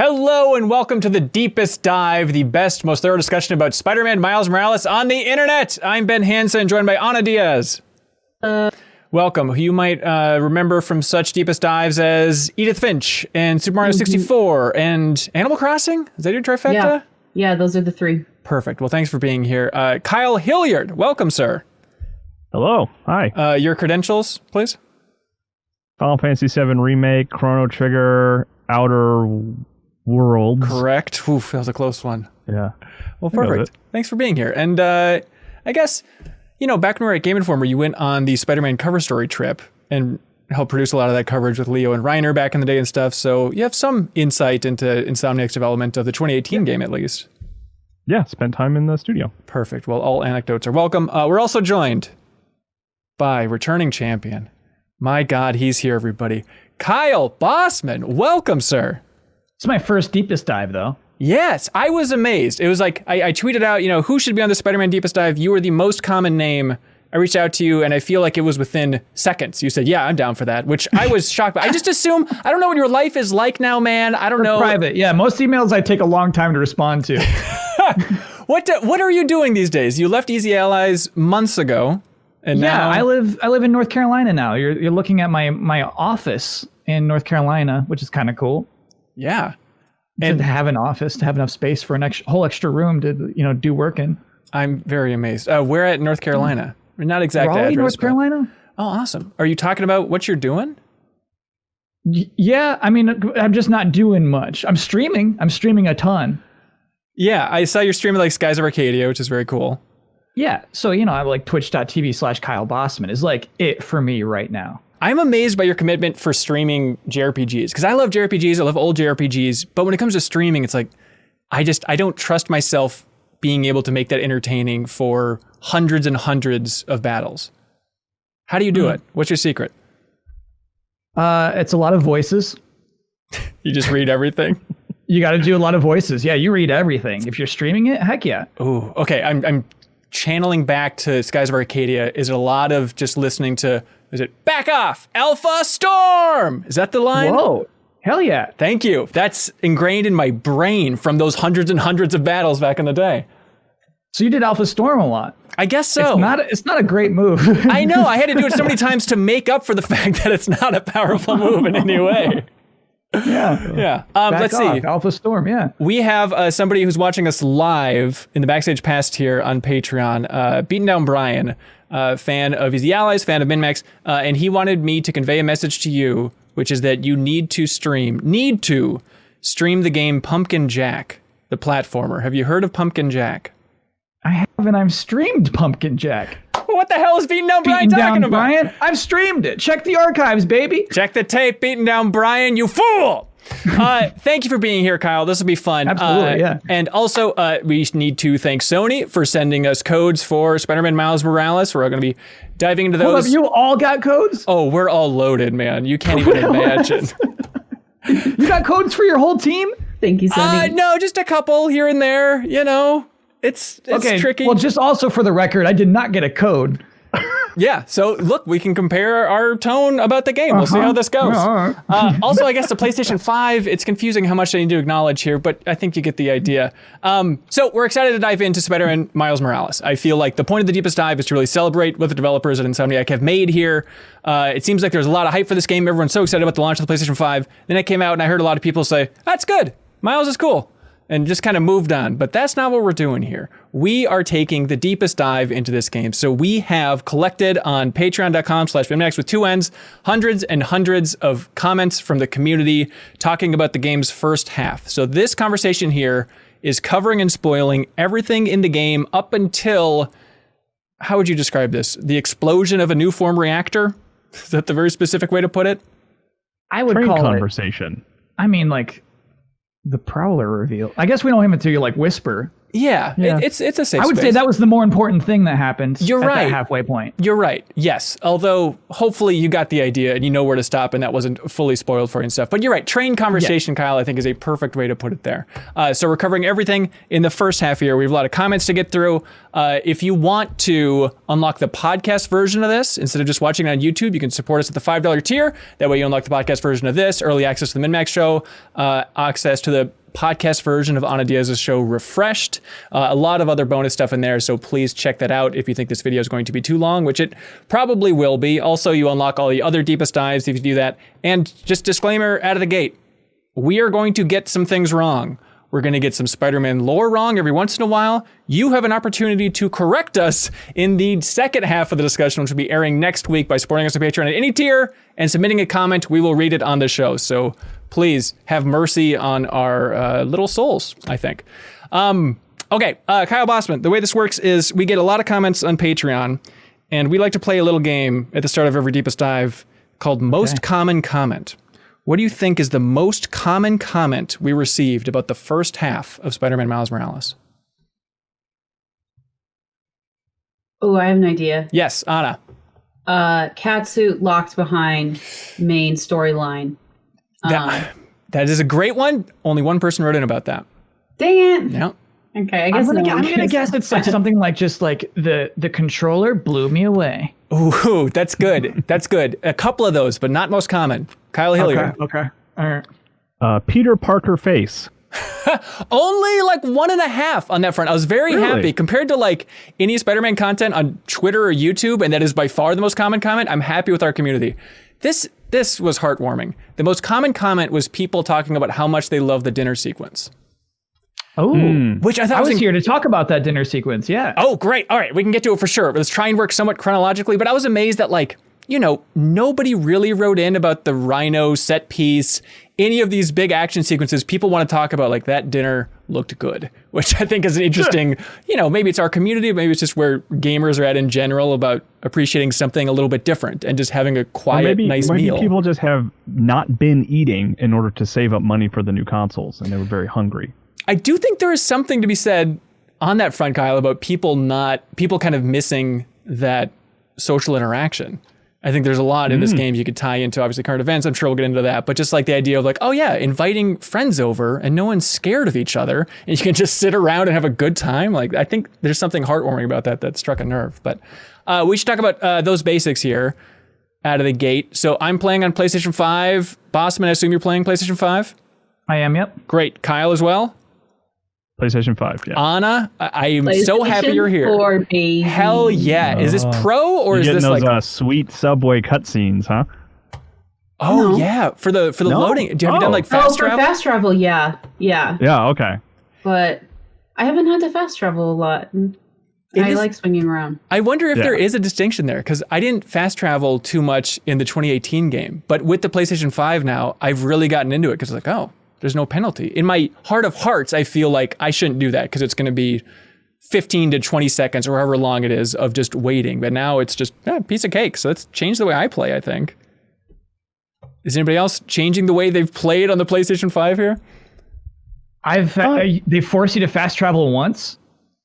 Hello and welcome to the Deepest Dive, the best, most thorough discussion about Spider-Man Miles Morales on the internet. I'm Ben Hansen, joined by Ana Diaz. Welcome, who you might remember from such Deepest Dives as Edith Finch and Super Mario 64 and Animal Crossing? Is that your trifecta? Yeah, those are the three. Perfect. Well, thanks for being here. Kyle Hilliard, welcome, sir. Hello. Hi. Your credentials, please. Final Fantasy VII Remake, Chrono Trigger, Outer Worlds. Correct. Oof, that was a close one. Yeah. Well, perfect. Thanks for being here. And I guess, you know, back when we were at Game Informer, you went on the Spider-Man cover story trip and helped produce a lot of that coverage with Leo and Reiner back in the day and stuff. So you have some insight into Insomniac's development of the 2018 game, at least. Yeah, spent time in the studio. Perfect. Well, all anecdotes are welcome. We're also joined by returning champion. My God, he's here, everybody. Kyle Bossman, welcome, sir. It's my first Deepest Dive, though. Yes, I was amazed. It was like, I tweeted out, you know, who should be on the Spider-Man Deepest Dive? You were the most common name. I reached out to you, and I feel like it was within seconds. You said, yeah, I'm down for that, which I was shocked by. I just assume, I don't know what your life is like now, man. I don't know. Private, yeah. Most emails I take a long time to respond to. What are you doing these days? You left Easy Allies months ago. And now I live in North Carolina now. You're looking at my office in North Carolina, which is kind of cool. Yeah. And to have an office, to have enough space for an whole extra room to, you know, do work in. I'm very amazed. Where at North Carolina? Not exact Raleigh, address. North Carolina? Oh, awesome. Are you talking about what you're doing? Yeah, I mean, I'm just not doing much. I'm streaming a ton. Yeah, I saw you're streaming like Skies of Arcadia, which is very cool. Yeah, so, you know, I'm like twitch.tv/Kyle Bossman is like it for me right now. I'm amazed by your commitment for streaming JRPGs, because I love JRPGs, I love old JRPGs, but when it comes to streaming, it's like, I don't trust myself being able to make that entertaining for hundreds and hundreds of battles. How do you do it? What's your secret? It's a lot of voices. You just read everything? You got to do a lot of voices. Yeah, you read everything. If you're streaming it, heck yeah. Ooh, okay, I'm channeling back to Skies of Arcadia. Is it a lot of just listening to, is it back off, Alpha Storm? Is that the line? Whoa, hell yeah. Thank you. That's ingrained in my brain from those hundreds and hundreds of battles back in the day. So you did Alpha Storm a lot. I guess so. It's not a great move. I know. I had to do it so many times to make up for the fact that it's not a powerful move in any way. Yeah. Let's see. Alpha Storm, yeah. We have somebody who's watching us live in the backstage past here on Patreon, BeatenDownBrian, fan of Easy Allies, fan of MinnMax, and he wanted me to convey a message to you, which is that you need to stream the game Pumpkin Jack, the platformer. Have you heard of Pumpkin Jack? I haven't. I've streamed Pumpkin Jack. What the hell is BeatenDownBrian talking about? Brian? I've streamed it. Check the archives, baby. Check the tape, BeatenDownBrian, you fool! Thank you for being here, Kyle. This will be fun. Absolutely, yeah. And also, we need to thank Sony for sending us codes for Spider-Man Miles Morales. We're going to be diving into those. Hold up, you all got codes? Oh, we're all loaded, man. You can't even imagine. You got codes for your whole team? Thank you, Sony. No, just a couple here and there, you know. It's okay, tricky. Well, just also for the record, I did not get a code. Yeah, so look, we can compare our tone about the game. We'll see how this goes. Also, I guess the PlayStation 5, it's confusing how much I need to acknowledge here, but I think you get the idea. So we're excited to dive into Spider-Man Miles Morales. I feel like the point of the Deepest Dive is to really celebrate what the developers at Insomniac have made here. It seems like there's a lot of hype for this game. Everyone's so excited about the launch of the PlayStation 5. Then it came out and I heard a lot of people say, that's good. Miles is cool. And just kind of moved on. But that's not what we're doing here. We are taking the deepest dive into this game. So we have collected on patreon.com/MinnMax with 2 N's, hundreds and hundreds of comments from the community talking about the game's first half. So this conversation here is covering and spoiling everything in the game up until, how would you describe this? The explosion of a new form reactor? Is that the very specific way to put it? I would Train call conversation. I mean, like, the Prowler reveal. I guess we don't have it until you like whisper. Yeah. It's a safe space. I would say that was the more important thing that happened. You're at right. That halfway point. You're right. Yes. Although hopefully you got the idea and you know where to stop and that wasn't fully spoiled for you and stuff. But you're right. Train conversation, Kyle, I think is a perfect way to put it there. So we're covering everything in the first half here. We have a lot of comments to get through. If you want to unlock the podcast version of this, instead of just watching it on YouTube, you can support us at the $5 tier. That way you unlock the podcast version of this, early access to the MinnMax show, access to the podcast version of Ana Diaz's show Refreshed, a lot of other bonus stuff in there, so please check that out if you think this video is going to be too long, which it probably will be. Also, you unlock all the other deepest dives if you do that. And just disclaimer out of the gate, we are going to get some things wrong. We're going to get some Spider-Man lore wrong every once in a while. You have an opportunity to correct us in the second half of the discussion, which will be airing next week by supporting us on Patreon at any tier and submitting a comment. We will read it on the show. So please have mercy on our little souls, I think. Okay, Kyle Bossman, the way this works is we get a lot of comments on Patreon, and we like to play a little game at the start of every Deepest Dive called Most Common Comment. What do you think is the most common comment we received about the first half of Spider-Man Miles Morales? Oh, I have an idea. Yes, Anna. Catsuit locked behind main storyline. That is a great one. Only one person wrote in about that. Dang it. Yeah. Okay, I guess I'm gonna guess it's like something like just like the controller blew me away. Ooh, that's good. That's good. A couple of those, but not most common. Kyle Hilliard. Okay. All right. Peter Parker face. Only like 1.5 on that front. I was very happy compared to like any Spider-Man content on Twitter or YouTube, and that is by far the most common comment. I'm happy with our community. This was heartwarming. The most common comment was people talking about how much they love the dinner sequence. Oh, which I thought I was here to talk about that dinner sequence. Yeah. Oh, great. All right, we can get to it for sure. Let's try and work somewhat chronologically. But I was amazed that, like, you know, nobody really wrote in about the Rhino set piece, any of these big action sequences. People want to talk about, like, that dinner looked good, which I think is an interesting, you know, maybe it's our community, maybe it's just where gamers are at in general about appreciating something a little bit different and just having a quiet, nice meal. Maybe people just have not been eating in order to save up money for the new consoles, and they were very hungry. I do think there is something to be said on that front, Kyle, about people kind of missing that social interaction. I think there's a lot in this game you could tie into, obviously, current events. I'm sure we'll get into that. But just like the idea of like, oh yeah, inviting friends over and no one's scared of each other and you can just sit around and have a good time. Like, I think there's something heartwarming about that struck a nerve. But we should talk about those basics here out of the gate. So I'm playing on PlayStation 5. Bossman, I assume you're playing PlayStation 5? I am, yep. Great. Kyle as well? PlayStation 5, yeah. Anna, I am so happy you're here. 4, baby. Hell yeah. Is this pro or is this those, like sweet subway cutscenes, huh? Oh yeah, for the loading. Have you done like fast travel? For fast travel, yeah. Yeah, okay. But I haven't had to fast travel a lot. I like swinging around. I wonder if there is a distinction there, because I didn't fast travel too much in the 2018 game, but with the PlayStation 5 now, I've really gotten into it because like, oh, there's no penalty. In my heart of hearts, I feel like I shouldn't do that because it's going to be 15 to 20 seconds or however long it is of just waiting. But now it's just a piece of cake. So let's change the way I play, I think. Is anybody else changing the way they've played on the PlayStation 5 here? They force you to fast travel once,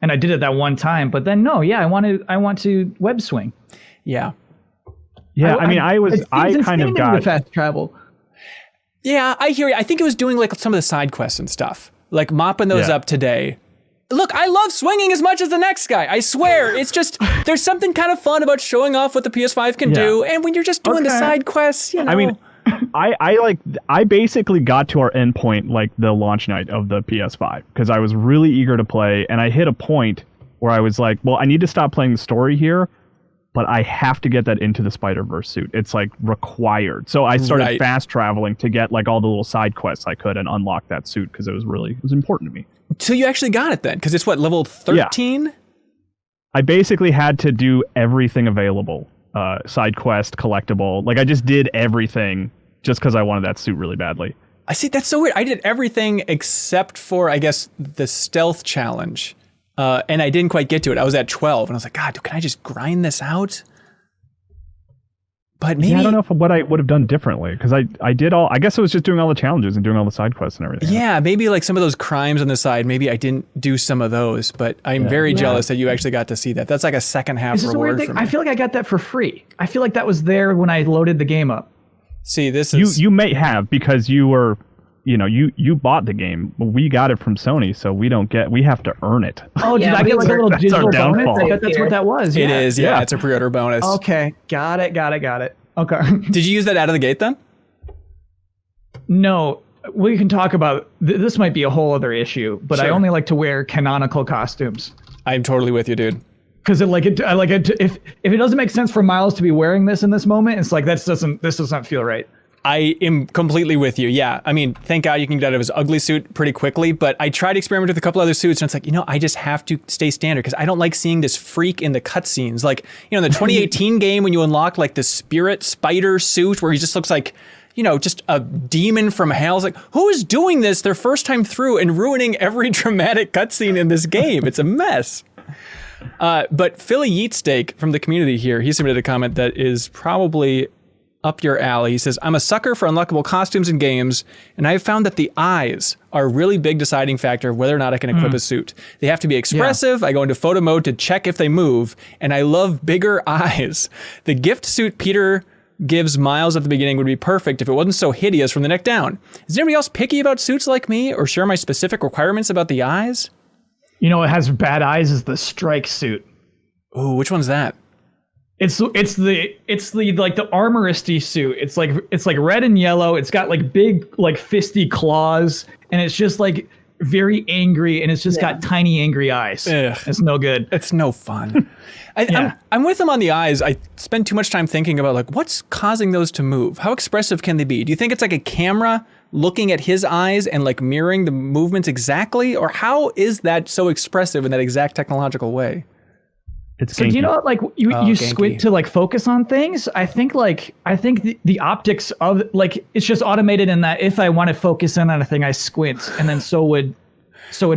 and I did it that one time. But then no, I want to web swing. Yeah. Yeah, I kind of got fast travel. Yeah, I hear you. I think it was doing like some of the side quests and stuff, like mopping those up today. Look, I love swinging as much as the next guy. I swear. It's just, there's something kind of fun about showing off what the PS5 can do. And when you're just doing the side quests, you know. I mean, I basically got to our end point like the launch night of the PS5 because I was really eager to play. And I hit a point where I was like, well, I need to stop playing the story here, but I have to get that into the Spider-Verse suit. It's like required. So I started fast traveling to get like all the little side quests I could and unlock that suit because it was important to me. So you actually got it then? Because it's what, level 13? Yeah. I basically had to do everything available. Side quest, collectible. Like I just did everything just because I wanted that suit really badly. I see. That's so weird. I did everything except for, I guess, the stealth challenge. And I didn't quite get to it. I was at 12 and I was like, God, can I just grind this out? But maybe I don't know what I would have done differently, because I did all. I guess it was just doing all the challenges and doing all the side quests and everything. Yeah, maybe like some of those crimes on the side. Maybe I didn't do some of those, but I'm very jealous that you actually got to see that. That's like a second half reward for me. I feel like I got that for free. I feel like that was there when I loaded the game up. See, this is you may have, because you were, you bought the game. We got it from Sony, so we have to earn it. Oh, did I get like a little digital bonus? downfall. I bet that's what that was. It is, yeah. It's a pre-order bonus. Okay, got it. Okay. Did you use that out of the gate then? No, we can talk about this. Might be a whole other issue, but I only like to wear canonical costumes. I'm totally with you, dude. Because if it doesn't make sense for Miles to be wearing this in this moment, it's like this doesn't feel right. I am completely with you. Yeah. I mean, thank God you can get out of his ugly suit pretty quickly, but I tried to experiment with a couple other suits and it's like, I just have to stay standard because I don't like seeing this freak in the cutscenes. Like, in the 2018 game when you unlock like the spirit spider suit where he just looks like, just a demon from hell. It's like, who is doing this their first time through and ruining every dramatic cutscene in this game? It's a mess. But Philly Yeatsteak from the community here, he submitted a comment that is probably up your alley. He says, I'm a sucker for unlockable costumes in games, and I've found that the eyes are a really big deciding factor of whether or not I can equip a suit. They have to be expressive. Yeah. I go into photo mode to check if they move, and I love bigger eyes. The gift suit Peter gives Miles at the beginning would be perfect if it wasn't so hideous from the neck down. Is anybody else picky about suits like me, or share my specific requirements about the eyes? What has bad eyes is the strike suit. Ooh, which one's that? It's the like the armoristy suit. It's like red and yellow. It's got like big like fisty claws, and it's just like very angry, and it's just got tiny angry eyes. Ugh. It's no good. It's no fun. I'm with him on the eyes. I spend too much time thinking about like what's causing those to move. How expressive can they be? Do you think it's like a camera looking at his eyes and like mirroring the movements exactly, or how is that so expressive in that exact technological way? It's so ganky. do you know what, like you squint to like focus on things? I think the optics of like it's just automated in that if I want to focus in on a thing, I squint, and then so would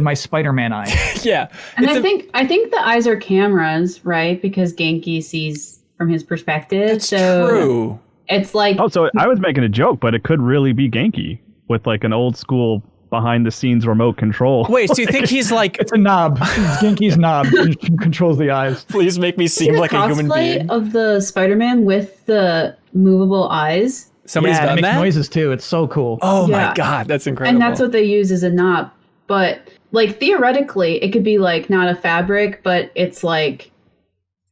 my Spider-Man eye. Yeah. And I think the eyes are cameras, right? Because Genki sees from his perspective. That's true. It's like so I was making a joke, but it could really be Genki with like an old school behind the scenes remote control. Wait, so you think he's like it's a knob? It's Genki's knob. He controls the eyes. Please make me seem like a human being. Of the Spider-Man with the movable eyes. Somebody's done it makes that? noises too. It's so cool. Oh my God, that's incredible. And that's what they use as a knob. But like theoretically, it could be like not a fabric, but it's like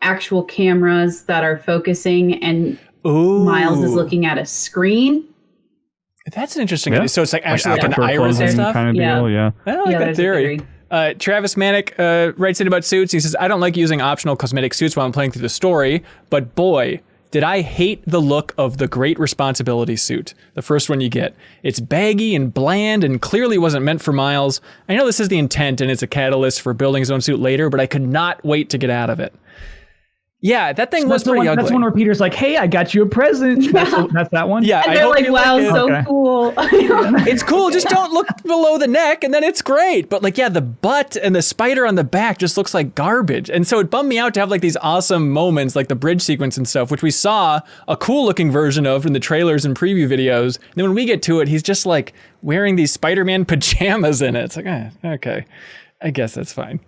actual cameras that are focusing, and Miles is looking at a screen. That's an interesting idea. So it's like actually like an iris and stuff? Kind of deal, yeah. I like that theory. Travis Manick writes in about suits. He says, I don't like using optional cosmetic suits while I'm playing through the story, but boy, did I hate the look of the Great Responsibility suit, the first one you get. It's baggy and bland and clearly wasn't meant for Miles. I know this is the intent and it's a catalyst for building his own suit later, but I could not wait to get out of it. Yeah, that thing was pretty ugly. That's one where Peter's like, hey, I got you a present. That's that one? Yeah, and they're like, wow, so cool. It's cool, just don't look below the neck and then it's great. But like, yeah, the butt and the spider on the back just looks like garbage. And so it bummed me out to have like these awesome moments like the bridge sequence and stuff, which we saw a cool looking version of in the trailers and preview videos. And then when we get to it, he's just like wearing these Spider-Man pajamas in it. It's like, okay, I guess that's fine.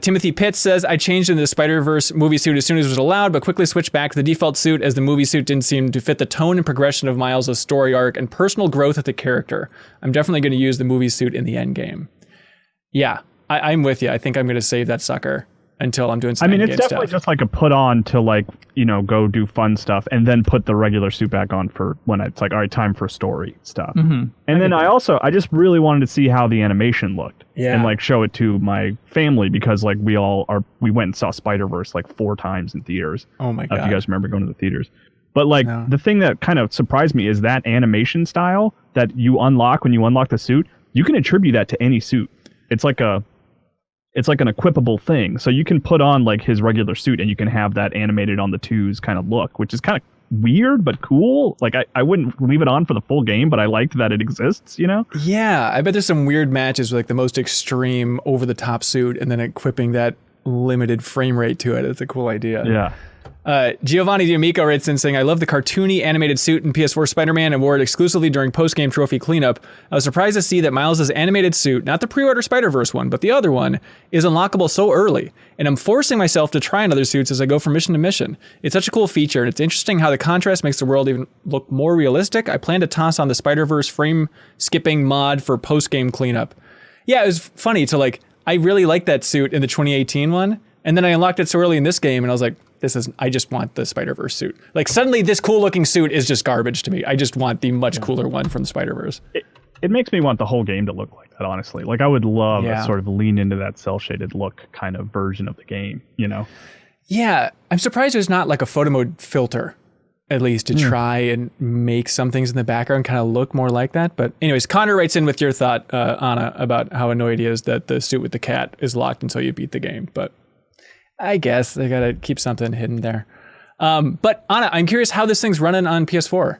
Timothy Pitts says, I changed into the Spider-Verse movie suit as soon as it was allowed, but quickly switched back to the default suit as the movie suit didn't seem to fit the tone and progression of Miles' story arc and personal growth of the character. I'm definitely going to use the movie suit in the end game. Yeah, I'm with you. I think I'm going to save that sucker until I'm doing some it's definitely just like a put on to like, go do fun stuff and then put the regular suit back on for when it's like, all right, time for story stuff. Mm-hmm. And then I just really wanted to see how the animation looked and like show it to my family because like we went and saw Spider-Verse like 4 times in theaters. Oh my God. If you guys remember going to the theaters. But like the thing that kind of surprised me is that animation style that you unlock when you unlock the suit, you can attribute that to any suit. It's like an equipable thing. So you can put on like his regular suit and you can have that animated on the 2s kind of look, which is kind of weird but cool. Like I wouldn't leave it on for the full game, but I liked that it exists, Yeah, I bet there's some weird matches with like the most extreme over the top suit and then equipping that limited frame rate to it. It's a cool idea. Yeah. Giovanni D'Amico writes in saying, I love the cartoony animated suit in PS4 Spider-Man and wore it exclusively during post-game trophy cleanup. I was surprised to see that Miles' animated suit, not the pre-order Spider-Verse one, but the other one, is unlockable so early. And I'm forcing myself to try on other suits as I go from mission to mission. It's such a cool feature, and it's interesting how the contrast makes the world even look more realistic. I plan to toss on the Spider-Verse frame skipping mod for post-game cleanup. Yeah, it was funny to I really liked that suit in the 2018 one, and then I unlocked it so early in this game, and I was like, I just want the Spider-Verse suit. Suddenly this cool looking suit is just garbage to me. I just want the much cooler one from the Spider-Verse. It makes me want the whole game to look like that, honestly. I would love a sort of lean into that cell shaded look kind of version of the game, Yeah, I'm surprised there's not a photo mode filter, at least to try and make some things in the background kind of look more like that. But anyways, Connor writes in with your thought, Anna, about how annoyed he is that the suit with the cat is locked until you beat the game. But I guess they gotta keep something hidden there. But Anna, I'm curious how this thing's running on PS4.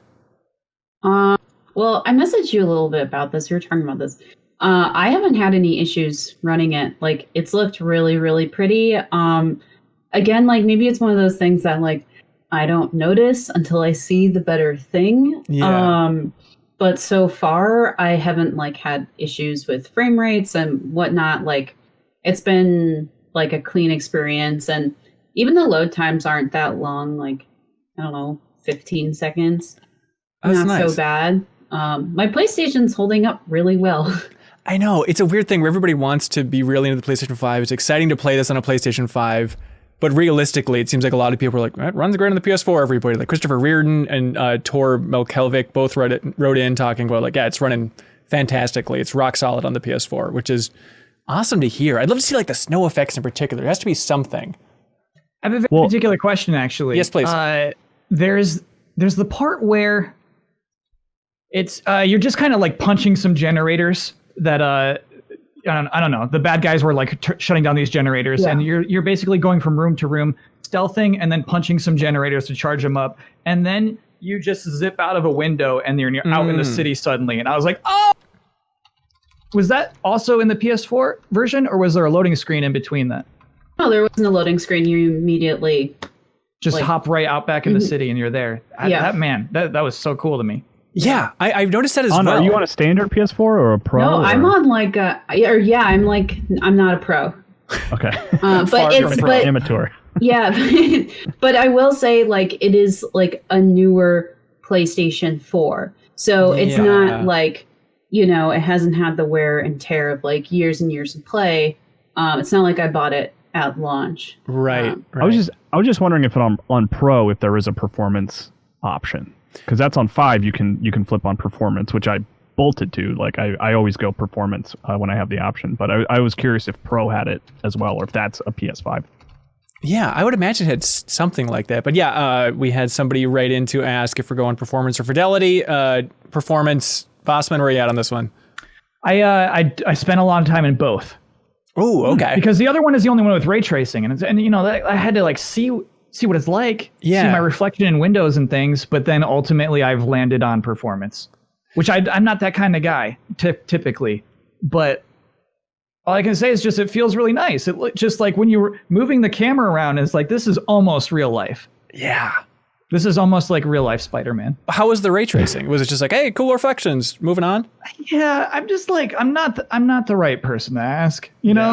Well, I messaged you a little bit about this. We were talking about this. I haven't had any issues running it. It's looked really, really pretty. Again, maybe it's one of those things that I don't notice until I see the better thing. Yeah. But so far, I haven't had issues with frame rates and whatnot. It's been a clean experience, and even the load times aren't that long. I don't know, 15 seconds. That's not nice. so bad. My PlayStation's holding up really well. I know, it's a weird thing where everybody wants to be really into the PlayStation 5. It's exciting to play this on a PlayStation 5, but realistically, it seems like a lot of people are like, it runs great on the PS4, everybody. Christopher Reardon and Tor Melkelvik both wrote in talking about it's running fantastically. It's rock solid on the PS4, which is awesome to hear. I'd love to see the snow effects in particular. There has to be something. I have a very particular question, actually. Yes, please. There's the part where it's you're just kind of punching some generators that I don't know. The bad guys were shutting down these generators, and you're basically going from room to room, stealthing, and then punching some generators to charge them up, and then you just zip out of a window, and you're out in the city suddenly. And I was like, oh. Was that also in the PS4 version, or was there a loading screen in between that? No, there wasn't a loading screen. You immediately just hop right out back in the city and you're there. That was so cool to me. Yeah, I've noticed that as Anna, well. Are you on a standard PS4 or a Pro? No, I'm on I'm not a Pro. Okay. But it's amateur. Yeah, but I will say it is a newer PlayStation 4, so it's not it hasn't had the wear and tear of years and years of play. It's not like I bought it at launch. Right. I was just wondering if on Pro if there is a performance option, because that's on 5 you can flip on performance, which I bolted to. I always go performance when I have the option, but I was curious if Pro had it as well, or if that's a PS5. Yeah, I would imagine it had something like that. But yeah, we had somebody write in to ask if we're going performance or fidelity. Performance. Bossman, where are you at on this one? I spent a lot of time in both. Oh, okay. Because the other one is the only one with ray tracing, and I had to see what it's like, see my reflection in windows and things. But then ultimately, I've landed on performance, which I'm not that kind of guy typically. But all I can say is just it feels really nice. It just when you were moving the camera around, is this is almost real life. Yeah. This is almost like real life Spider-Man. How was the ray tracing? Was it just hey, cool reflections, moving on? Yeah, I'm just I'm not the right person to ask.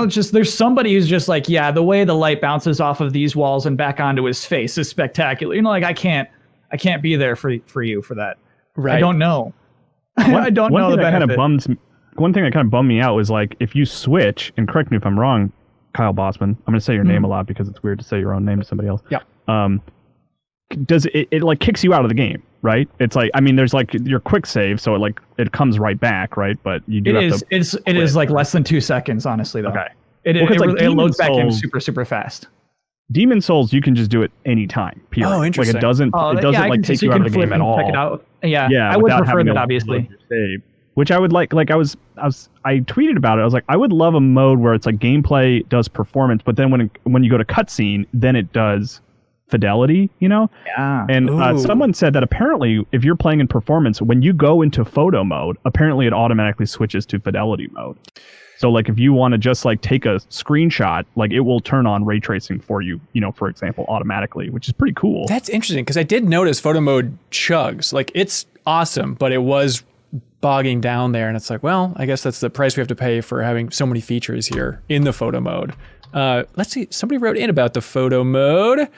Just there's somebody who's just the way the light bounces off of these walls and back onto his face is spectacular. I can't be there for you for that. Right. I don't know. I don't know the benefit. One thing that kind of bummed me out was if you switch, and correct me if I'm wrong, Kyle Bossman, I'm going to say your name a lot because it's weird to say your own name to somebody else. Yeah. Does it kicks you out of the game, right? It's there's your quick save, so it comes right back, right? But you do it is less than 2 seconds, honestly, though. Okay. It loads back in super fast. Demon Souls, you can just do it anytime. Period. Oh, interesting. It doesn't take you out of the game at all. Check it out. Yeah. I would prefer that, obviously. Save, which I would like. I tweeted about it. I was like, I would love a mode where it's gameplay does performance, but then when you go to cutscene, then it does fidelity, you know? Yeah. And someone said that apparently if you're playing in performance, when you go into photo mode, apparently it automatically switches to fidelity mode. So like if you want to just like take a screenshot, like it will turn on ray tracing for you, you know, for example, automatically, which is pretty cool. That's interesting because I did notice photo mode chugs. Like it's awesome, but it was bogging down there. And it's like, well, I guess that's the price we have to pay for having so many features here in the photo mode. Let's see. Somebody wrote in about the photo mode.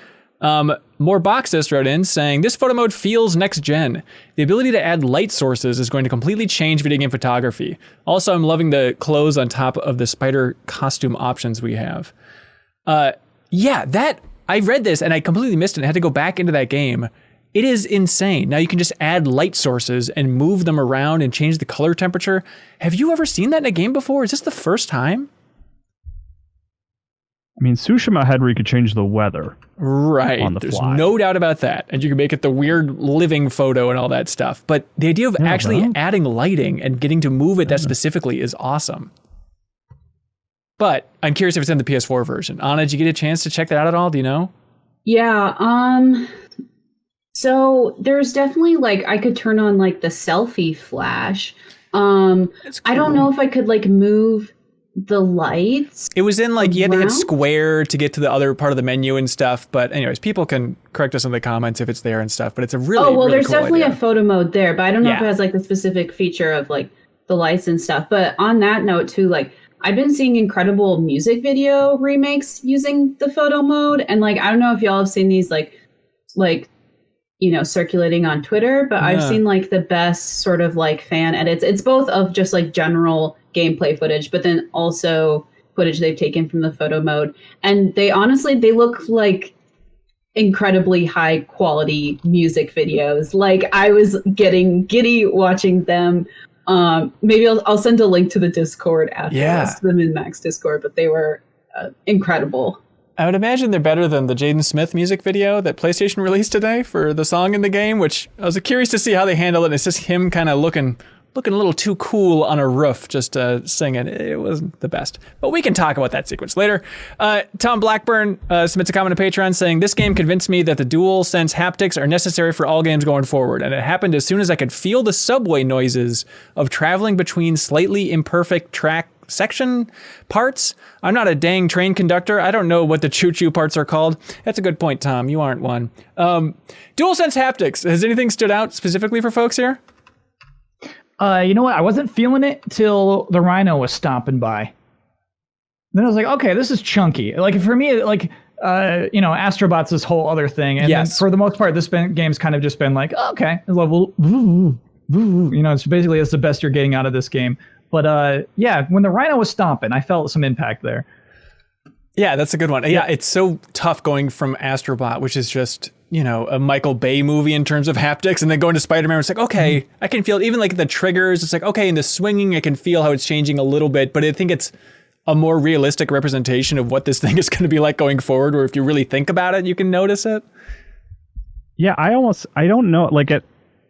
More Boxist wrote in saying, this photo mode feels next gen. The ability to add light sources is going to completely change video game photography. Also, I'm loving the clothes on top of the spider costume options we have. Yeah, that I read this and I completely missed it. I had to go back into that game. It is insane. Now you can just add light sources and move them around and change the color temperature. Have you ever seen that in a game before? Is this the first time? I mean, Tsushima had where you could change the weather. Right. On the There's fly. no doubt about that. And you can make it the weird living photo and all that stuff. But the idea of actually adding lighting and getting to move it that specifically is awesome. But I'm curious if it's in the PS4 version. Anna, did you get a chance to check that out at all? Do you know? Yeah. So there's definitely like I could turn on like the selfie flash. Cool. I don't know if I could like move the lights. It was in like you had to hit square to get to the other part of the menu and stuff. But anyways, people can correct us in the comments if it's there and stuff. But it's a really really there's cool definitely idea. a photo mode there, but I don't know if it has like the specific feature of like the lights and stuff. But on that note too, like I've been seeing incredible music video remakes using the photo mode, and like I don't know if y'all have seen these like you know, circulating on Twitter, but I've seen like the best sort of like fan edits. It's both of just like general gameplay footage, but then also footage they've taken from the photo mode. And they honestly, they look like incredibly high quality music videos. Like I was getting giddy watching them. Maybe I'll send a link to the Discord after this, to the MinnMax Discord, but they were incredible. I would imagine they're better than the Jaden Smith music video that PlayStation released today for the song in the game, which I was curious to see how they handle it. And it's just him kind of looking a little too cool on a roof just singing. It wasn't the best. But we can talk about that sequence later. Tom Blackburn submits a comment to Patreon saying, this game convinced me that the DualSense haptics are necessary for all games going forward. And it happened as soon as I could feel the subway noises of traveling between slightly imperfect track section parts. I'm not a dang train conductor. I don't know what the choo-choo parts are called. That's a good point, Tom. You aren't one. DualSense haptics. Has anything stood out specifically for folks here? You know what? I wasn't feeling it till the Rhino was stomping by. Then I was like, okay, this is chunky. Like for me, like, you know, Astrobot's this whole other thing. And then for the most part, this game's kind of just been like, oh, okay, level, you know, it's basically it's the best you're getting out of this game. But yeah, when the Rhino was stomping, I felt some impact there. Yeah, that's a good one. Yeah, it's so tough going from Astrobot, which is just, you know, a Michael Bay movie in terms of haptics, and then going to Spider-Man, it's like, okay, I can feel it. Even like the triggers, it's like, okay, in the swinging, I can feel how it's changing a little bit, but I think it's a more realistic representation of what this thing is going to be like going forward, where if you really think about it, you can notice it. Yeah, I don't know, like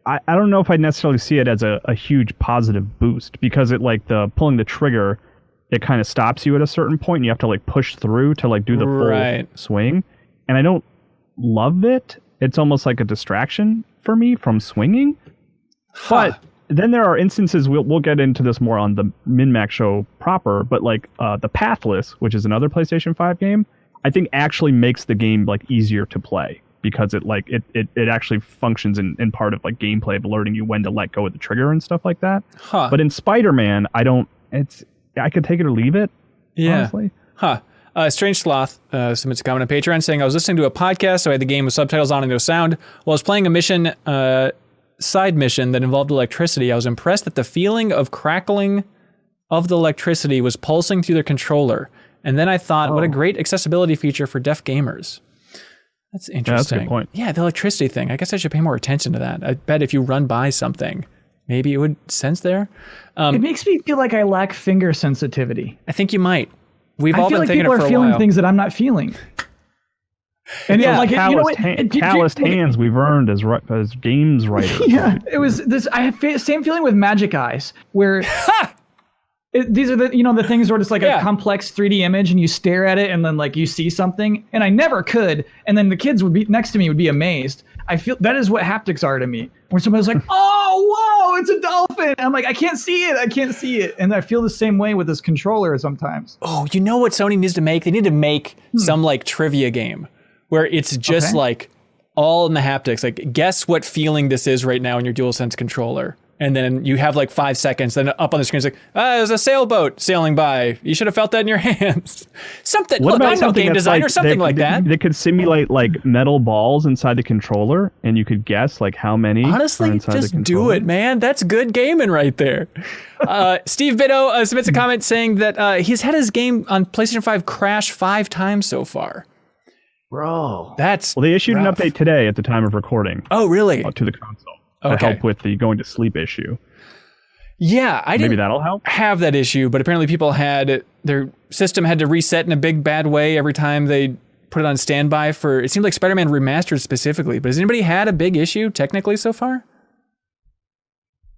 I don't know if I necessarily see it as a huge positive boost, because it like the pulling the trigger, it kind of stops you at a certain point and you have to like push through to like do the full swing. And I don't love it. It's almost like a distraction for me from swinging. But then there are instances, we'll get into this more on the MinnMax show proper, but like the Pathless, which is another PlayStation 5 game, I think actually makes the game like easier to play, because it actually functions in part of like gameplay of alerting you when to let go of the trigger and stuff like that. But in Spider-Man, I could take it or leave it. Yeah. Honestly. Strange Sloth submits a comment on Patreon saying, I was listening to a podcast, so I had the game with subtitles on and no sound. While I was playing a mission, side mission that involved electricity, I was impressed that the feeling of crackling of the electricity was pulsing through the controller. And then I thought, what a great accessibility feature for deaf gamers. That's interesting. Yeah, that's a good point. Yeah, the electricity thing. I guess I should pay more attention to that. I bet if you run by something, maybe it would sense there. It makes me feel like I lack finger sensitivity. I think you might. We've all been like thinking it for a while. people are feeling things that I'm not feeling. And yeah, like calloused hands we've earned as games writers. Yeah, it was this. I have same feeling with Magic Eyes, where these are the things where it's like a complex 3D image and you stare at it and then like you see something, and I never could, and then the kids would be next to me would be amazed. I feel that is what haptics are to me, where somebody's like, oh, whoa, it's a dolphin. And I'm like, I can't see it. And I feel the same way with this controller sometimes. Oh, you know what Sony needs to make? They need to make some like trivia game where it's just like all in the haptics. Like, guess what feeling this is right now in your DualSense controller. And then you have like 5 seconds. Then up on the screen, it's like, there's a sailboat sailing by. You should have felt that in your hands. Something. What about I know game design like, or something like that. They could simulate like metal balls inside the controller, and you could guess like how many. Honestly, are inside just the controller. do it, man. That's good gaming right there. Steve Bitto submits a comment saying that he's had his game on PlayStation 5 crash 5 times so far. Bro, that's they issued rough. an update today at the time of recording. Oh, really? To the console. To help with the going to sleep issue. Yeah, I didn't Maybe that'll help. have that issue, but apparently people had their system had to reset in a big bad way every time they put it on standby for, it seemed like Spider-Man Remastered specifically, but has anybody had a big issue technically so far?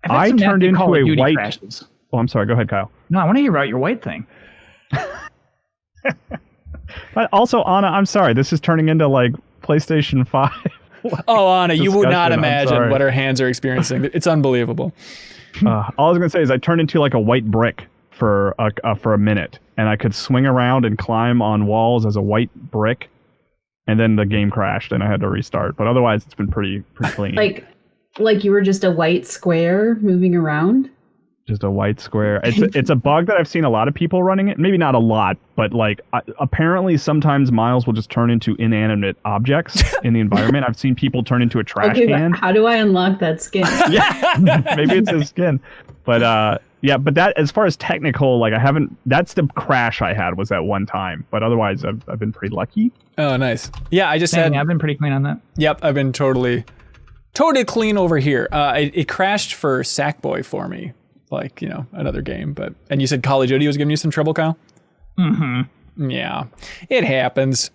I turned into a white... crashes. Oh, I'm sorry. Go ahead, Kyle. No, I want to hear about your white thing. But also, Anna, I'm sorry. This is turning into like PlayStation 5. Oh, Anna, you would not discussion. imagine what our hands are experiencing. It's unbelievable. All I was gonna say is I turned into like a white brick for a minute, and I could swing around and climb on walls as a white brick, and then the game crashed and I had to restart. But otherwise, it's been pretty clean. Like you were just a white square moving around. Just a white square. It's a bug that I've seen a lot of people running it. Maybe not a lot, but like apparently sometimes Miles will just turn into inanimate objects in the environment. I've seen people turn into a trash can. How do I unlock that skin? Yeah, maybe it's his skin. But but that, as far as technical, like I haven't. That's the crash I had was that one time. But otherwise, I've been pretty lucky. Oh, nice. Yeah, I just I've been pretty clean on that. Yep, I've been totally clean over here. It crashed for Sackboy for me. Like, another game, and you said Call of Duty was giving you some trouble, Kyle? Mm-hmm. Yeah, it happens.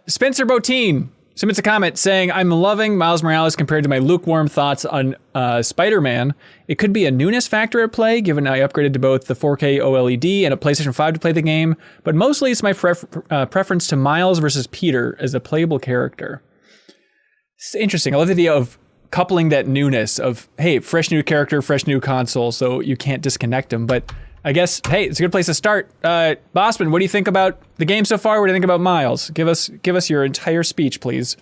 Spencer Botine submits a comment saying, I'm loving Miles Morales compared to my lukewarm thoughts on Spider-Man. It could be a newness factor at play, given I upgraded to both the 4K OLED and a PlayStation 5 to play the game, but mostly it's my preference to Miles versus Peter as a playable character. It's interesting. I love the idea of coupling that newness of, hey, fresh new character, fresh new console, so you can't disconnect them. But I guess, hey, it's a good place to start. Bossman, what do you think about the game so far? What do you think about Miles? Give us your entire speech, please.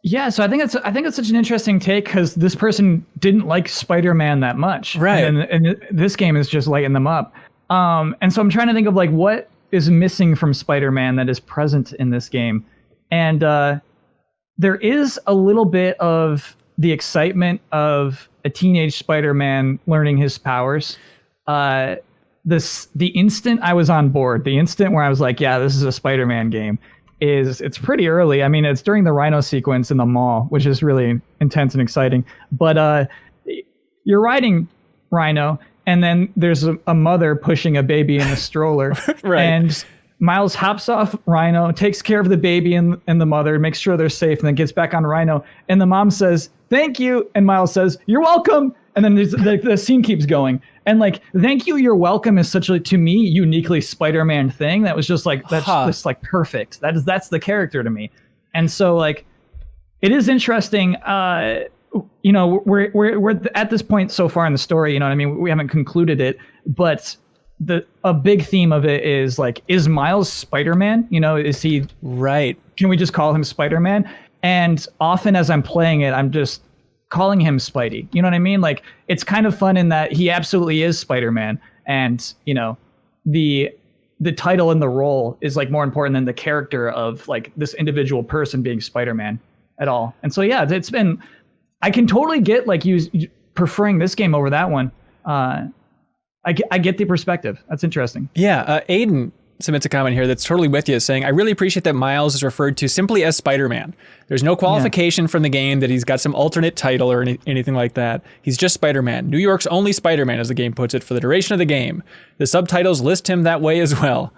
Yeah, so I think it's such an interesting take because this person didn't like Spider-Man that much, right? And this game is just lighting them up. And so I'm trying to think of like what is missing from Spider-Man that is present in this game, and there is a little bit of the excitement of a teenage Spider-Man learning his powers. The instant I was on board, the instant where I was like, yeah, this is a Spider-Man game, it's pretty early. I mean, it's during the Rhino sequence in the mall, which is really intense and exciting. But you're riding Rhino, and then there's a mother pushing a baby in a stroller. Right. And Miles hops off Rhino, takes care of the baby and the mother, makes sure they're safe, and then gets back on Rhino. And the mom says, thank you. And Miles says, you're welcome. And then the scene keeps going. And like, thank you, you're welcome is such a, to me, uniquely Spider-Man thing. That was just like, that's just like perfect. That's the character to me. And so like, it is interesting. We're at this point so far in the story, you know what I mean? We haven't concluded it, but a big theme of it is like, is Miles Spider-Man? Is he right? Can we just call him Spider-Man? And often as I'm playing it, I'm just calling him Spidey. You know what I mean? Like, it's kind of fun in that he absolutely is Spider-Man. And, the title and the role is like more important than the character of like this individual person being Spider-Man at all. And so, yeah, I can totally get like you preferring this game over that one. I get the perspective. That's interesting. Yeah, Aiden submits a comment here that's totally with you, saying, I really appreciate that Miles is referred to simply as Spider-Man. There's no qualification from the game that he's got some alternate title or anything like that. He's just Spider-Man. New York's only Spider-Man, as the game puts it, for the duration of the game. The subtitles list him that way as well.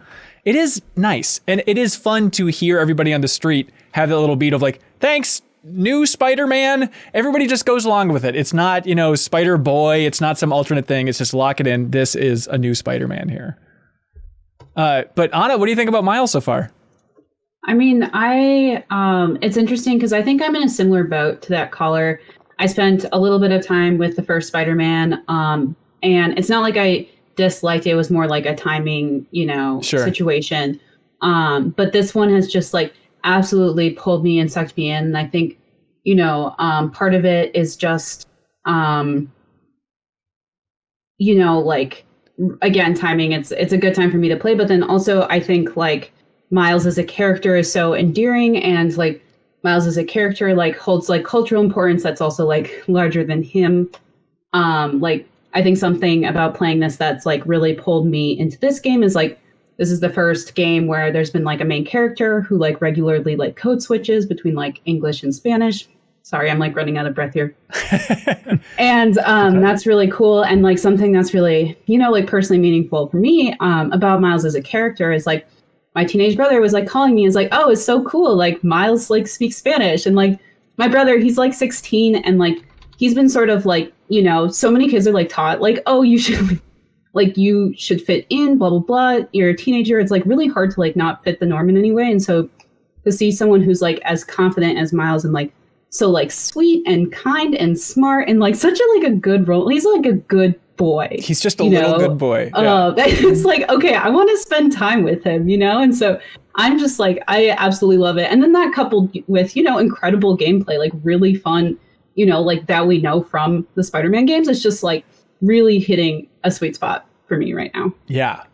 It is nice, and it is fun to hear everybody on the street have that little beat of like, thanks, new Spider-Man. Everybody just goes along with it. It's not, Spider-Boy. It's not some alternate thing. It's just lock it in. This is a new Spider-Man here. But Anna, what do you think about Miles so far? I mean, it's interesting because I think I'm in a similar boat to that caller. I spent a little bit of time with the first Spider-Man, and it's not like I disliked it. It was more like a timing, situation. But this one has just like absolutely pulled me and sucked me in. And I think, part of it is just, like, again, timing. It's a good time for me to play. But then also I think like Miles as a character is so endearing, and like Miles as a character like holds like cultural importance that's also like larger than him. Like I think something about playing this that's like really pulled me into this game is like this is the first game where there's been like a main character who like regularly like code switches between like English and Spanish. Sorry, I'm like running out of breath here. And that's really cool. And like something that's really, like personally meaningful for me about Miles as a character is like my teenage brother was like calling me, is like, oh, it's so cool. Like Miles like speaks Spanish. And like my brother, he's like 16 and like he's been sort of like, so many kids are like taught like, oh, you should fit in, blah, blah, blah. You're a teenager. It's like really hard to like not fit the norm in any way. And so to see someone who's like as confident as Miles and like so like sweet and kind and smart and like such a good role. He's like a good boy. He's just a little good boy. Yeah. It's like, okay, I want to spend time with him, And so I'm just like, I absolutely love it. And then that coupled with, incredible gameplay, like really fun, like that we know from the Spider-Man games. It's just like really hitting a sweet spot for me right now. Yeah.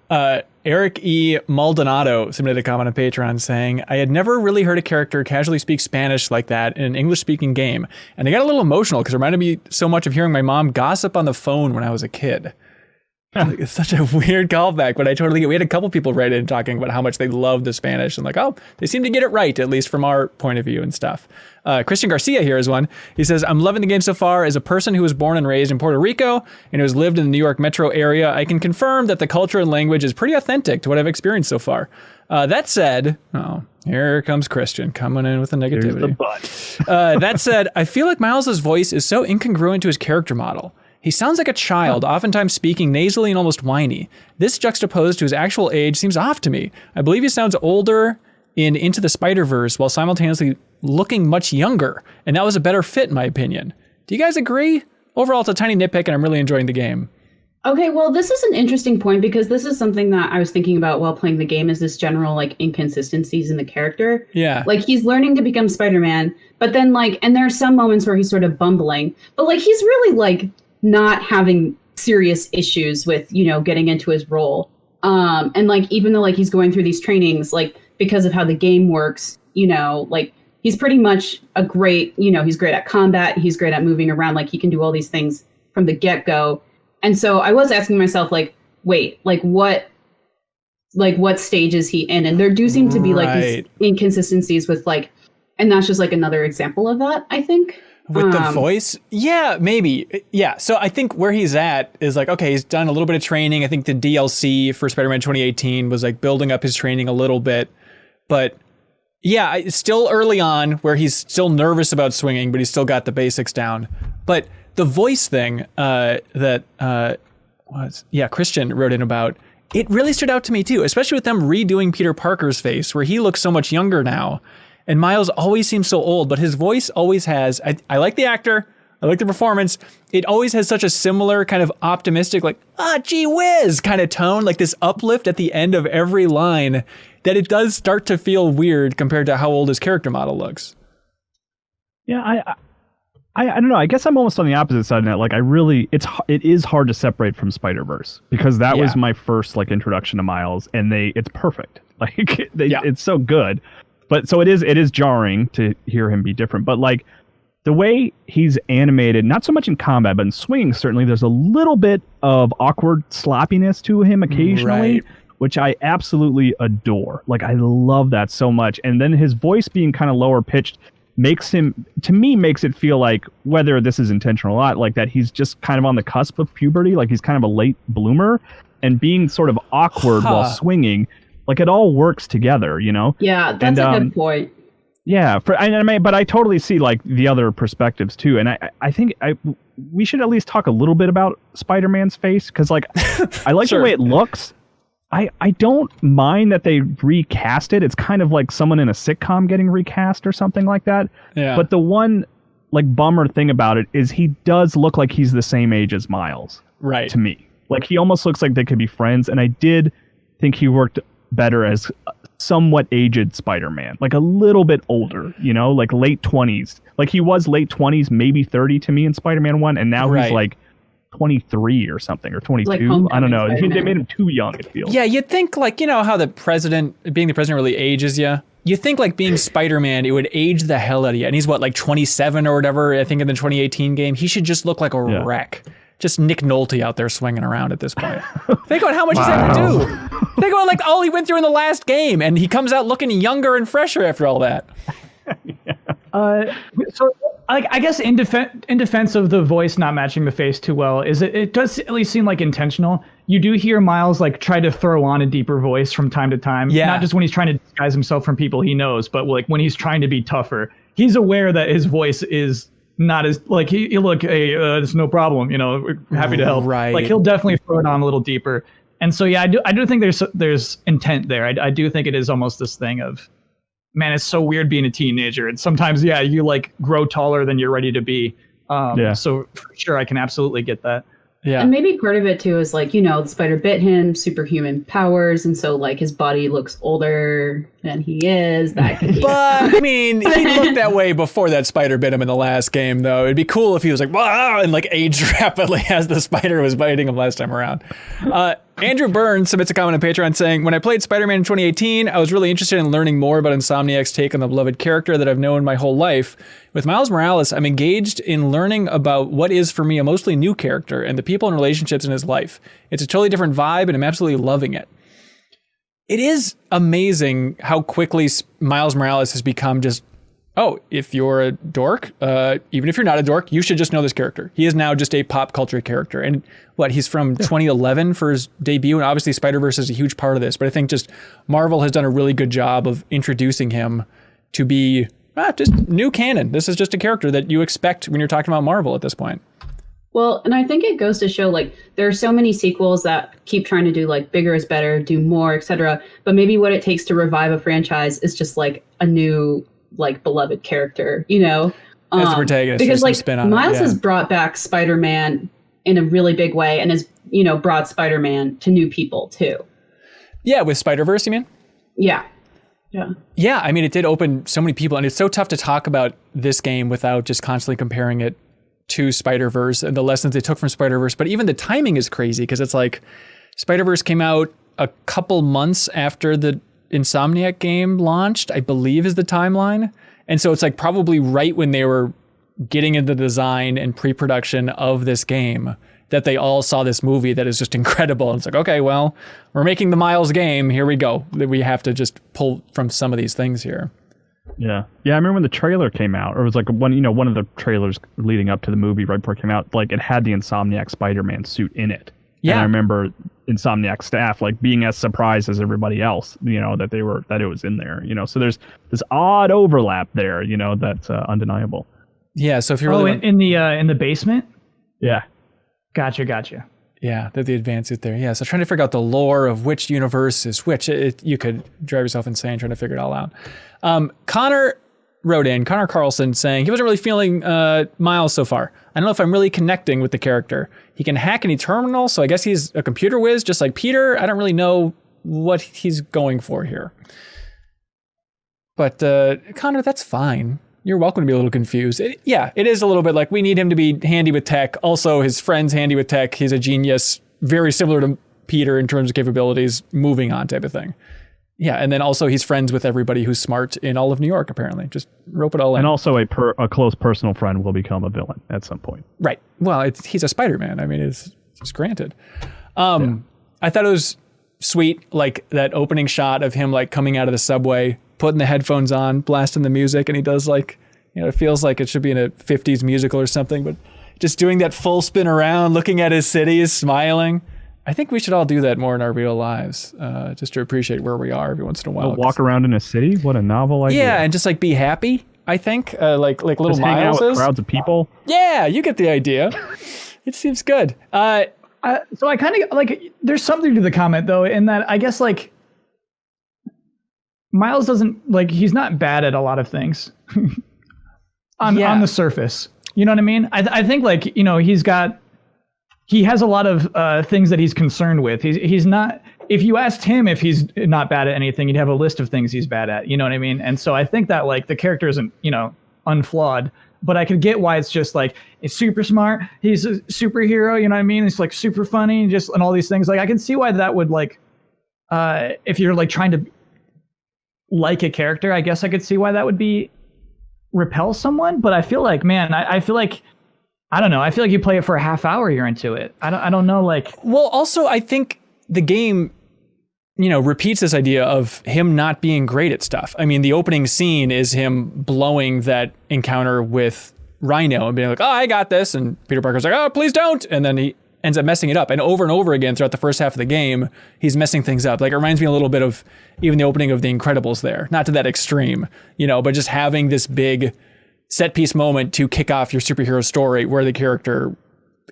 Eric E. Maldonado submitted a comment on Patreon saying, I had never really heard a character casually speak Spanish like that in an English-speaking game. And I got a little emotional because it reminded me so much of hearing my mom gossip on the phone when I was a kid. It's such a weird callback, but I totally get. We had a couple people write in talking about how much they love the Spanish and like, oh, they seem to get it right, at least from our point of view and stuff. Christian Garcia here is one. He says, I'm loving the game so far. As a person who was born and raised in Puerto Rico and who has lived in the New York metro area, I can confirm that the culture and language is pretty authentic to what I've experienced so far. That said, here comes Christian coming in with the negativity. Here's the butt. That said, I feel like Miles's voice is so incongruent to his character model. He sounds like a child, oftentimes speaking nasally and almost whiny. This juxtaposed to his actual age seems off to me. I believe he sounds older in Into the Spider-Verse while simultaneously looking much younger, and that was a better fit in my opinion. Do you guys agree? Overall, it's a tiny nitpick, and I'm really enjoying the game. Okay, well, this is an interesting point because this is something that I was thinking about while playing the game is this general, like, inconsistencies in the character. Yeah. Like, he's learning to become Spider-Man, but then, like, and there are some moments where he's sort of bumbling, but, like, he's really, like, not having serious issues with, getting into his role. And like, even though like he's going through these trainings, like because of how the game works, like he's pretty much a great, he's great at combat. He's great at moving around. Like he can do all these things from the get-go. And so I was asking myself like, wait, what stage is he in? And there do seem to be like these inconsistencies with like, and that's just like another example of that, I think. With the voice? Yeah, maybe. Yeah. So I think where he's at is like, okay, he's done a little bit of training. I think the DLC for Spider-Man 2018 was like building up his training a little bit. But yeah, it's still early on where he's still nervous about swinging, but he's still got the basics down. But the voice thing Christian wrote in about, it really stood out to me too, especially with them redoing Peter Parker's face where he looks so much younger now. And Miles always seems so old, but his voice always has, I like the actor, I like the performance. It always has such a similar kind of optimistic, like, gee whiz kind of tone, like this uplift at the end of every line that it does start to feel weird compared to how old his character model looks. Yeah, I don't know. I guess I'm almost on the opposite side of that. Like it is hard to separate from Spider-Verse because that was my first like introduction to Miles and it's perfect. Like it's so good. But so it is jarring to hear him be different. But like the way he's animated, not so much in combat, but in swinging, certainly there's a little bit of awkward sloppiness to him occasionally, which I absolutely adore. Like I love that so much. And then his voice being kind of lower pitched makes it feel like, whether this is intentional or not, like that he's just kind of on the cusp of puberty, like he's kind of a late bloomer, and being sort of awkward while swinging. Like it all works together, Yeah, that's a good point. Yeah, but I totally see like the other perspectives too, and I think we should at least talk a little bit about Spider-Man's face, because like I like the way it looks. I don't mind that they recast it. It's kind of like someone in a sitcom getting recast or something like that. Yeah. But the one like bummer thing about it is he does look like he's the same age as Miles. Right. To me, like he almost looks like they could be friends, and I did think he worked better as somewhat aged Spider-Man, like a little bit older, like late 20s. Like he was late 20s, maybe 30 to me in Spider-Man 1, and now he's like 23 or something, or 22. Like I don't know. They made him too young, it feels. Yeah, you'd think like, how being the president really ages you. You think like being Spider-Man, it would age the hell out of you. And he's what, like 27 or whatever, I think in the 2018 game. He should just look like a wreck. Just Nick Nolte out there swinging around at this point. Think about how much he's had to do. Think about like all he went through in the last game, and he comes out looking younger and fresher after all that. So I guess in defense of the voice not matching the face too well, is it does at least seem like intentional. You do hear Miles like try to throw on a deeper voice from time to time. Yeah. Not just when he's trying to disguise himself from people he knows, but like when he's trying to be tougher. He's aware that his voice is not as like he look, hey, it's no problem, we're happy to help. Right. Like he'll definitely throw it on a little deeper. And so yeah, I do think there's intent there. I do think it is almost this thing of, man, it's so weird being a teenager. And sometimes, you like grow taller than you're ready to be. So for sure, I can absolutely get that. Yeah. And maybe part of it too is like, the spider bit him, superhuman powers, and so like his body looks older than he is. That could be But I mean, he looked that way before that spider bit him in the last game, though. It'd be cool if he was like, wow, and like aged rapidly as the spider was biting him last time around. Andrew Burns submits a comment on Patreon saying, when I played Spider-Man in 2018, I was really interested in learning more about Insomniac's take on the beloved character that I've known my whole life. With Miles Morales, I'm engaged in learning about what is for me a mostly new character and the people and relationships in his life. It's a totally different vibe, and I'm absolutely loving it. It is amazing how quickly Miles Morales has become just, if you're a dork, even if you're not a dork, you should just know this character. He is now just a pop culture character. And he's from 2011 for his debut, and obviously Spider-Verse is a huge part of this. But I think just Marvel has done a really good job of introducing him to be just new canon. This is just a character that you expect when you're talking about Marvel at this point. Well, and I think it goes to show, like, there are so many sequels that keep trying to do, like, bigger is better, do more, etc. But maybe what it takes to revive a franchise is just, like, a new, like, beloved character, As the protagonist. Because, like, spin on Miles has brought back Spider-Man in a really big way and has, brought Spider-Man to new people, too. Yeah, with Spider-Verse, you mean? Yeah. Yeah. Yeah, I mean, it did open so many people, and it's so tough to talk about this game without just constantly comparing it to Spider-Verse and the lessons they took from Spider-Verse. But even the timing is crazy, because it's like Spider-Verse came out a couple months after the Insomniac game launched, I believe is the timeline. And so it's like probably right when they were getting into the design and pre-production of this game that they all saw this movie that is just incredible. And it's like, okay, well, we're making the Miles game. Here we go. We have to just pull from some of these things here. Yeah. I remember when the trailer came out, or it was like one of the trailers leading up to the movie right before it came out, like it had the Insomniac Spider-Man suit in it. Yeah. And I remember Insomniac staff like being as surprised as everybody else, that it was in there, So there's this odd overlap there, that's undeniable. Yeah. So if you're really in the basement. Yeah. Gotcha. Yeah, the advanced suit there. Yeah, so trying to figure out the lore of which universe is which, you could drive yourself insane trying to figure it all out. Connor Carlson saying he wasn't really feeling Miles so far. I don't know if I'm really connecting with the character. He can hack any terminal, so I guess he's a computer whiz just like Peter. I don't really know what he's going for here. But Connor, that's fine. You're welcome to be a little confused. It is a little bit like we need him to be handy with tech. Also, his friend's handy with tech. He's a genius, very similar to Peter in terms of capabilities, moving on type of thing. Yeah, and then also he's friends with everybody who's smart in all of New York, apparently. Just rope it all in. And also a close personal friend will become a villain at some point. Right. Well, he's a Spider-Man. I mean, it's granted. I thought it was sweet, like that opening shot of him like coming out of the subway, putting the headphones on, blasting the music, and he does like, it feels like it should be in a 50s musical or something, but just doing that full spin around, looking at his cities, smiling. I think we should all do that more in our real lives, just to appreciate where we are every once in a while. Walk around in a city? What a novel idea. Yeah, and just like be happy, I think. Like little just hang Miles out with is. crowds of people. Yeah, you get the idea. It seems good. So I kind of like, there's something to the comment though, in that I guess like Miles doesn't like, he's not bad at a lot of things on the surface. You know what I mean? I think like, you know, he has a lot of things that he's concerned with. He's not, if you asked him if he's not bad at anything, he'd have a list of things he's bad at. You know what I mean? And so I think that like the character isn't, you know, unflawed, but I could get why it's just like, it's super smart. He's a superhero. You know what I mean? It's like super funny and all these things. Like I can see why that would like, if you're like trying to like a character, I guess I could see why that would repel someone. But I feel like, man, I feel like, I don't know. I feel like you play it for a half hour, you're into it. I don't know. Like, well, also I think the game, you know, repeats this idea of him not being great at stuff. I mean, the opening scene is him blowing that encounter with Rhino and being like, "Oh, I got this," and Peter Parker's like, "Oh, please don't," and then he ends up messing it up. And over again throughout the first half of the game, he's messing things up. Like it reminds me a little bit of even the opening of The Incredibles there, not to that extreme, you know, but just having this big set piece moment to kick off your superhero story where the character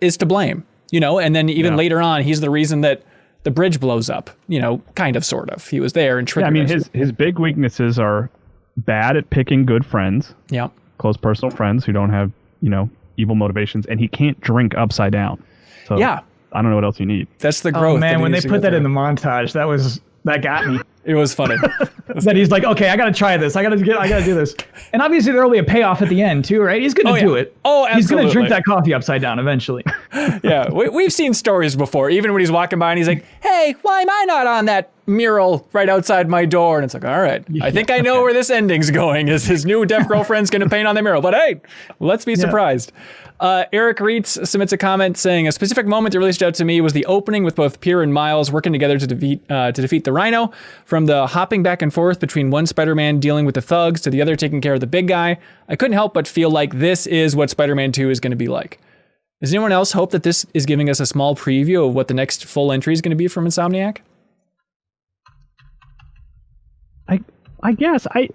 is to blame, you know, and then even later on, he's the reason that the bridge blows up, you know, kind of, sort of. He was there and triggered. Yeah, I mean, his big weaknesses are bad at picking good friends. Yeah. Close personal friends who don't have, you know, evil motivations, and he can't drink upside down. So yeah, I don't know what else you need. That's the growth. Oh man, when they put that in the montage, that got me. It was funny. That he's like, okay, I got to try this. I got to do this. And obviously there'll be a payaoff at the end too, right? He's going to do it. Oh, absolutely. He's going to drink that coffee upside down eventually. Yeah, we've seen stories before, even when he's walking by and he's like, "Hey, why am I not on that mural right outside my door?" And it's like, all right, I think I know where this ending's going, is his new deaf girlfriend's going to paint on the mural. But hey, let's be surprised. Eric Reitz submits a comment saying, "A specific moment that really stood out to me was the opening with both Peter and Miles working together to defeat the Rhino. From the hopping back and forth between one Spider-Man dealing with the thugs to the other taking care of the big guy, I couldn't help but feel like this is what Spider-Man 2 is going to be like." Does anyone else hope that this is giving us a small preview of what the next full entry is going to be from Insomniac? I guess I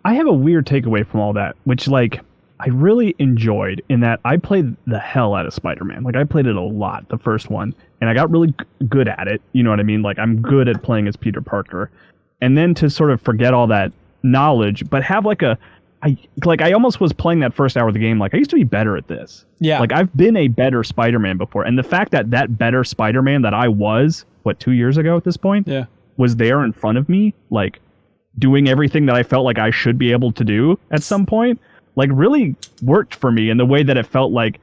have a weird takeaway from all that, which like I really enjoyed, in that I played the hell out of Spider-Man. Like I played it a lot, the first one, and I got really good at it. You know what I mean? Like I'm good at playing as Peter Parker. And then to sort of forget all that knowledge, but have like I almost was playing that first hour of the game like I used to be better at this. Yeah. Like I've been a better Spider-Man before. And the fact that better Spider-Man that I was, 2 years ago at this point, was there in front of me, like doing everything that I felt like I should be able to do at some point, like really worked for me in the way that it felt like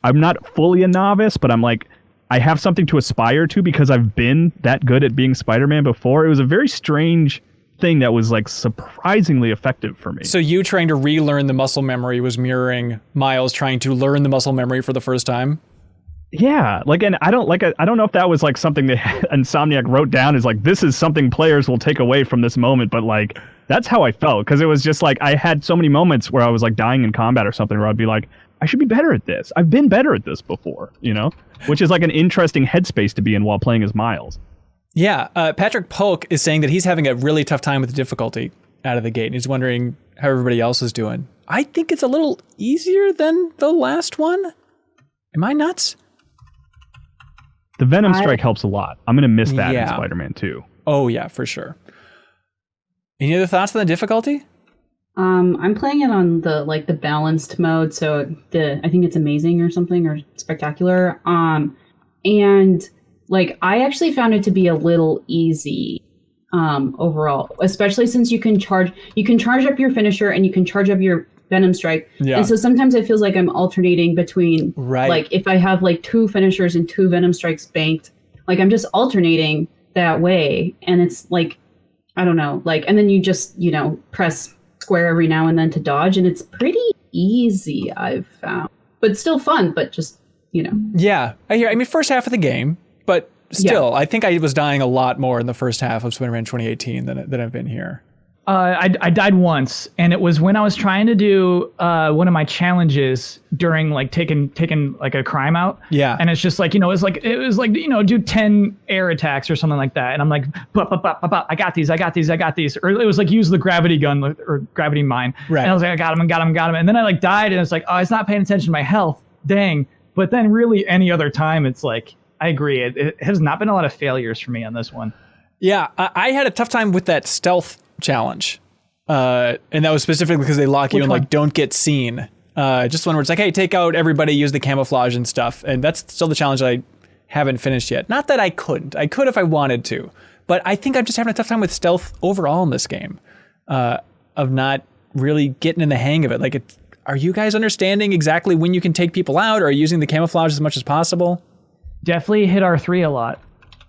I'm not fully a novice, but I'm like, I have something to aspire to because I've been that good at being Spider-Man before. It was a very strange thing that was like surprisingly effective for me. So you trying to relearn the muscle memory was mirroring Miles trying to learn the muscle memory for the first time? Yeah, like, and I don't know if that was like something that Insomniac wrote down as like, this is something players will take away from this moment, but like, that's how I felt, because it was just like, I had so many moments where I was like dying in combat or something where I'd be like, I should be better at this. I've been better at this before, you know, which is like an interesting headspace to be in while playing as Miles. Yeah, Patrick Polk is saying that he's having a really tough time with the difficulty out of the gate, and he's wondering how everybody else is doing. I think it's a little easier than the last one. Am I nuts? The Venom Strike helps a lot. I'm going to miss that in Spider-Man 2. Oh, yeah, for sure. Any other thoughts on the difficulty? I'm playing it on the balanced mode, so I think it's amazing or something, or spectacular. And like I actually found it to be a little easy overall, especially since you can charge up your finisher and you can charge up your Venom Strike. Yeah. And so sometimes it feels like I'm alternating between like if I have like 2 finishers and 2 Venom Strikes banked, like I'm just alternating that way, and it's like, I don't know, like, and then you just, you know, press square every now and then to dodge, and it's pretty easy, I've found, but still fun, but just, you know. Yeah, I hear. I mean, first half of the game, but still, I think I was dying a lot more in the first half of Spider-Man 2018 than I've been here. I died once, and it was when I was trying to do one of my challenges during like taking like a crime out. Yeah. And it's just like, it was like do 10 air attacks or something like that, and I'm like, I got these, or it was like use the gravity gun or gravity mine. Right. And I was like, I got him, and then I like died, and it's like, oh, it's not paying attention to my health. Dang. But then really any other time, it's like, I agree. It has not been a lot of failures for me on this one. Yeah, I had a tough time with that stealth challenge. And that was specifically because they lock you in like, don't get seen. Just one where it's like, hey, take out everybody, use the camouflage and stuff. And that's still the challenge that I haven't finished yet. Not that I couldn't. I could if I wanted to. But I think I'm just having a tough time with stealth overall in this game. Of not really getting in the hang of it. Like, are you guys understanding exactly when you can take people out, or are you using the camouflage as much as possible? Definitely hit R3 a lot.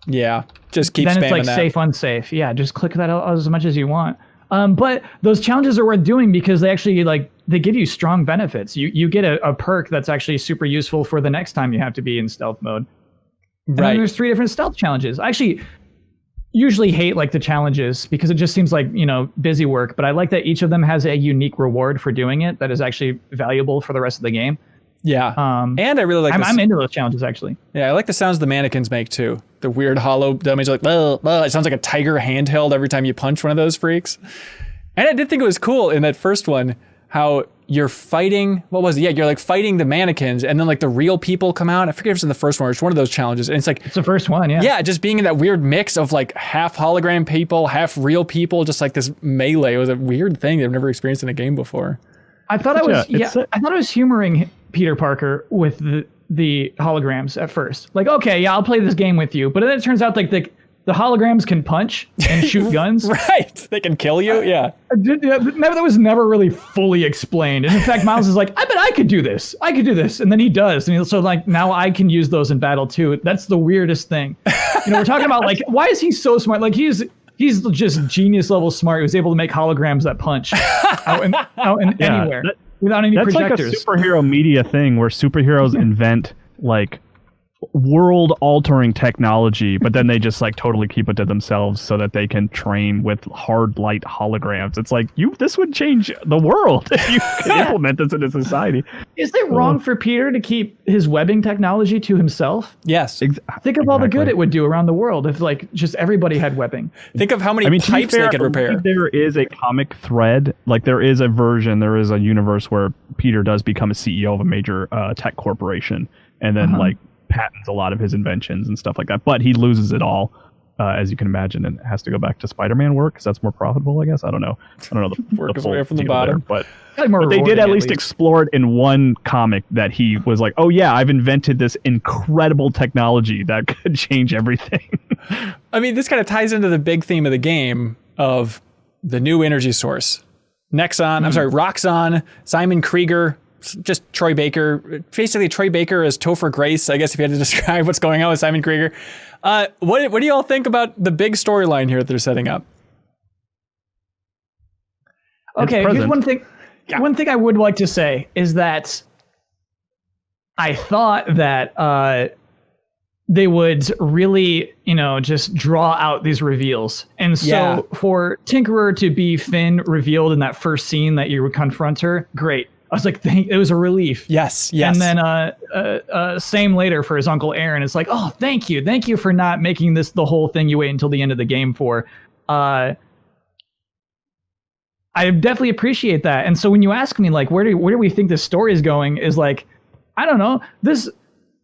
Yeah, just keep spamming that. Then it's like safe, unsafe. Yeah, just click that out as much as you want. But those challenges are worth doing because they actually they give you strong benefits. You get a perk that's actually super useful for the next time you have to be in stealth mode. And then there's 3 different stealth challenges. I actually usually hate like the challenges because it just seems like, busy work, but I like that each of them has a unique reward for doing it that is actually valuable for the rest of the game. Yeah. And I really like I'm into those challenges, actually. Yeah, I like the sounds the mannequins make, too. The weird hollow dummies are like, it sounds like a tiger handheld every time you punch one of those freaks. And I did think it was cool in that first one, how you're fighting, what was it? Yeah, you're like fighting the mannequins, and then like the real people come out. I forget if it's in the first one or it's one of those challenges. And it's like... It's the first one, yeah. Yeah, just being in that weird mix of like half hologram people, half real people, just like this melee. It was a weird thing I've never experienced in a game before. I thought I was humoring Peter Parker with the holograms at first. Like, okay, yeah, I'll play this game with you. But then it turns out like the holograms can punch and shoot guns. Right. They can kill you. Yeah. That was never really fully explained. And in fact, Miles is like, I bet I could do this. And then he does. And so like, now I can use those in battle too. That's the weirdest thing. We're talking about like, why is he so smart? Like he's just genius level smart. He was able to make holograms that punch out in anywhere without any projectors. That's like a superhero media thing where superheroes invent like world altering technology, but then they just like totally keep it to themselves so that they can train with hard light holograms. It's like this would change the world if you could implement this into society. Is it wrong for Peter to keep his webbing technology to himself? Yes. Think of all the good it would do around the world if like just everybody had webbing. Think of how many pipes they could repair. There is a comic thread, like there is a universe where Peter does become a CEO of a major tech corporation, and then like patents a lot of his inventions and stuff like that, but he loses it all, as you can imagine, and has to go back to Spider-Man work because that's more profitable, I guess. I don't know the work his way from the bottom, there, but they did at least explore it in one comic that he was like, oh yeah, I've invented this incredible technology that could change everything. I mean, this kind of ties into the big theme of the game of the new energy source. Roxxon, Simon Krieger, just Troy Baker. Basically, Troy Baker is Topher Grace, I guess, if you had to describe what's going on with Simon Krieger. What do you all think about the big storyline here that they're setting up? Okay, here's one thing. Yeah. One thing I would like to say is that I thought that they would really, just draw out these reveals. And so for Tinkerer to be Finn revealed in that first scene that you would confront her, great. I was like, it was a relief. Yes. And then same later for his Uncle Aaron. It's like, oh, thank you for not making this the whole thing you wait until the end of the game for. I definitely appreciate that. And so when you ask me, like, where do we think this story is going, is like, I don't know. The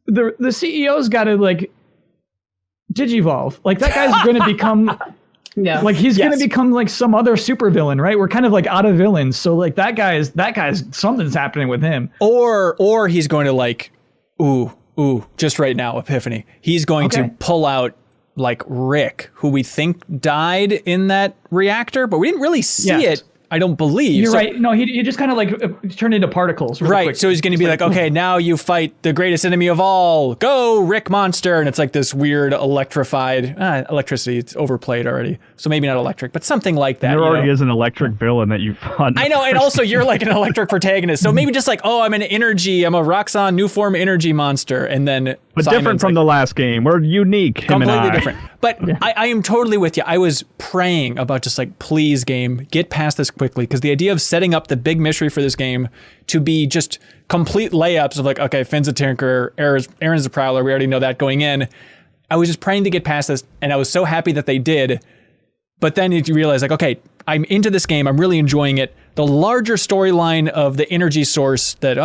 CEO's got to like digivolve. Like that guy's going to become. Yeah. Like he's going to become like some other supervillain, right? We're kind of like out of villains. So like that guy's something's happening with him. Or he's going to like, just right now, epiphany. He's going to pull out like Rick, who we think died in that reactor, but we didn't really see it. I don't believe. You're right. No, he just kind of like turned into particles. Really quick. So he's going to be like, okay, now you fight the greatest enemy of all. Go, Rick Monster. And it's like this weird electrified electricity. It's overplayed already. So maybe not electric, but something like that. There already is an electric villain that you fought. I know. And also you're like an electric protagonist. So maybe just like, I'm a Roxxon new form energy monster. And then but different from the last game. We're unique. Completely different. But I am totally with you. I was praying about just like, please game, get past this quickly. Because the idea of setting up the big mystery for this game to be just complete layups of like, okay, Finn's a Tinkerer, Aaron's a Prowler. We already know that going in. I was just praying to get past this. And I was so happy that they did. But then you realize like, okay, I'm into this game. I'm really enjoying it. The larger storyline of the energy source that,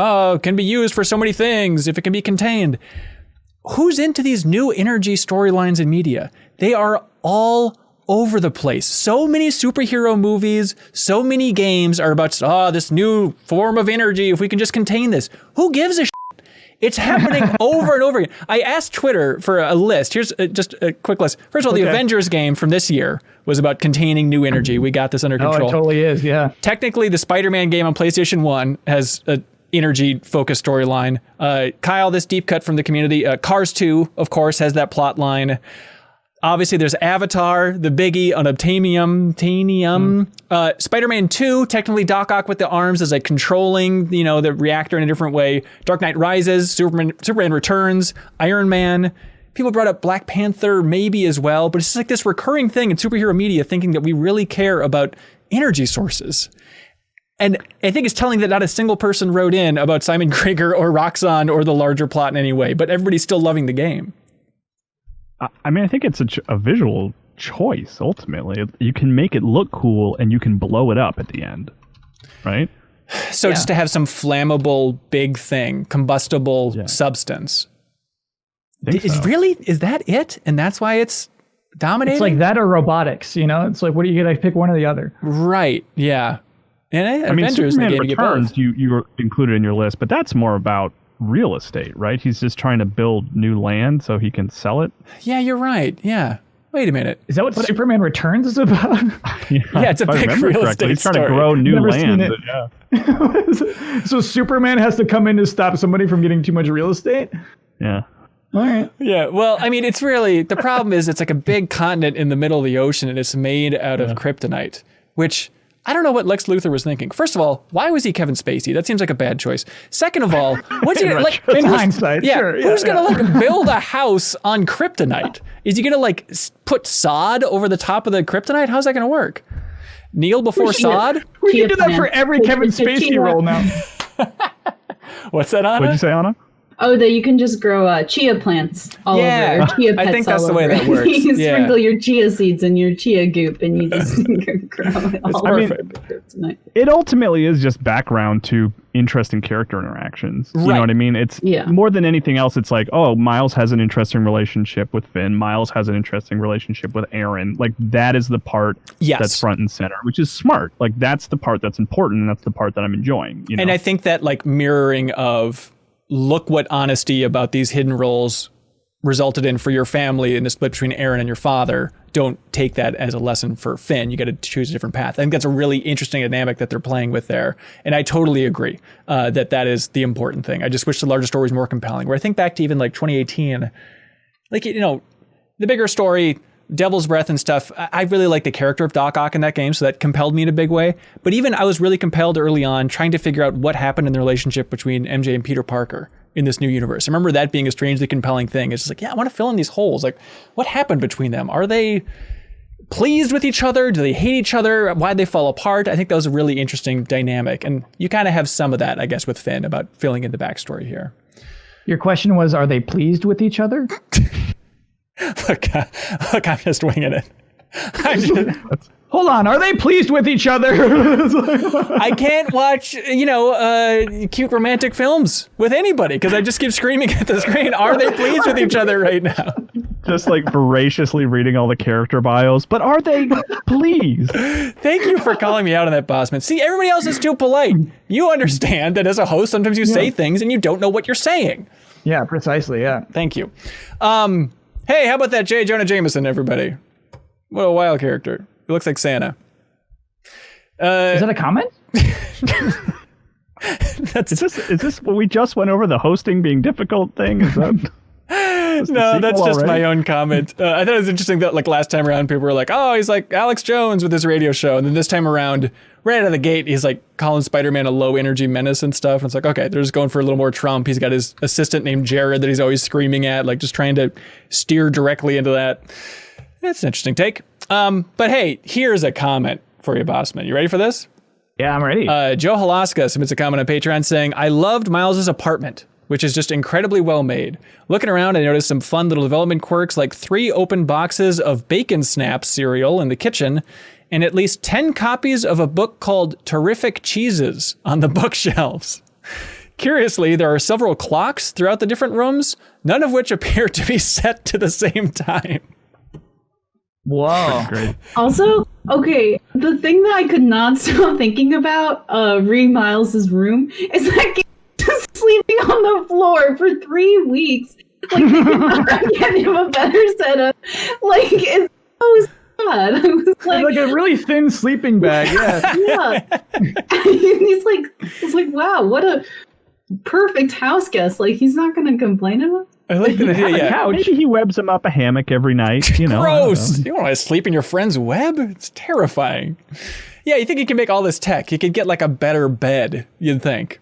can be used for so many things if it can be contained. Who's into these new energy storylines in media? They are all over the place. So many superhero movies, so many games are about, this new form of energy, if we can just contain this. Who gives a shit? It's happening over and over again. I asked Twitter for a list. Here's just a quick list. First of all, the Avengers game from this year was about containing new energy. We got this under control. Oh, it totally is, yeah. Technically, the Spider-Man game on PlayStation 1 has a energy-focused storyline. Kyle, this deep cut from the community. Cars 2, of course, has that plot line. Obviously, there's Avatar, the biggie, Unobtainium. Spider-Man 2, technically Doc Ock with the arms is like controlling, the reactor in a different way. Dark Knight Rises, Superman Returns, Iron Man. People brought up Black Panther maybe as well, but it's just like this recurring thing in superhero media thinking that we really care about energy sources. And I think it's telling that not a single person wrote in about Simon Krieger or Roxxon or the larger plot in any way, but everybody's still loving the game. I mean, I think it's a visual choice, ultimately. You can make it look cool and you can blow it up at the end, right? So just to have some flammable big thing, combustible substance. Is that it? And that's why it's dominating? It's like that or robotics, It's like, what do you got to pick one or the other? Right, yeah. And I mean, Avengers Superman in the game, Returns, you included in your list, but that's more about real estate, right? He's just trying to build new land so he can sell it. Yeah, you're right. Yeah. Wait a minute. Is that what Superman Returns is about? Yeah, it's a big real estate He's trying story. to grow new land. Yeah. So Superman has to come in to stop somebody from getting too much real estate? Yeah. All right. Yeah, well, I mean, it's really, the problem is it's like a big continent in the middle of the ocean and it's made out of kryptonite, which I don't know what Lex Luthor was thinking. First of all, why was he Kevin Spacey? That seems like a bad choice. Second of all, what's he gonna, like, in hindsight, sure. Who's gonna like build a house on kryptonite? Is he gonna like put sod over the top of the kryptonite? How's that gonna work? Kneel before sod? We can do that for every Kevin Spacey role now. What's that, Anna? What'd you say, Anna? Oh, that you can just grow chia plants all over, or chia pets I think that's all the way over. that works. You Yeah. sprinkle your chia seeds in your chia goop, and you just grow it all over kryptonite. It ultimately is just background to interesting character interactions. You Right. know what I mean? It's more than anything else. It's like, oh, Miles has an interesting relationship with Finn. Miles has an interesting relationship with Aaron. Like that is the part that's front and center, which is smart. Like that's the part that's important, and that's the part that I'm enjoying. And I think that like mirroring of look what honesty about these hidden roles resulted in for your family in the split between Aaron and your father. Don't take that as a lesson for Finn. You got to choose a different path. I think that's a really interesting dynamic that they're playing with there. And I totally agree that is the important thing. I just wish the larger story was more compelling. Where I think back to even like 2018, like, the bigger story, Devil's Breath and stuff, I really like the character of Doc Ock in that game, so that compelled me in a big way. But even I was really compelled early on trying to figure out what happened in the relationship between MJ and Peter Parker in this new universe. I remember that being a strangely compelling thing. It's just like, I want to fill in these holes. Like, what happened between them? Are they pleased with each other? Do they hate each other? Why'd they fall apart? I think that was a really interesting dynamic. And you kind of have some of that, I guess, with Finn about filling in the backstory here. Your question was, are they pleased with each other? Look, I'm just winging it. Hold on, are they pleased with each other? I can't watch, cute romantic films with anybody because I just keep screaming at the screen. Are they pleased with each other right now? Just like voraciously reading all the character bios, but are they pleased? Thank you for calling me out on that, Bossman. See, everybody else is too polite. You understand that as a host, sometimes you say things and you don't know what you're saying. Yeah, precisely, yeah. Thank you. Hey, how about that J. Jonah Jameson, everybody? What a wild character. He looks like Santa. Is that a comment? Is this what we just went over, the hosting being difficult thing? Is that... No, that's just my own comment. I thought it was interesting that like last time around, people were like, oh, he's like Alex Jones with his radio show. And then this time around, right out of the gate, he's like calling Spider-Man a low energy menace and stuff. And it's like, okay, they're just going for a little more Trump. He's got his assistant named Jared that he's always screaming at, like just trying to steer directly into that. It's an interesting take. But hey, here's a comment for you, Bossman. You ready for this? Yeah, I'm ready. Joe Halaska submits a comment on Patreon saying, I loved Miles's apartment, which is just incredibly well made. Looking around, I noticed some fun little development quirks like 3 open boxes of Bacon Snaps cereal in the kitchen and at least 10 copies of a book called Terrific Cheeses on the bookshelves. Curiously, there are several clocks throughout the different rooms, none of which appear to be set to the same time. Whoa. Great. Also, okay, the thing that I could not stop thinking about Miles's room is that he's just sleeping on the floor for 3 weeks. Like, they could not get him a better setup. Like, it's so sad. I was like a really thin sleeping bag, yeah. yeah. He's like, wow, what a perfect house guest. Like, he's not going to complain about it. I like the idea, yeah. Couch. Maybe he webs him up a hammock every night. You know, gross. You don't want to sleep in your friend's web? It's terrifying. Yeah, you think you can make all this tech? You could get like a better bed, you'd think.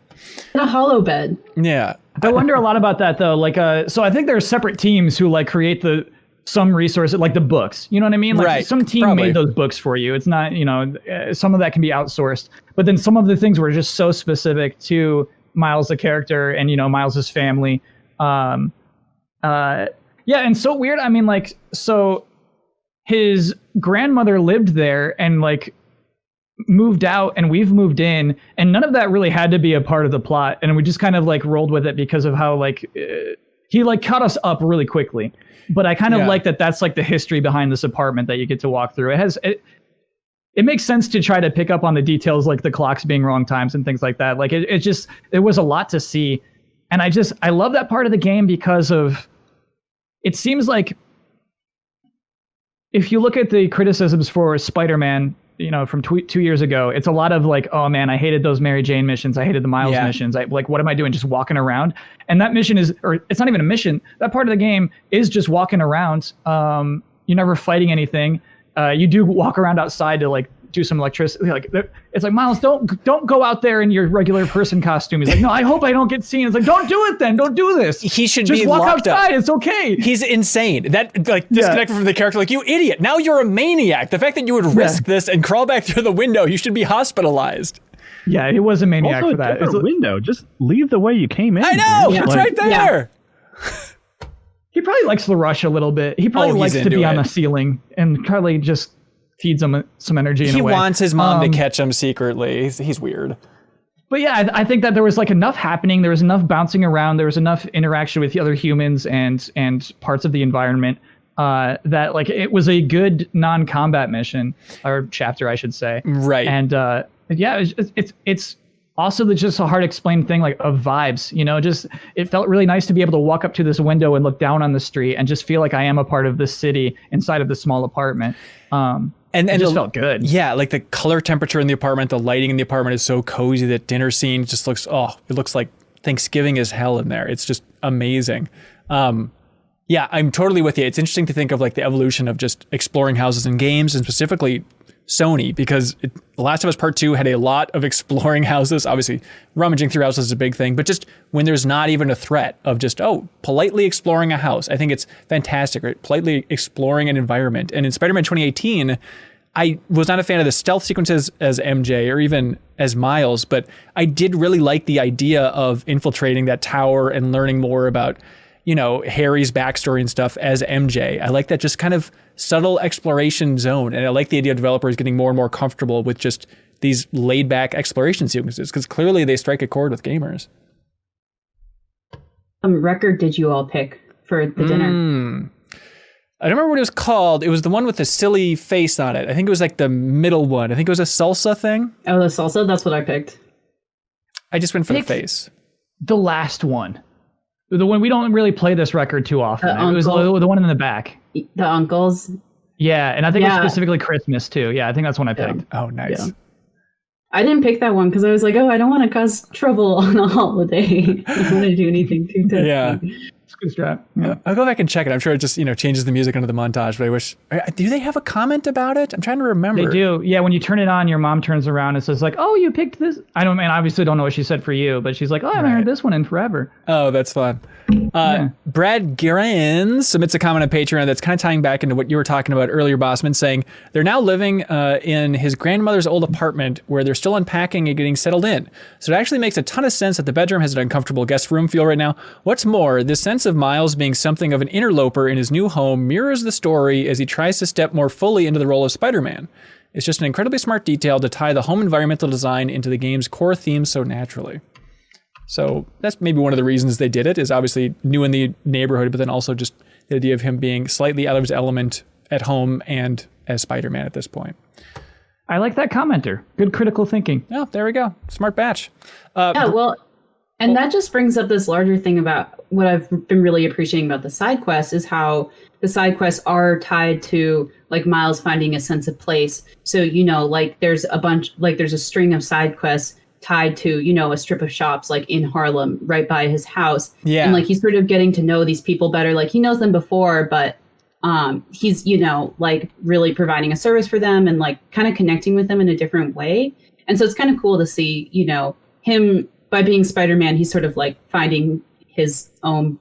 And a hollow bed. Yeah. I wonder a lot about that though. Like, so I think there are separate teams who like create some resources, like the books. You know what I mean? Like right. some team Probably made those books for you. It's not, some of that can be outsourced. But then some of the things were just so specific to Miles the character and Miles's family. Yeah, and so weird. I mean, like, so his grandmother lived there and like moved out, and we've moved in, and none of that really had to be a part of the plot, and we just kind of like rolled with it because of how like he like caught us up really quickly. But I kind of like that. That's like the history behind this apartment that you get to walk through. It makes sense to try to pick up on the details, like the clocks being wrong times and things like that. Like there was a lot to see. And I love that part of the game because of, it seems like if you look at the criticisms for Spider-Man, from 2 years ago, it's a lot of like, oh man, I hated those Mary Jane missions. I hated the Miles missions. Like, what am I doing? Just walking around. And that mission it's not even a mission. That part of the game is just walking around. You're never fighting anything. You do walk around outside to like do some electricity. Like, it's like, Miles, don't go out there in your regular person costume. He's like, no, I hope I don't get seen. It's like, don't do it then. Don't do this. He should just be walk locked outside. up. It's okay. He's insane. That like disconnected from the character. Like, you idiot. Now you're a maniac. The fact that you would risk this and crawl back through the window, you should be hospitalized. Yeah, he was a maniac also, for that. It's a window. Just leave the way you came in. I know. Dude. It's right there. Yeah. He probably likes the rush a little bit. He probably likes to be on the ceiling, and Carly just feeds him some energy in a way. He wants his mom to catch him secretly. He's weird. But yeah, I think that there was like enough happening. There was enough bouncing around. There was enough interaction with the other humans and parts of the environment that like it was a good non-combat mission or chapter, I should say. Right. And yeah, it's also just a hard explained thing like of vibes. Just it felt really nice to be able to walk up to this window and look down on the street and just feel like I am a part of this city inside of this small apartment. And it just felt good. Yeah, like the color temperature in the apartment, the lighting in the apartment is so cozy. That dinner scene just looks, it looks like Thanksgiving is hell in there. It's just amazing. Yeah, I'm totally with you. It's interesting to think of like the evolution of just exploring houses and games, and specifically Sony, because Last of Us Part 2 had a lot of exploring houses. Obviously, rummaging through houses is a big thing, but just when there's not even a threat of just, politely exploring a house, I think it's fantastic, right? Politely exploring an environment. And in Spider-Man 2018, I was not a fan of the stealth sequences as MJ or even as Miles, but I did really like the idea of infiltrating that tower and learning more about, Harry's backstory and stuff as MJ. I like that just kind of subtle exploration zone. And I like the idea of developers getting more and more comfortable with just these laid back exploration sequences, because clearly they strike a chord with gamers. Record did you all pick for the dinner? I don't remember what it was called. It was the one with the silly face on it. I think it was like the middle one. I think it was a salsa thing. Oh, the salsa? That's what I picked. I just went for the face. The last one. The one we don't really play this record too often. It was the one in the back. The uncles. Yeah, and I think it's specifically Christmas too. Yeah, I think that's one I picked. Oh, nice. Yeah. I didn't pick that one because I was like, I don't want to cause trouble on a holiday. I don't want to do anything too testy. Yeah. It's a good strat. Yeah. I'll go back and check it. I'm sure it just, changes the music under the montage, but I wish... Do they have a comment about it? I'm trying to remember. They do. Yeah, when you turn it on, your mom turns around and says like, oh, you picked this. I obviously don't know what she said for you, but she's like, oh, I haven't heard this one in forever. Oh, that's fun. Brad Guerin submits a comment on Patreon that's kind of tying back into what you were talking about earlier, Bossman, saying they're now living in his grandmother's old apartment where they're still unpacking and getting settled in. So it actually makes a ton of sense that the bedroom has an uncomfortable guest room feel right now. What's more, this sense of Miles being something of an interloper in his new home mirrors the story as he tries to step more fully into the role of Spider-Man. It's just an incredibly smart detail to tie the home environmental design into the game's core theme so naturally. So that's maybe one of the reasons they did it, is obviously new in the neighborhood, but then also just the idea of him being slightly out of his element at home and as Spider-Man at this point. I like that commenter. Good critical thinking. Oh, there we go. Smart batch. And that just brings up this larger thing about what I've been really appreciating about the side quests is how the side quests are tied to like Miles finding a sense of place. So, there's a string of side quests tied to, a strip of shops like in Harlem right by his house. Yeah. And he's sort of getting to know these people better. Like he knows them before, but he's, really providing a service for them and kind of connecting with them in a different way. And so it's kind of cool to see, him by being Spider-Man, he's sort of finding his own,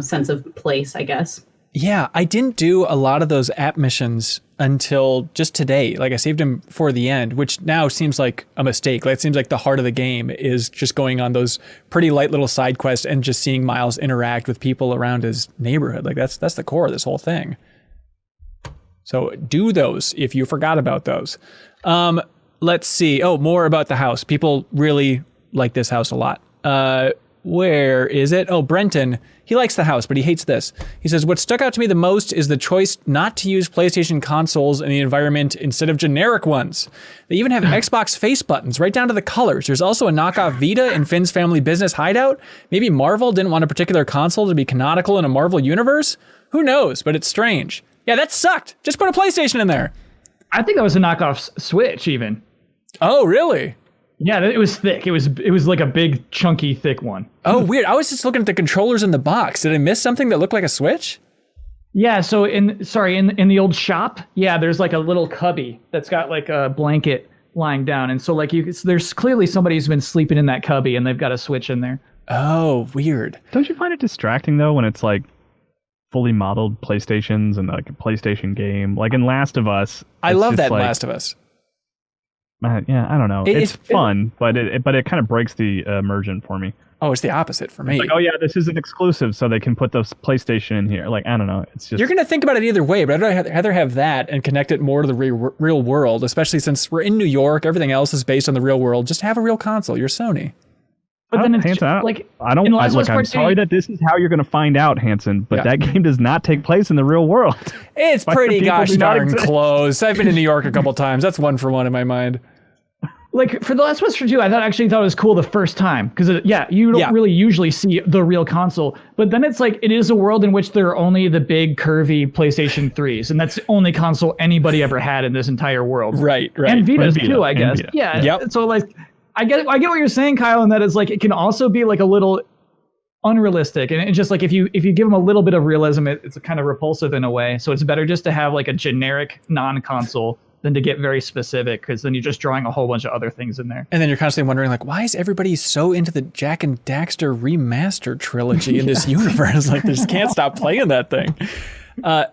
sense of place, I guess. Yeah, I didn't do a lot of those app missions until just today. I saved him for the end, which now seems like a mistake. It seems like the heart of the game is just going on those pretty light little side quests and just seeing Miles interact with people around his neighborhood. That's the core of this whole thing. So do those if you forgot about those. Let's see. Oh, more about the house. People really like this house a lot. Where is it? Oh, Brenton. He likes the house, but he hates this. He says, what stuck out to me the most is the choice not to use PlayStation consoles in the environment instead of generic ones. They even have Xbox face buttons, right down to the colors. There's also a knockoff Vita in Finn's family business hideout. Maybe Marvel didn't want a particular console to be canonical in a Marvel universe? Who knows, but it's strange. Yeah, that sucked. Just put a PlayStation in there. I think that was a knockoff Switch even. Oh, really? Yeah, it was thick. It was like a big, chunky, thick one. Oh, weird. I was just looking at the controllers in the box. Did I miss something that looked like a Switch? Yeah, so in the old shop, there's a little cubby that's got a blanket lying down. And so there's clearly somebody who's been sleeping in that cubby and they've got a Switch in there. Oh, weird. Don't you find it distracting though when it's fully modeled PlayStations and a PlayStation game? In Last of Us. I love that in Last of Us. Yeah, I don't know. It's fun, but it kind of breaks the immersion for me. Oh, it's the opposite for me. Oh yeah, this is an exclusive, so they can put the PlayStation in here. I don't know. It's just... You're going to think about it either way, but I'd rather have that and connect it more to the real world, especially since we're in New York. Everything else is based on the real world. Just have a real console. You're Sony. But then it's I'm sorry that this is how you're going to find out, Hanson, but that game does not take place in the real world. It's pretty gosh darn close. I've been to New York a couple times. That's 1 for 1 in my mind. For The Last of Us 2, I thought it was cool the first time because you don't really usually see the real console, but then it's it is a world in which there are only the big curvy PlayStation 3s, and that's the only console anybody ever had in this entire world. Right. And Vitas too, I guess. Vita. Yeah. Yep. So I get what you're saying, Kyle, and that is it can also be a little unrealistic, and it's just if you give them a little bit of realism, it's kind of repulsive in a way. So it's better just to have a generic non-console than to get very specific, because then you're just drawing a whole bunch of other things in there. And then you're constantly wondering why is everybody so into the Jack and Daxter remastered trilogy in this universe? They just can't stop playing that thing.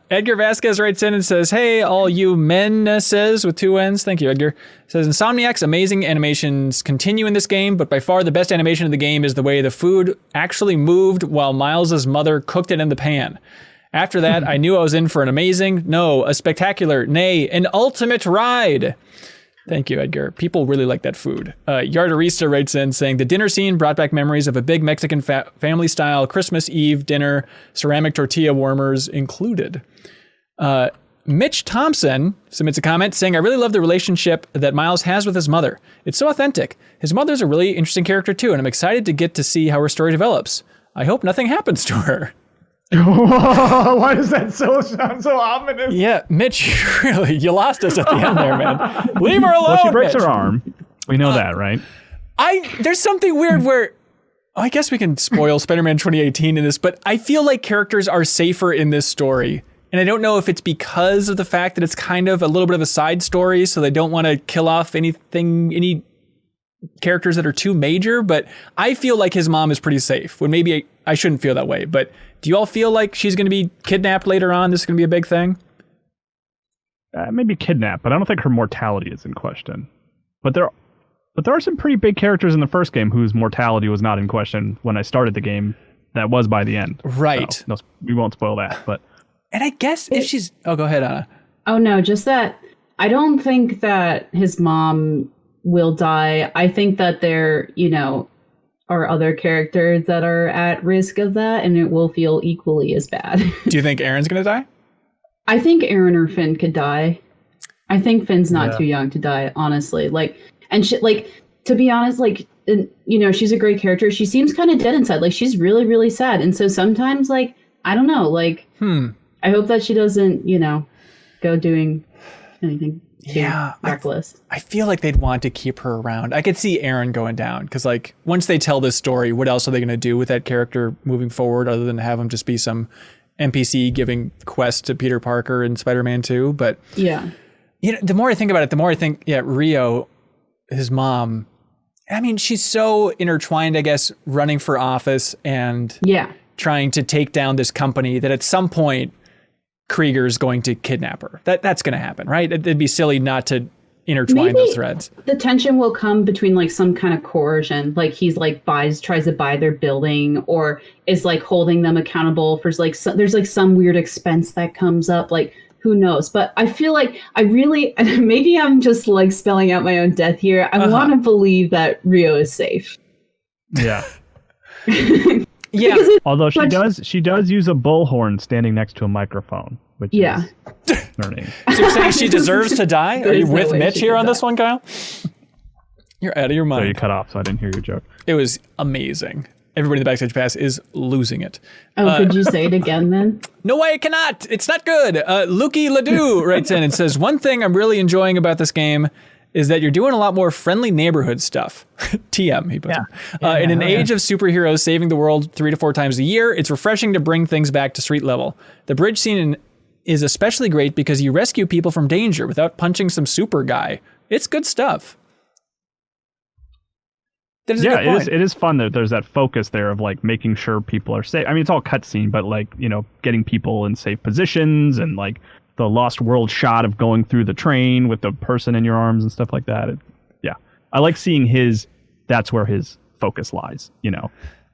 Edgar Vasquez writes in and says, hey, all you men, says with 2 N's. Thank you, Edgar. Says, Insomniac's amazing animations continue in this game, but by far the best animation of the game is the way the food actually moved while Miles's mother cooked it in the pan. After that, I knew I was in for a spectacular, nay, an ultimate ride. Thank you, Edgar. People really like that food. Yardarista writes in saying, the dinner scene brought back memories of a big Mexican family-style Christmas Eve dinner, ceramic tortilla warmers included. Mitch Thompson submits a comment saying, I really love the relationship that Miles has with his mother. It's so authentic. His mother's a really interesting character too, and I'm excited to get to see how her story develops. I hope nothing happens to her. Why does that sound so ominous? Yeah, Mitch, you lost us at the end there, man. Leave her alone. Well, she breaks Mitch. her arm. We know that, right? There's something weird where I guess we can spoil Spider-Man 2018 in this, but I feel like characters are safer in this story. And I don't know if it's because of the fact that it's kind of a little bit of a side story, so they don't want to kill off any characters that are too major, but I feel like his mom is pretty safe, when maybe I shouldn't feel that way. But do you all feel like she's going to be kidnapped later on? This is going to be a big thing? Maybe kidnapped, but I don't think her mortality is in question. But there are some pretty big characters in the first game whose mortality was not in question when I started the game. That was by the end. Right. So, no, we won't spoil that. But and I guess if she's... Oh, go ahead, Anna. Oh, no, just that I don't think that his mom will die. I think that there, are other characters that are at risk of that, and it will feel equally as bad. Do you think Aaron's going to die? I think Aaron or Finn could die. I think Finn's not too young to die, honestly. To be honest, she's a great character. She seems kind of dead inside. Like, she's really, really sad. And so sometimes, I don't know, I hope that she doesn't, go doing anything too reckless. I feel like they'd want to keep her around. I could see Aaron going down, because, once they tell this story, what else are they going to do with that character moving forward other than have him just be some NPC giving quests to Peter Parker in Spider-Man 2? But yeah. The more I think about it, the more I think, Rio, his mom, I mean, she's so intertwined, I guess, running for office and trying to take down this company that at some point Krieger's going to kidnap her. That's going to happen, right? It'd be silly not to intertwine those threads. The tension will come between some kind of coercion, he's tries to buy their building, or is holding them accountable for there's some weird expense that comes up, who knows? But I feel like I really, maybe I'm just spelling out my own death here. I want to believe that Rio is safe. Yeah. Yeah. Although she does use a bullhorn standing next to a microphone, which is concerning. So you're saying she deserves to die? Are you with Mitch here on this one, Kyle? You're out of your mind. So you cut off, so I didn't hear your joke. It was amazing. Everybody in the Backstage Pass is losing it. Oh, could you say it again then? No way, I cannot. It's not good. Lukey Ledoux writes in and says, one thing I'm really enjoying about this game is that you're doing a lot more friendly neighborhood stuff. TM, he puts it. In an age of superheroes saving the world 3 to 4 times a year, it's refreshing to bring things back to street level. The bridge scene is especially great because you rescue people from danger without punching some super guy. It's good stuff. It is fun that there's that focus there of making sure people are safe. I mean, it's all cutscene, but getting people in safe positions and the Lost World shot of going through the train with the person in your arms and stuff like that. I like seeing that's where his focus lies,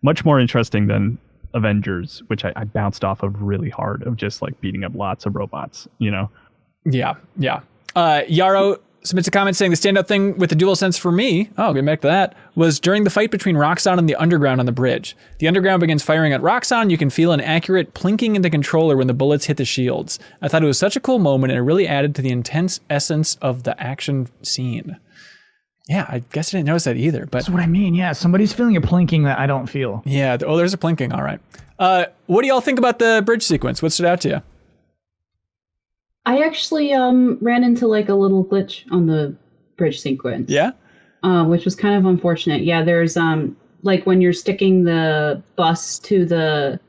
much more interesting than Avengers, which I bounced off of really hard, of just beating up lots of robots, Yeah. Yarrow submits a comment saying the standout thing with the DualSense for me, getting back to that, was during the fight between Roxxon and the Underground on the bridge. The Underground begins firing at Roxxon. You can feel an accurate plinking in the controller when the bullets hit the shields. I thought it was such a cool moment, and it really added to the intense essence of the action scene. Yeah, I guess I didn't notice that either. But that's what I mean. Yeah, somebody's feeling a plinking that I don't feel. Yeah. There's a plinking. All right. What do y'all think about the bridge sequence? What stood out to you? I actually ran into a little glitch on the bridge sequence. Yeah? Which was kind of unfortunate. Yeah, there's when you're sticking the bus to the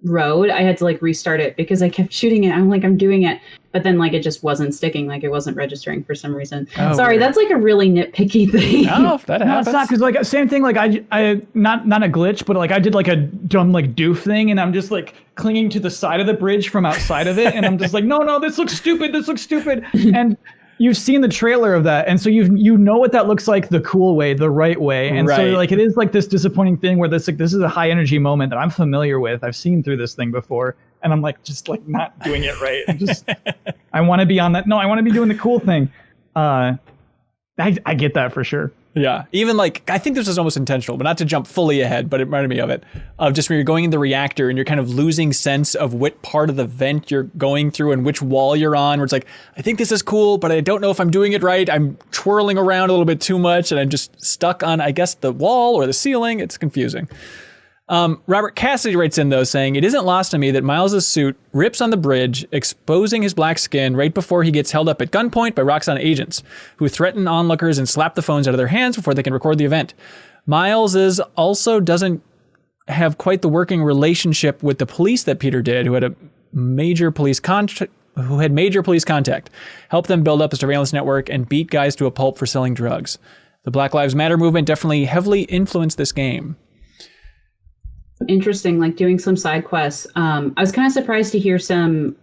road, I had to restart it because I kept shooting it. I'm doing it, but then it just wasn't sticking. It wasn't registering for some reason. Oh, sorry, weird. That's a really nitpicky thing. No, that happens. No, it's not, because same thing. I not a glitch, but I did a dumb doof thing, and I'm just clinging to the side of the bridge from outside of it, and I'm just no, this looks stupid, and you've seen the trailer of that, and so you know what that looks like the cool way, the right way, and so it is this disappointing thing where this is a high energy moment that I'm familiar with. I've seen through this thing before, and I'm just not doing it right. I want to be on that. No, I want to be doing the cool thing. I get that for sure. Yeah, even I think this was almost intentional, but not to jump fully ahead, but it reminded me of it, of just when you're going in the reactor and you're kind of losing sense of what part of the vent you're going through and which wall you're on, where it's I think this is cool, but I don't know if I'm doing it right. I'm twirling around a little bit too much and I'm just stuck on, I guess, the wall or the ceiling. It's confusing. Robert Cassidy writes in, though, saying, it isn't lost on me that Miles' suit rips on the bridge, exposing his black skin right before he gets held up at gunpoint by Roxxon agents, who threaten onlookers and slap the phones out of their hands before they can record the event. Miles also doesn't have quite the working relationship with the police that Peter did, who had major police contact, helped them build up a surveillance network and beat guys to a pulp for selling drugs. The Black Lives Matter movement definitely heavily influenced this game. Interesting, like doing some side quests. I was kind of surprised to hear some,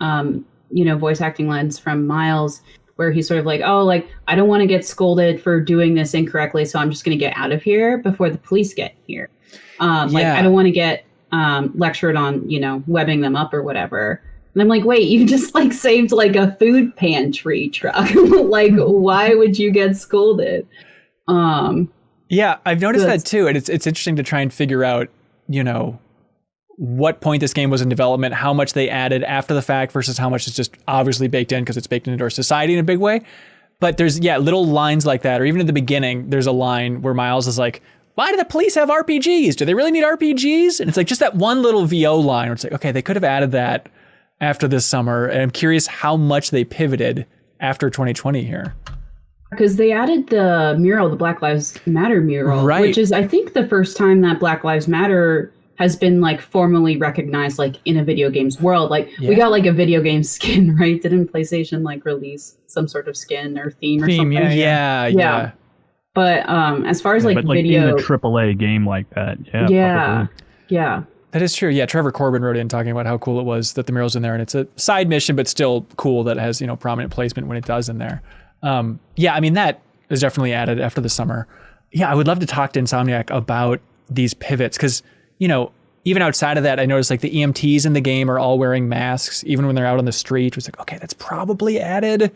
voice acting lines from Miles, where he's sort of like, oh, like, I don't want to get scolded for doing this incorrectly, so I'm just going to get out of here before the police get here. Like, I don't want to get lectured on, webbing them up or whatever. And I'm like, wait, you just like saved like a food pantry truck. Like, why would you get scolded? Yeah, I've noticed that too. And it's interesting to try and figure out, what point this game was in development, how much they added after the fact versus how much is just obviously baked in because it's baked into our society in a big way. But there's, little lines like that. Or even at the beginning, there's a line where Miles is like, why do the police have RPGs? Do they really need RPGs? And it's like just that one little VO line where it's like, okay, they could have added that after this summer. And I'm curious how much they pivoted after 2020 here. Because they added the mural, the Black Lives Matter mural, right, which is, I think, the first time that Black Lives Matter has been like formally recognized like in a video games world. Like we got like a video game skin, right? Didn't PlayStation like release some sort of skin or theme or something? Yeah. But as far as like video, in a AAA game like that, yeah. That is true. Yeah, Trevor Corbin wrote in talking about how cool it was that the mural's in there, and it's a side mission, but still cool that it has prominent placement when it does in there. I mean that is definitely added after the summer. Yeah, I would love to talk to Insomniac about these pivots because even outside of that, I noticed like the EMTs in the game are all wearing masks, even when they're out on the street. It was like, okay, that's probably added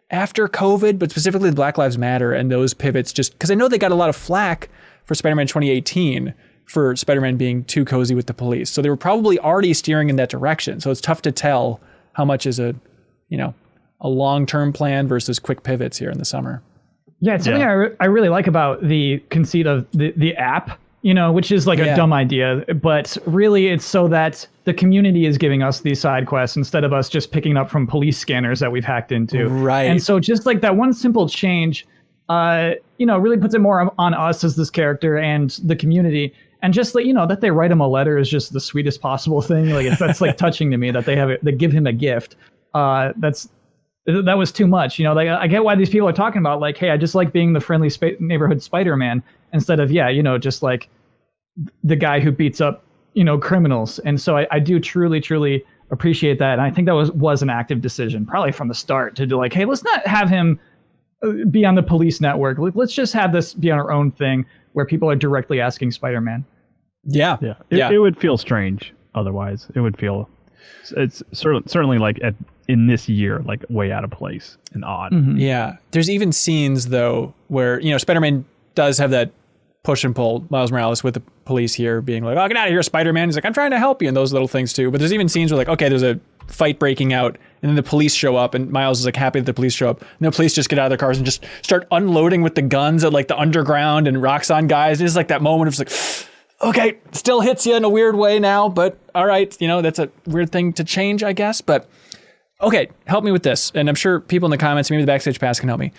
after COVID, but specifically the Black Lives Matter and those pivots, just because I know they got a lot of flack for Spider-Man 2018 for Spider-Man being too cozy with the police. So they were probably already steering in that direction. So it's tough to tell how much is a long-term plan versus quick pivots here in the summer. Yeah, it's something I really like about the conceit of the app, which is like a dumb idea, but really it's so that the community is giving us these side quests instead of us just picking up from police scanners that we've hacked into. Right. And so just like that one simple change, really puts it more on us as this character and the community. And just like, that they write him a letter is just the sweetest possible thing. Like that's like touching to me that they give him a gift. That was too much. Like I get why these people are talking about like, hey, I just like being the friendly neighborhood Spider-Man instead of, just like the guy who beats up, criminals. And so I do truly, truly appreciate that. And I think that was an active decision probably from the start to do like, hey, let's not have him be on the police network. Let's just have this be on our own thing where people are directly asking Spider-Man. Yeah. It would feel strange otherwise. It would feel, it's certainly like in this year, like way out of place and odd. Mm-hmm. Yeah. There's even scenes though where, Spider-Man does have that push and pull Miles Morales with the police here being like, oh, get out of here, Spider-Man. He's like, I'm trying to help you, and those little things too. But there's even scenes where like, okay, there's a fight breaking out and then the police show up and Miles is like happy that the police show up. And the police just get out of their cars and just start unloading with the guns at like the underground and rocks on guys. It's like that moment of like, okay, still hits you in a weird way now, but all right, that's a weird thing to change, I guess. But okay, help me with this. And I'm sure people in the comments, maybe the Backstage Pass can help me.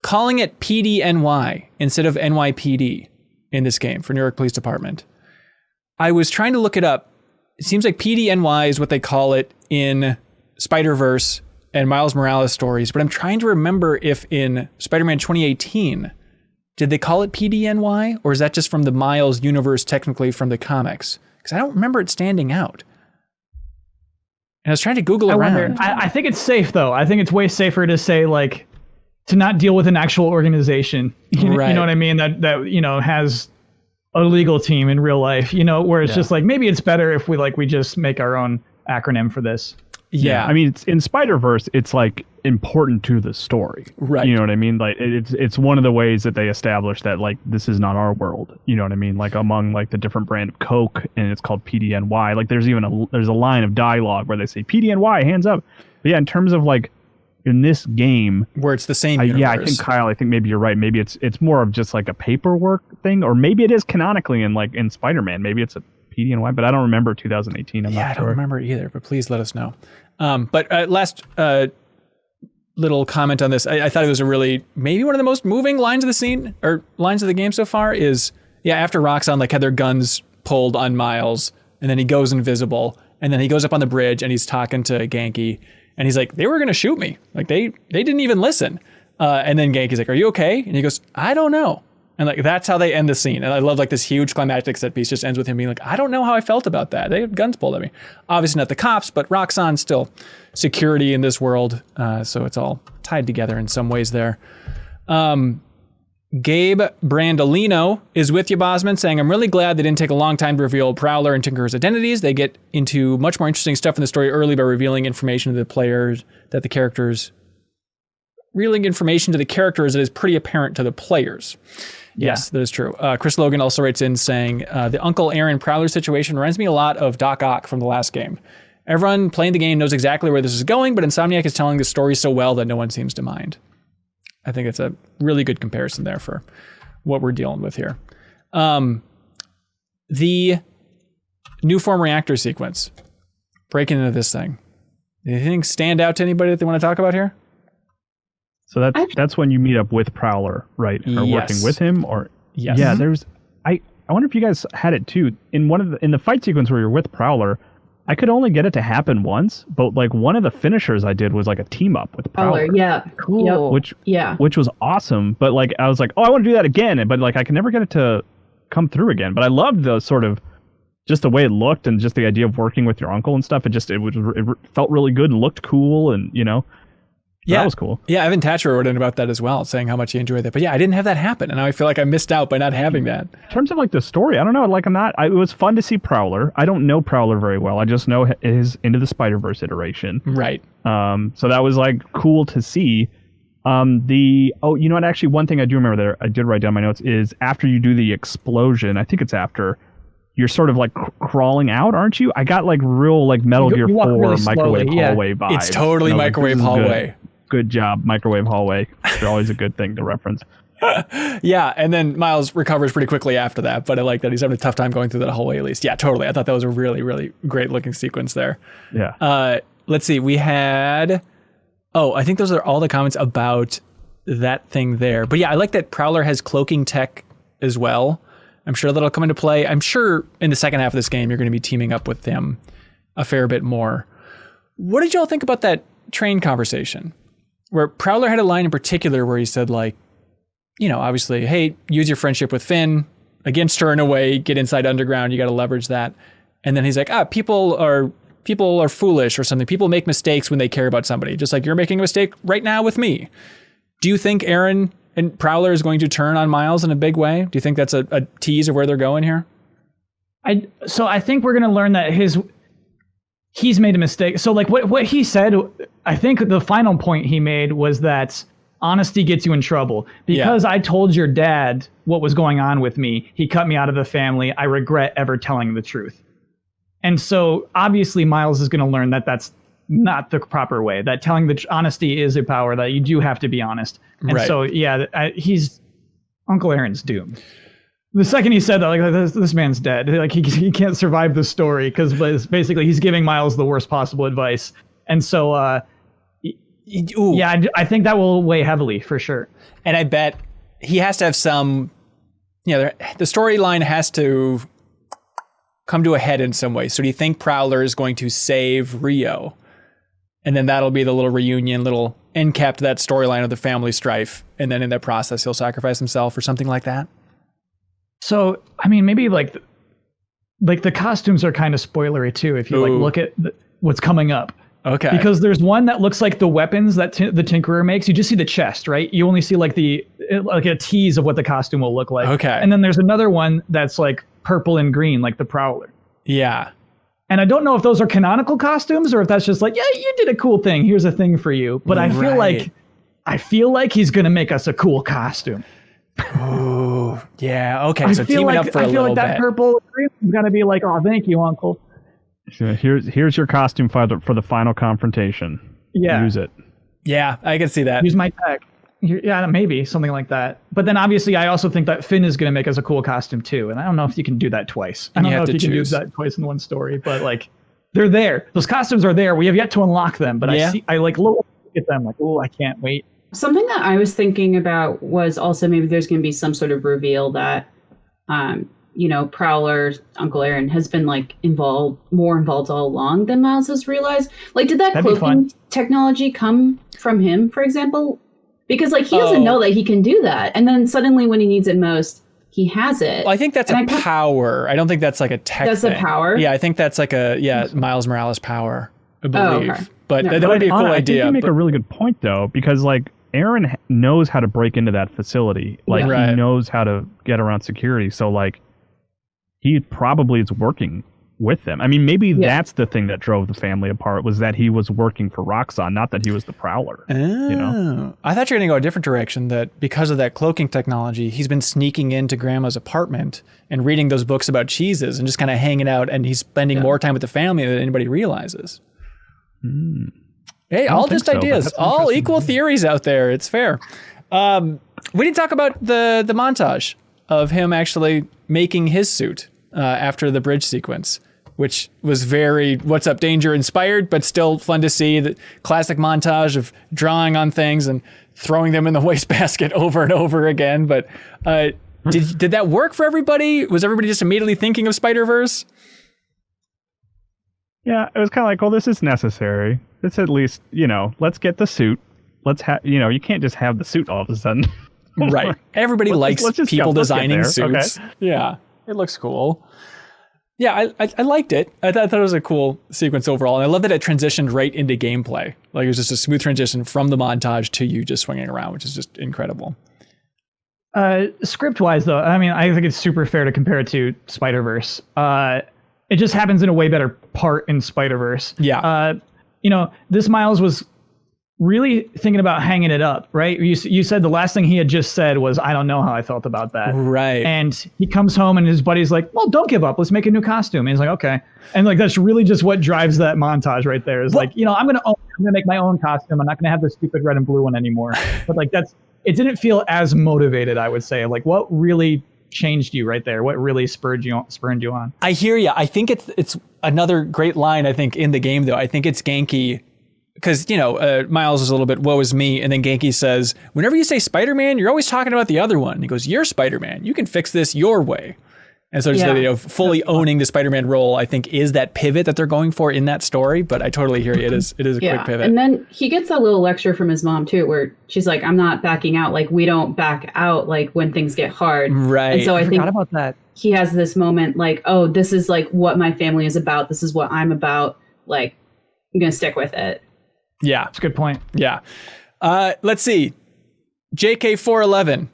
Calling it PDNY instead of NYPD in this game for New York Police Department. I was trying to look it up. It seems like PDNY is what they call it in Spider-Verse and Miles Morales stories, but I'm trying to remember if in Spider-Man 2018, did they call it PDNY, or is that just from the Miles universe technically from the comics? Because I don't remember it standing out. And I was trying to Google around. I think it's safe, though. I think it's way safer to say, like, to not deal with an actual organization. Right. You know what I mean? That has a legal team in real life, where it's just like, maybe it's better if we just make our own acronym for this. Yeah. I mean, it's in Spider-Verse, it's like important to the story. Right. You know what I mean? Like it's one of the ways that they establish that like this is not our world. You know what I mean? Like among like the different brand of Coke, and it's called PDNY. Like there's even there's a line of dialogue where they say PDNY, hands up. But yeah, in terms of like in this game where it's the same universe. Yeah, I think Kyle, I think maybe you're right. Maybe it's more of just like a paperwork thing, or maybe it is canonically in Spider-Man. Maybe it's a PDNY, but I don't remember 2018. I'm not sure. I don't remember either, but please let us know. But last little comment on this. I thought it was maybe one of the most moving lines of the scene or lines of the game so far is Yeah, after Roxxon like had their guns pulled on Miles, and then he goes invisible, and then he goes up on the bridge and he's talking to Genki, and he's like, they were gonna shoot me. Like they didn't even listen. And then Genki's like, are you okay? And he goes, I don't know. And like that's how they end the scene. And I love like this huge climactic set piece just ends with him being like, I don't know how I felt about that. They had guns pulled at me. Obviously not the cops, but Roxxon still security in this world. So it's all tied together in some ways there. Gabe Brandolino is with you, Bosman, saying, I'm really glad they didn't take a long time to reveal Prowler and Tinker's identities. They get into much more interesting stuff in the story early by revealing information to the players that is pretty apparent to the players. Yes, that is true. Chris Logan also writes in saying, the Uncle Aaron Prowler situation reminds me a lot of Doc Ock from the last game. Everyone playing the game knows exactly where this is going, but Insomniac is telling the story so well that no one seems to mind. I think it's a really good comparison there for what we're dealing with here. The new form reactor sequence, breaking into this thing. Anything stand out to anybody that they want to talk about here? So that's when you meet up with Prowler, right? Or working with him, or yes. Yeah. There's I wonder if you guys had it too. In the fight sequence where you're with Prowler, I could only get it to happen once, but like one of the finishers I did was like a team up with Prowler. Yeah, cool. Which was awesome. But like I was like, oh, I want to do that again, but like I could never get it to come through again. But I loved the sort of just the way it looked and just the idea of working with your uncle and stuff. It felt really good and looked cool, and yeah, that was cool. Yeah, Evan Thatcher wrote in about that as well, saying how much he enjoyed that. But yeah, I didn't have that happen, and I feel like I missed out by not having that. In terms of like the story, I don't know. Like it was fun to see Prowler. I don't know Prowler very well. I just know his Into the Spider-Verse iteration. Right. So that was like cool to see. You know what? Actually, one thing I do remember there, I did write down my notes, is after you do the explosion. I think it's after. You're sort of like crawling out, aren't you? I got like real like Metal Gear 4 really microwave hallway vibes. It's totally microwave hallway. Good job, microwave hallway. It's always a good thing to reference. Yeah, and then Miles recovers pretty quickly after that, but I like that he's having a tough time going through that hallway at least. Yeah, totally. I thought that was a really, really great looking sequence there. Yeah. Let's see. We had... Oh, I think those are all the comments about that thing there. But yeah, I like that Prowler has cloaking tech as well. I'm sure that'll come into play. I'm sure in the second half of this game, you're going to be teaming up with them a fair bit more. What did y'all think about that train conversation? Where Prowler had a line in particular where he said, like, obviously, hey, use your friendship with Finn against her in a way, get inside Underground, you got to leverage that. And then he's like, people are foolish or something. People make mistakes when they care about somebody, just like you're making a mistake right now with me. Do you think Aaron and Prowler is going to turn on Miles in a big way? Do you think that's a tease of where they're going here? So I think we're going to learn that he's made a mistake. So like what he said, I think the final point he made was that honesty gets you in trouble. Because I told your dad what was going on with me, he cut me out of the family. I regret ever telling the truth. And so obviously Miles is going to learn that that's not the proper way, that telling the honesty is a power, that you do have to be honest. And so, he's Uncle Aaron's doomed. The second he said that, like, this man's dead. Like he can't survive the story because basically he's giving Miles the worst possible advice. And so, I think that will weigh heavily for sure. And I bet he has to have some, the storyline has to come to a head in some way. So do you think Prowler is going to save Rio? And then that'll be the little reunion, little end cap to that storyline of the family strife. And then in that process, he'll sacrifice himself or something like that. So, I mean, maybe like the costumes are kind of spoilery too. If you look at what's coming up. Okay. Because there's one that looks like the weapons that the Tinkerer makes. You just see the chest, right? You only see like a tease of what the costume will look like. Okay. And then there's another one that's like purple and green, like the Prowler. Yeah. And I don't know if those are canonical costumes or if that's just like, yeah, you did a cool thing. Here's a thing for you. But I feel like he's going to make us a cool costume. Oh, yeah. Okay. So teaming up for a little bit. I feel like that purple is going to be like, oh, thank you, Uncle. So here's your costume for the final confrontation. Yeah. Use it. Yeah, I can see that. Use my tech. Yeah, maybe something like that. But then obviously I also think that Finn is going to make us a cool costume too. And I don't know if you can do that twice. I don't know if you can use that twice in one story, but like they're there. Those costumes are there. We have yet to unlock them, but I like look at them like, oh, I can't wait. Something that I was thinking about was also maybe there's going to be some sort of reveal that Prowler, Uncle Aaron has been like more involved all along than Miles has realized. Like, did that cloaking technology come from him, for example? Because like he doesn't know that he can do that, and then suddenly when he needs it most, he has it. Well, I think that's a power. I don't think that's like a tech. That's thing. A power. Yeah, I think that's like Miles Morales power. I believe, okay. But that would be a cool idea. I think you make a really good point though, because like Aaron knows how to break into that facility. Like he knows how to get around security. So like he probably is working with them. I mean, maybe that's the thing that drove the family apart, was that he was working for Roxxon, not that he was the Prowler. Oh. I thought you were going to go a different direction, that because of that cloaking technology, he's been sneaking into Grandma's apartment and reading those books about cheeses and just kind of hanging out, and he's spending more time with the family than anybody realizes. Hey, all just ideas, all equal theories out there. It's fair. We didn't talk about the montage of him actually making his suit after the bridge sequence, which was very What's Up Danger inspired, but still fun to see. The classic montage of drawing on things and throwing them in the wastebasket over and over again. But did that work for everybody? Was everybody just immediately thinking of Spider-Verse? Yeah, it was kind of like, well, this is necessary. It's at least, let's get the suit. Let's have, you can't just have the suit all of a sudden. Right. Everybody likes people designing suits. Okay. Yeah, it looks cool. Yeah, I liked it. I thought it was a cool sequence overall. And I love that it transitioned right into gameplay. Like, it was just a smooth transition from the montage to you just swinging around, which is just incredible. Script-wise, though, I mean, I think it's super fair to compare it to Spider-Verse. It just happens in a way better part in Spider-Verse. Yeah. This Miles was really thinking about hanging it up, right? You said the last thing he had just said was, I don't know how I felt about that. Right. And he comes home and his buddy's like, well, don't give up. Let's make a new costume. And he's like, okay. And like, that's really just what drives that montage right there is like, I'm going to make my own costume. I'm not going to have the stupid red and blue one anymore. But like, it didn't feel as motivated, I would say. Like, what really changed you right there? What really spurred you on? I hear you. I think it's another great line, I think, in the game, though. I think it's Genki, because, Miles is a little bit, woe is me. And then Genki says, whenever you say Spider-Man, you're always talking about the other one. And he goes, you're Spider-Man. You can fix this your way. And so just fully owning the Spider-Man role, I think, is that pivot that they're going for in that story. But I totally hear you. It is a quick pivot. And then he gets that little lecture from his mom, too, where she's like, I'm not backing out. Like, we don't back out, like, when things get hard. Right. And so I think about that. He has this moment like, oh, this is like what my family is about. This is what I'm about. Like, I'm going to stick with it. Yeah. That's a good point. Yeah. Let's see. JK411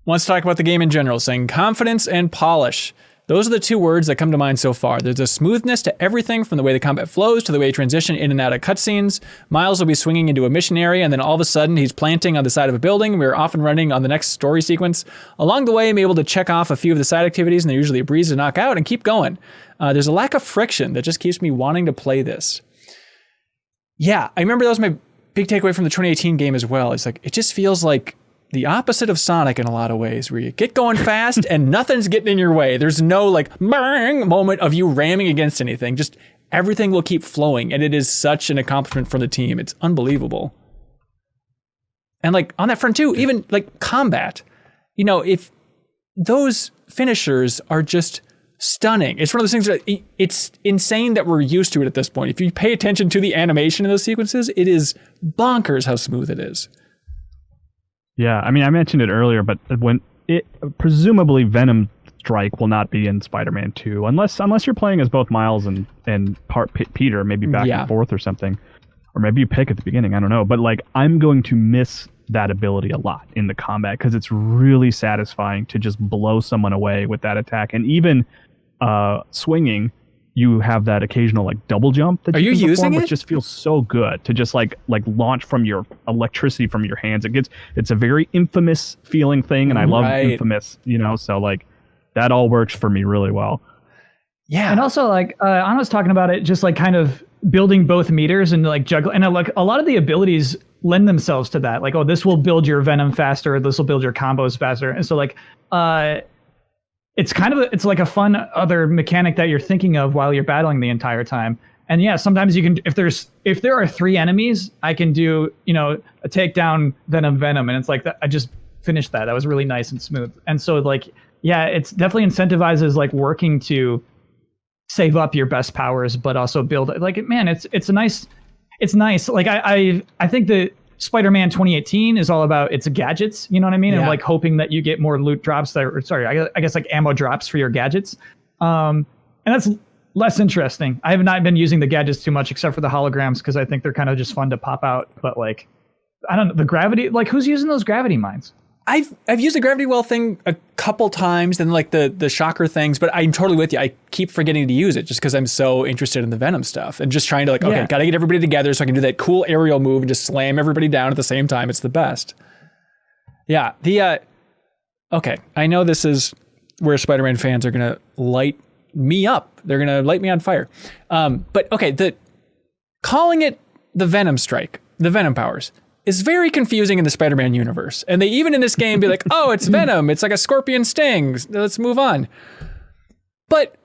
wants to talk about the game in general, saying confidence and polish. Those are the two words that come to mind so far. There's a smoothness to everything, from the way the combat flows to the way you transition in and out of cutscenes. Miles will be swinging into a mission area, and then all of a sudden he's planting on the side of a building. We're off and running on the next story sequence. Along the way, I'm able to check off a few of the side activities, and they're usually a breeze to knock out and keep going. There's a lack of friction that just keeps me wanting to play this. Yeah, I remember that was my big takeaway from the 2018 game as well. It's like, it just feels like the opposite of Sonic in a lot of ways, where you get going fast and nothing's getting in your way. There's no like bang moment of you ramming against anything. Just everything will keep flowing. And it is such an accomplishment from the team. It's unbelievable. And like on that front too, even like combat, if those finishers are just stunning. It's one of those things that it's insane that we're used to it at this point. If you pay attention to the animation in those sequences, it is bonkers how smooth it is. Yeah, I mean, I mentioned it earlier, but when presumably Venom Strike will not be in Spider-Man 2, unless you're playing as both Miles and part Peter, maybe back and forth or something, or maybe you pick at the beginning. I don't know, but like I'm going to miss that ability a lot in the combat because it's really satisfying to just blow someone away with that attack, and even swinging. You have that occasional like double jump that you can perform, which just feels so good to just like launch from your electricity from your hands. It's a very Infamous feeling thing, and I love Infamous, so like that all works for me really well. Yeah, and also like Anna was talking about it, just like kind of building both meters and like juggle, and like a lot of the abilities lend themselves to that. Like, oh, this will build your Venom faster, this will build your combos faster, and so like it's it's like a fun other mechanic that you're thinking of while you're battling the entire time. And yeah, sometimes you can, if there are 3 enemies, I can do, a takedown, then a Venom. And it's like that. I just finished that. That was really nice and smooth. And so like, Yeah, it's definitely incentivizes like working to save up your best powers, but also build it. Like, man, it's nice. Like I think that Spider-Man 2018 is all about its gadgets. You know what I mean? Yeah. And like hoping that you get more loot drops I guess like ammo drops for your gadgets. And that's less interesting. I have not been using the gadgets too much except for the holograms because I think they're kind of just fun to pop out. But like, I don't know, the gravity, like who's using those gravity mines? I've used the gravity well thing a couple times and like the shocker things, but I'm totally with you. I keep forgetting to use it just because I'm so interested in the Venom stuff and just trying to like, okay, gotta get everybody together so I can do that cool aerial move and just slam everybody down at the same time. It's the best. Yeah. Okay. I know this is where Spider-Man fans are gonna light me up. They're gonna light me on fire. But okay, calling it the Venom Strike, the Venom powers, is very confusing in the Spider-Man universe. And they even in this game be like, oh, it's Venom. It's like a scorpion sting. Let's move on. But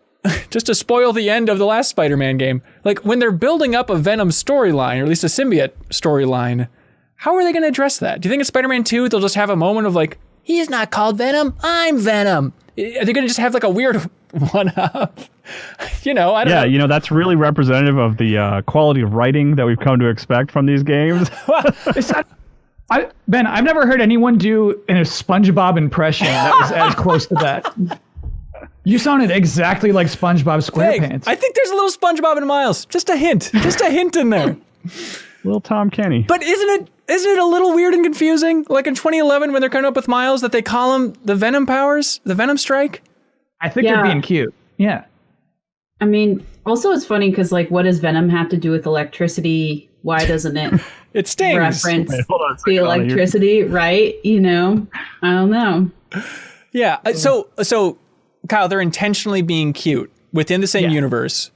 just to spoil the end of the last Spider-Man game, like when they're building up a Venom storyline, or at least a symbiote storyline, how are they going to address that? Do you think in Spider-Man 2, they'll just have a moment of like, he's not called Venom, I'm Venom. Are they going to just have like a weird one-up? I don't know. Yeah, that's really representative of the quality of writing that we've come to expect from these games. Ben, I've never heard anyone do a SpongeBob impression that was as close to that. You sounded exactly like SpongeBob SquarePants. I think there's a little SpongeBob in Miles. Just a hint in there. Little Tom Kenny. But isn't it a little weird and confusing? Like in 2011 when they're coming up with Miles that they call him the Venom powers, the Venom Strike? I think they're being cute. Yeah. I mean, also it's funny because like, what does Venom have to do with electricity? Why doesn't it it stings. Reference the electricity, right? I don't know. Yeah. So Kyle, they're intentionally being cute within the same universe.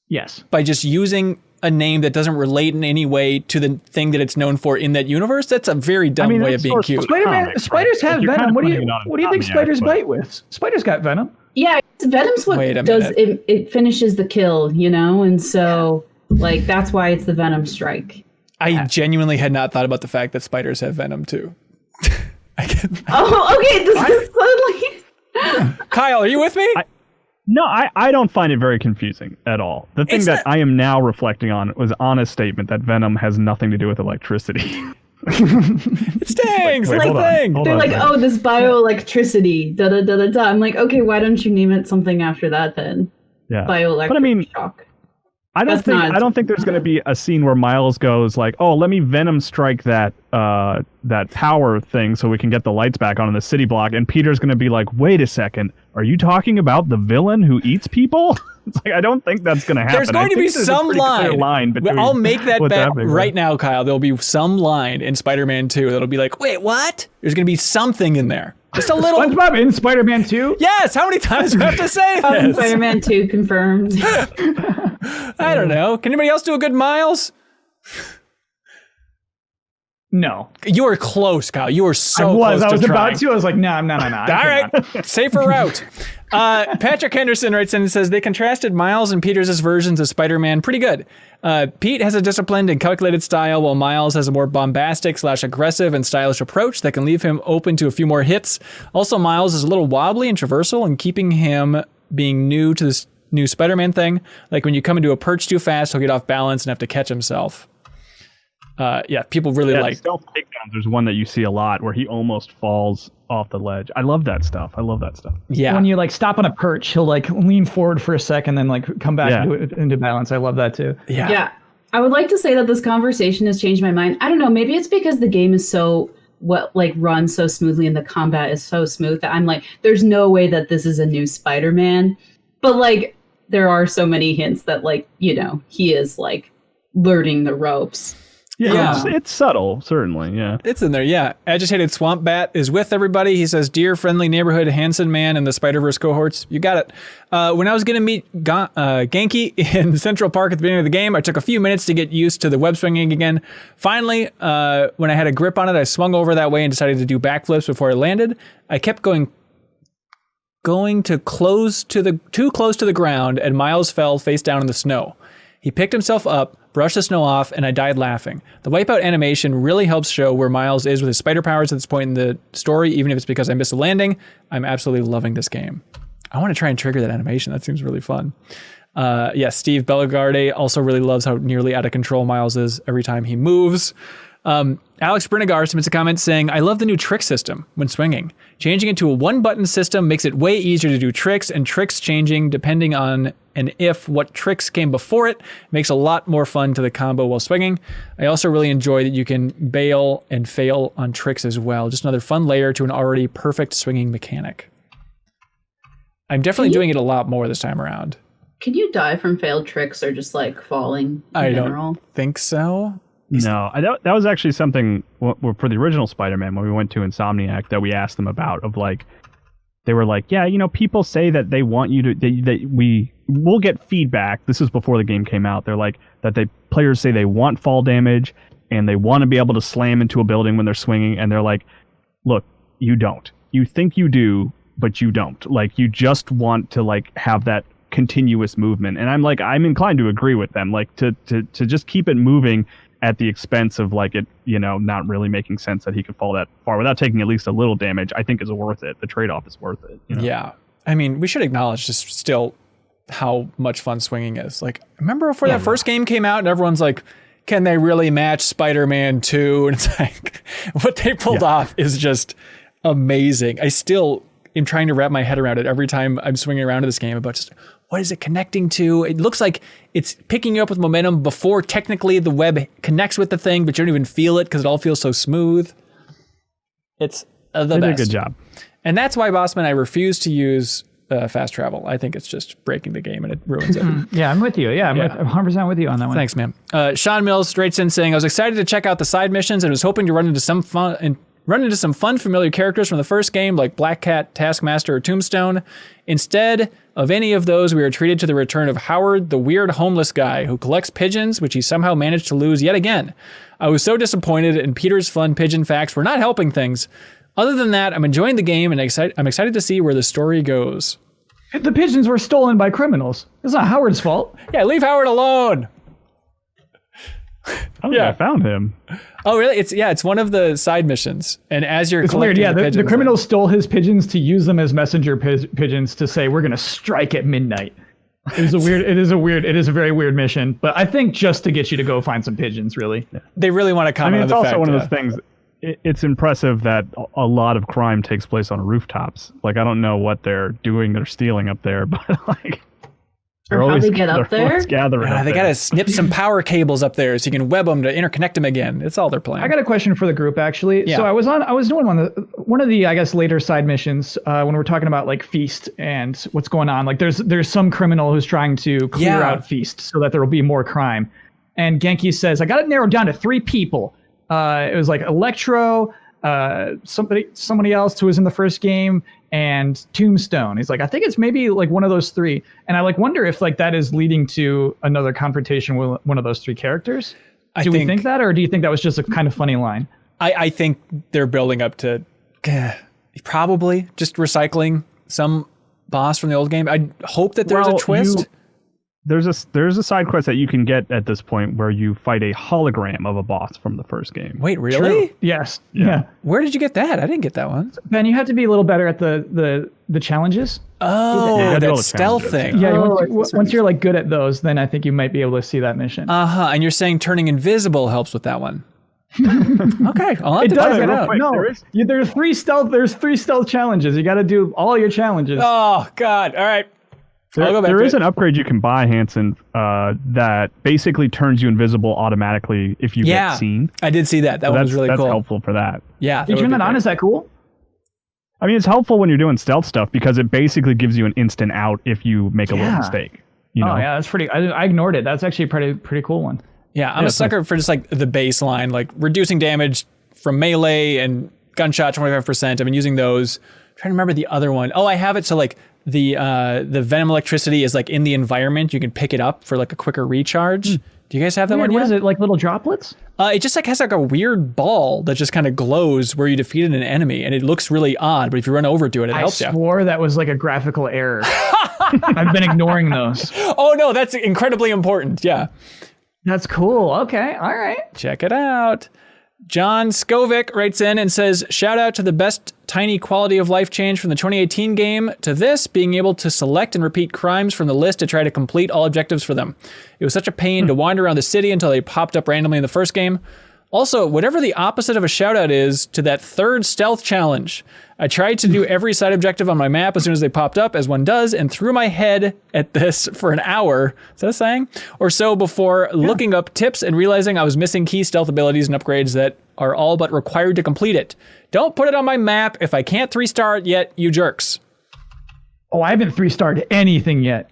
Yes. By just using a name that doesn't relate in any way to the thing that it's known for in that universe. That's a very dumb way of being cute. Spiders have venom. What do you think spiders bite with? Spiders got venom. Yeah, Venom's what does it finishes the kill, and so like that's why it's the Venom Strike. I genuinely had not thought about the fact that spiders have venom too. Oh, okay. This is suddenly. Kyle, are you with me? No, I don't find it very confusing at all. The thing I am now reflecting on was Anna's statement that venom has nothing to do with electricity. It stings. They're like, oh, this bioelectricity. Da da da da da. I'm like, okay, why don't you name it something after that then? Yeah. Bioelectric but I mean, shock. I don't think there's going to be a scene where Miles goes like, oh, let me Venom Strike that power thing so we can get the lights back on in the city block, and Peter's going to be like, wait a second, are you talking about the villain who eats people? It's like, I don't think that's going to happen. There's going to be some line. I'll make that bet right now, Kyle. There'll be some line in Spider-Man 2 that'll be like, wait, what? There's going to be something in there. Just a little. SpongeBob in Spider-Man 2? Yes. How many times do I have to say this? Spider-Man 2 confirmed. I don't know. Can anybody else do a good Miles? No. You were close, Kyle. You were so close. I was trying. about to. I was like, no. All right. Safer route. Patrick Henderson writes in and says, they contrasted Miles and Peter's versions of Spider-Man pretty good. Pete has a disciplined and calculated style, while Miles has a more bombastic / aggressive and stylish approach that can leave him open to a few more hits. Also, Miles is a little wobbly and traversal, and keeping him being new to this new Spider-Man thing. Like when you come into a perch too fast, he'll get off balance and have to catch himself. People really like stealth takedowns. There's one that you see a lot where he almost falls off the ledge. I love that stuff. Yeah. When you like stop on a perch, he'll like lean forward for a second, then like come back into balance. I love that too. Yeah. I would like to say that this conversation has changed my mind. I don't know. Maybe it's because the game is runs so smoothly and the combat is so smooth that I'm like, there's no way that this is a new Spider-Man. But like, there are so many hints that like, he is like learning the ropes. Yeah. It's subtle, certainly. Yeah, it's in there. Yeah, Agitated Swamp Bat is with everybody. He says, "Dear friendly neighborhood Hanson Man and the Spider-Verse cohorts, you got it." When I was going to meet Genki in Central Park at the beginning of the game, I took a few minutes to get used to the web swinging again. Finally, when I had a grip on it, I swung over that way and decided to do backflips before I landed. I kept going too close to the ground, and Miles fell face down in the snow. He picked himself up, brushed the snow off, and I died laughing. The wipeout animation really helps show where Miles is with his spider powers at this point in the story, even if it's because I missed a landing. I'm absolutely loving this game. I want to try and trigger that animation. That seems really fun. Steve Bellegarde also really loves how nearly out of control Miles is every time he moves. Alex Brinigar submits a comment saying, I love the new trick system when swinging. Changing it to a one-button system makes it way easier to do tricks, and tricks changing depending on what tricks came before it makes a lot more fun to the combo while swinging. I also really enjoy that you can bail and fail on tricks as well. Just another fun layer to an already perfect swinging mechanic. I'm definitely doing it a lot more this time around. Can you die from failed tricks or just like falling in general? Don't think so. No, that was actually something for the original Spider-Man when we went to Insomniac that we asked them about. Of like, they were like, yeah, people say that they want you to. We'll get feedback. This is before the game came out. They're like that players say they want fall damage and they want to be able to slam into a building when they're swinging, and they're like, look, you don't. You think you do, but you don't. Like, you just want to like have that continuous movement. And I'm inclined to agree with them. Like to just keep it moving at the expense of like it, not really making sense that he could fall that far without taking at least a little damage, I think is worth it. The trade-off is worth it. Yeah. I mean, we should acknowledge just still how much fun swinging is. Like, remember before that first game came out and everyone's like, can they really match Spider-Man 2? And it's like, what they pulled off is just amazing. I still am trying to wrap my head around it every time I'm swinging around to this game about just what is it connecting to? It looks like it's picking you up with momentum before technically the web connects with the thing, but you don't even feel it because it all feels so smooth. It's the best. They did a good job. And that's why, Bossman, I refuse to use fast travel. I think it's just breaking the game and it ruins it. Yeah, I'm with you. I'm 100% with you on that one. Thanks, man. Sean Mills writes in saying, I was excited to check out the side missions and was hoping to run into some fun, familiar characters from the first game like Black Cat, Taskmaster, or Tombstone. Instead of any of those, we were treated to the return of Howard, the weird homeless guy who collects pigeons, which he somehow managed to lose yet again. I was so disappointed, and Peter's fun pigeon facts were not helping things. Other than that, I'm enjoying the game, and I'm excited to see where the story goes. The pigeons were stolen by criminals. It's not Howard's fault. Yeah, leave Howard alone. I found him. Oh, really? It's one of the side missions. And as you're collecting the pigeons, the criminals stole his pigeons to use them as messenger pigeons to say, we're going to strike at midnight. It is a very weird mission, but I think just to get you to go find some pigeons, really. They really want to comment on the fact. It's also one of those things. It's impressive that a lot of crime takes place on rooftops. Like, I don't know what they're doing or stealing up there, but like... Or how they get up there? They got to snip some power cables up there so you can web them to interconnect them again. It's all they're playing. I got a question for the group, actually. Yeah. So I was doing one of the I guess later side missions when we're talking about like Feast and what's going on. Like there's some criminal who's trying to clear out Feast so that there will be more crime. And Genki says, I got it narrowed down to 3 people. It was like Electro, somebody else who was in the first game, and Tombstone. He's like, I think it's maybe like one of those 3. And I like wonder if like that is leading to another confrontation with one of those 3 characters. Do we think that, or do you think that was just a kind of funny line? I think they're building up to probably just recycling some boss from the old game. I hope that there's a twist. There's a side quest that you can get at this point where you fight a hologram of a boss from the first game. Wait, really? True. Yes. Yeah. Where did you get that? I didn't get that one. Ben, you have to be a little better at the challenges. Oh, that stealth thing. Yeah. Once you're like good at those, then I think you might be able to see that mission. And you're saying turning invisible helps with that one. Okay, I'll have to try that out. No, there's 3 stealth. There's 3 stealth challenges. You got to do all your challenges. Oh God! All right. There is an upgrade you can buy, Hanson, that basically turns you invisible automatically if you get seen. I did see that. That was really cool. That's helpful for that. Yeah. Did you turn that on? Is that cool? I mean, it's helpful when you're doing stealth stuff because it basically gives you an instant out if you make a little mistake. Oh yeah, that's pretty. I ignored it. That's actually a pretty cool one. Yeah, I'm a sucker for just like the baseline, like reducing damage from melee and gunshot 25%. I've been using those. I'm trying to remember the other one. Oh, I have it so like the venom electricity is like in the environment. You can pick it up for like a quicker recharge. Do you guys have that one yet? What is it, like little droplets? It just like has like a weird ball that just kind of glows where you defeated an enemy, and it looks really odd, but if you run over to it, it helps you. I swore that was like a graphical error. I've been ignoring those. Oh no, that's incredibly important. Yeah. That's cool. Okay. All right. Check it out. John Skovic writes in and says, shout out to the best tiny quality of life change from the 2018 game to this, being able to select and repeat crimes from the list to try to complete all objectives for them. It was such a pain to wander around the city until they popped up randomly in the first game. Also, whatever the opposite of a shout out is to that third stealth challenge. I tried to do every side objective on my map as soon as they popped up, as one does, and threw my head at this for an hour, is that a saying? Or so before looking up tips and realizing I was missing key stealth abilities and upgrades that are all but required to complete it. Don't put it on my map if I can't 3-star it yet, you jerks. Oh, I haven't 3-starred anything yet.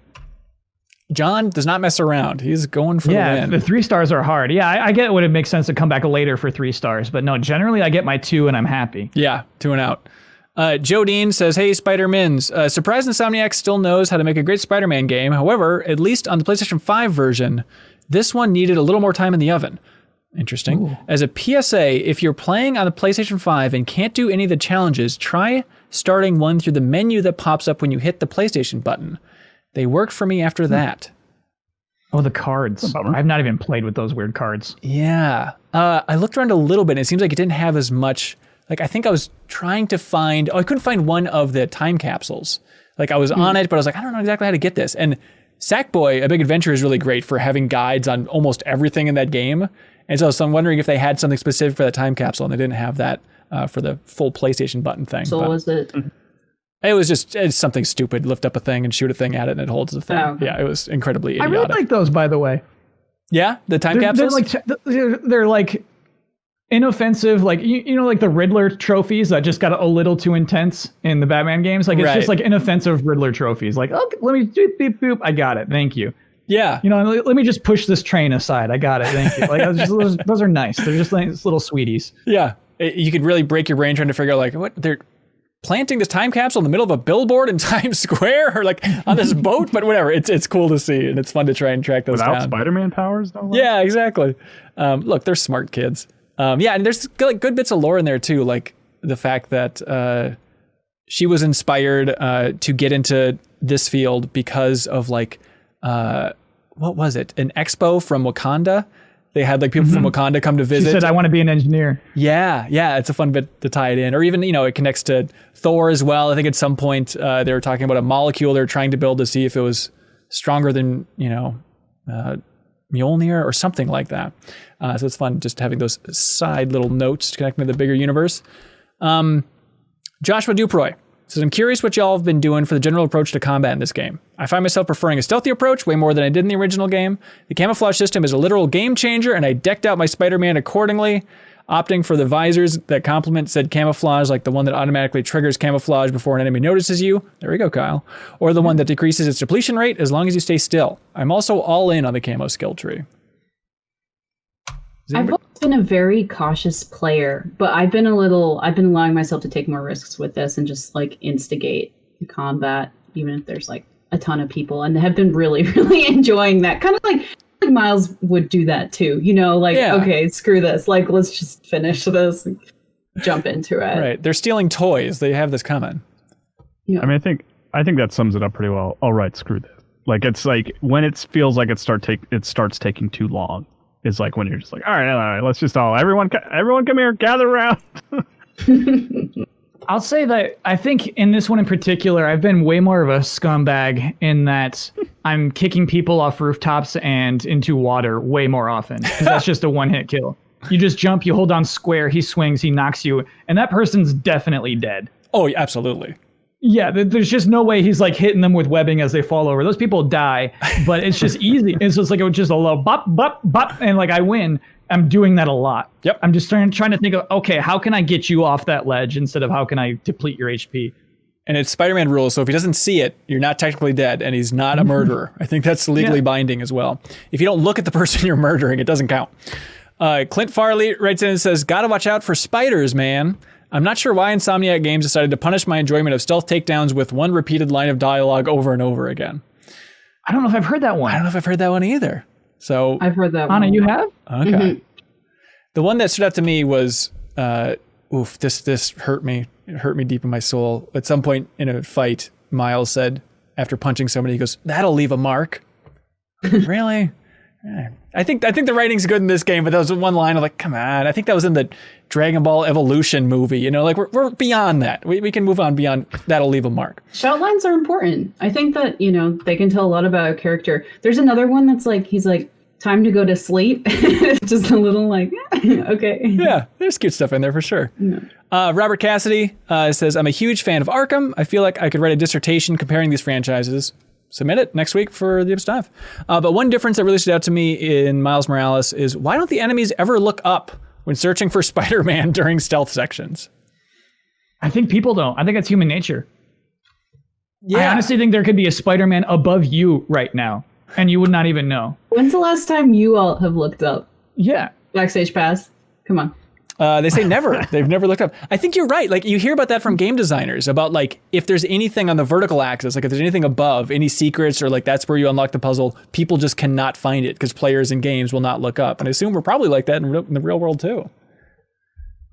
John does not mess around. He's going for the win. Yeah, the 3 stars are hard. Yeah, I get what it makes sense to come back later for 3 stars, but no, generally I get my 2 and I'm happy. Yeah, 2 and out. Joe Dean says, hey, Spider-Mins. Surprised Insomniac still knows how to make a great Spider-Man game. However, at least on the PlayStation 5 version, this one needed a little more time in the oven. Interesting. Ooh. As a PSA, if you're playing on the PlayStation 5 and can't do any of the challenges, try starting one through the menu that pops up when you hit the PlayStation button. They worked for me after that. Oh, the cards. I've not even played with those weird cards. Yeah. I looked around a little bit and it seems like it didn't have as much. Like, I think I was trying to find, I couldn't find one of the time capsules. Like, I was on it, but I was like, I don't know exactly how to get this. And Sackboy, A Big Adventure is really great for having guides on almost everything in that game. And so I'm wondering if they had something specific for that time capsule and they didn't have that for the full PlayStation button thing. So was it? It was just something stupid. Lift up a thing and shoot a thing at it and it holds the thing. Oh, okay. Yeah, it was incredibly idiotic. I really like those, by the way. Yeah? The time capsules? They're like inoffensive, like, you know, like the Riddler trophies that just got a little too intense in the Batman games. Like, it's just like inoffensive Riddler trophies. Like, oh, let me do beep, boop. I got it. Thank you. Yeah. You know, let me just push this train aside. I got it. Thank you. Like, those are nice. They're just like little sweeties. Yeah. You could really break your brain trying to figure out, like, what they're planting this time capsule in the middle of a billboard in Times Square or like on this boat, but whatever. It's cool to see and it's fun to try and track those down. Without Spider-Man powers, though? Yeah, exactly. Look, they're smart kids. Yeah, and there's like good bits of lore in there too, like the fact that she was inspired to get into this field because of like what was it? An expo from Wakanda. They had like people from Wakanda come to visit. She said, I want to be an engineer. Yeah, it's a fun bit to tie it in. Or even, you know, it connects to Thor as well. I think at some point they were talking about a molecule they were trying to build to see if it was stronger than, you know, Mjolnir or something like that. So it's fun just having those side little notes connecting to the bigger universe. Joshua Duproy says, I'm curious what y'all have been doing for the general approach to combat in this game. I find myself preferring a stealthy approach way more than I did in the original game. The camouflage system is a literal game changer, and I decked out my Spider-Man accordingly, opting for the visors that complement said camouflage, like the one that automatically triggers camouflage before an enemy notices you. There we go, Kyle. Or the one that decreases its depletion rate as long as you stay still. I'm also all in on the camo skill tree. I've always been a very cautious player, but I've been allowing myself to take more risks with this and just like instigate the combat, even if there's like a ton of people, and have been really, really enjoying that. Kind of like Miles would do that too, you know, like, okay, screw this. Like, let's just finish this and jump into it. Right. They're stealing toys. They have this coming. Yeah. I mean, I think that sums it up pretty well. All right, screw this. Like, it's like when it feels like it starts taking too long. Is like when you're just like, all right, let's just everyone come here, gather around. I'll say that I think in this one in particular, I've been way more of a scumbag in that I'm kicking people off rooftops and into water way more often. Because that's just a one-hit kill. You just jump, you hold on square, he swings, he knocks you, and that person's definitely dead. Oh, absolutely. Yeah, there's just no way he's like hitting them with webbing as they fall over. Those people die, but it's just easy. It's just like just a low bop, bop, bop, and like I win. I'm doing that a lot. Yep. I'm just trying to think of, okay, how can I get you off that ledge instead of how can I deplete your HP? And it's Spider-Man rules, so if he doesn't see it, you're not technically dead, and he's not a murderer. I think that's legally binding as well. If you don't look at the person you're murdering, it doesn't count. Clint Farley writes in and says, gotta watch out for spiders, man. I'm not sure why Insomniac Games decided to punish my enjoyment of stealth takedowns with one repeated line of dialogue over and over again. I don't know if I've heard that one. I don't know if I've heard that one either. So I've heard that one. Anna, you have? Okay. Mm-hmm. The one that stood out to me was, this hurt me. It hurt me deep in my soul. At some point in a fight, Miles said, after punching somebody, he goes, that'll leave a mark. Really? I think the writing's good in this game, but that was one line of like, come on. I think that was in the Dragon Ball Evolution movie. You know, like we're beyond that. We can move on beyond that'll leave a mark. Shout lines are important. I think that, you know, they can tell a lot about a character. There's another one that's like, he's like, time to go to sleep. Just a little like, okay. Yeah, there's cute stuff in there for sure. Yeah. Robert Cassidy says, I'm a huge fan of Arkham. I feel like I could write a dissertation comparing these franchises. Submit it next week for the episode 5. But one difference that really stood out to me in Miles Morales is why don't the enemies ever look up when searching for Spider-Man during stealth sections? I think people don't. I think it's human nature. Yeah. I honestly think there could be a Spider-Man above you right now, and you would not even know. When's the last time you all have looked up? Yeah. Backstage pass? Come on. They say never. They've never looked up. I think you're right. Like you hear about that from game designers about like if there's anything on the vertical axis, like if there's anything above, any secrets or like that's where you unlock the puzzle, people just cannot find it because players in games will not look up. And I assume we're probably like that in the real world too.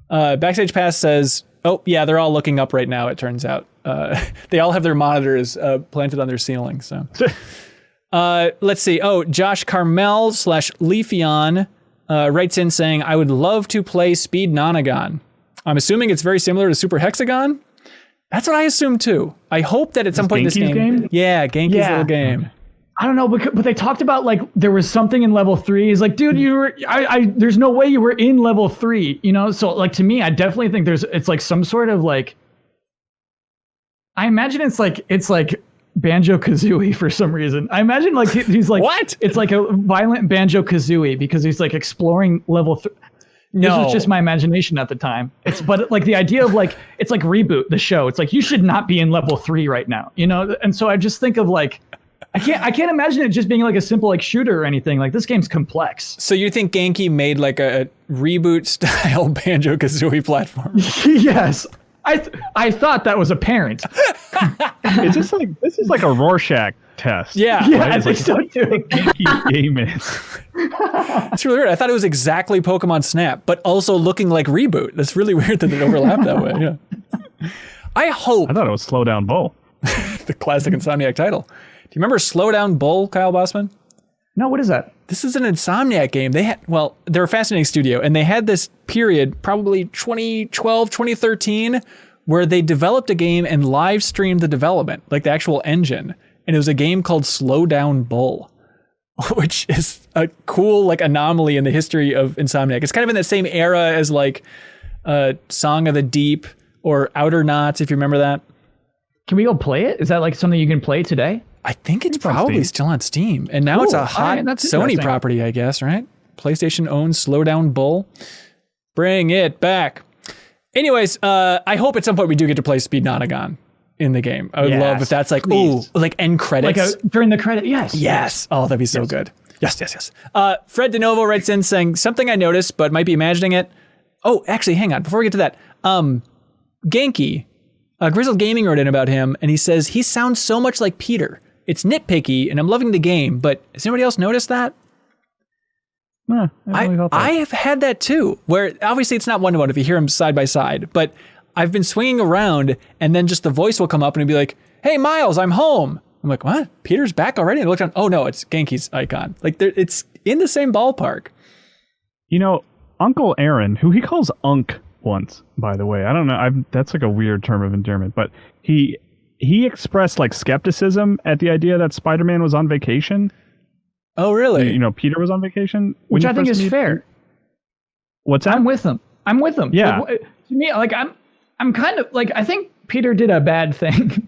Backstage Pass says, oh yeah, they're all looking up right now. It turns out they all have their monitors planted on their ceiling. So let's see. Oh, Josh Carmel /Leafeon. Writes in saying, I would love to play Speed Nonagon. I'm assuming it's very similar to Super Hexagon. That's what I assume too. I hope that at some point in this game. Yeah, Genki's little game. I don't know, but they talked about like there was something in level 3. He's like, dude, you were there's no way you were in level 3, you know? So like to me, I definitely think it's like some sort of like I imagine it's like Banjo-Kazooie for some reason. I imagine like he's like what? It's like a violent Banjo-Kazooie because he's like exploring level 3. No. This was just my imagination at the time. But like the idea of like it's like Reboot the show. It's like you should not be in level 3 right now, you know? And so I just think of like I can't imagine it just being like a simple like shooter or anything. Like this game's complex. So you think Genki made like a Reboot style Banjo-Kazooie platform? Yes. I thought that was apparent. This is like a Rorschach test. Yeah, right? I think so too. Game is. That's really weird. I thought it was exactly Pokemon Snap, but also looking like Reboot. That's really weird that it overlapped that way. Yeah. I thought it was Slow Down Bull. The classic Insomniac title. Do you remember Slow Down Bull, Kyle Bossman? No, what is that? This is an Insomniac game. They're a fascinating studio, and they had this period, probably 2012, 2013, where they developed a game and live streamed the development, like the actual engine. And it was a game called Slow Down Bull, which is a cool like anomaly in the history of Insomniac. It's kind of in the same era as like Song of the Deep or Outer Knots, if you remember that. Can we go play it? Is that like something you can play today? I think it's probably still on Steam. And now it's a hot Sony property, I guess, right? PlayStation owns Slow Down Bull. Bring it back. Anyways, I hope at some point we do get to play Speed Nonagon in the game. I would love if that's like, like end credits. Like during the credit, yes. Yes. Oh, that'd be so good. Yes. Fred DeNovo writes in saying, something I noticed, but might be imagining it. Oh, actually, hang on. Before we get to that, Genki, Grizzled Gaming wrote in about him, and he says, he sounds so much like Peter. It's nitpicky, and I'm loving the game, but has anybody else noticed that? No, I have had that too, where obviously it's not one-to-one if you hear them side by side, but I've been swinging around, and then just the voice will come up and it'll be like, hey, Miles, I'm home. I'm like, what? Peter's back already? And I look down, oh no, it's Genki's icon. Like, it's in the same ballpark. You know, Uncle Aaron, who he calls Unk once, by the way. I don't know. That's like a weird term of endearment, but he expressed like skepticism at the idea that Spider-Man was on vacation. Oh, really? You know, Peter was on vacation, which I think is fair. What's that? I'm with him. Yeah. Like, to me, like I'm kind of like I think Peter did a bad thing.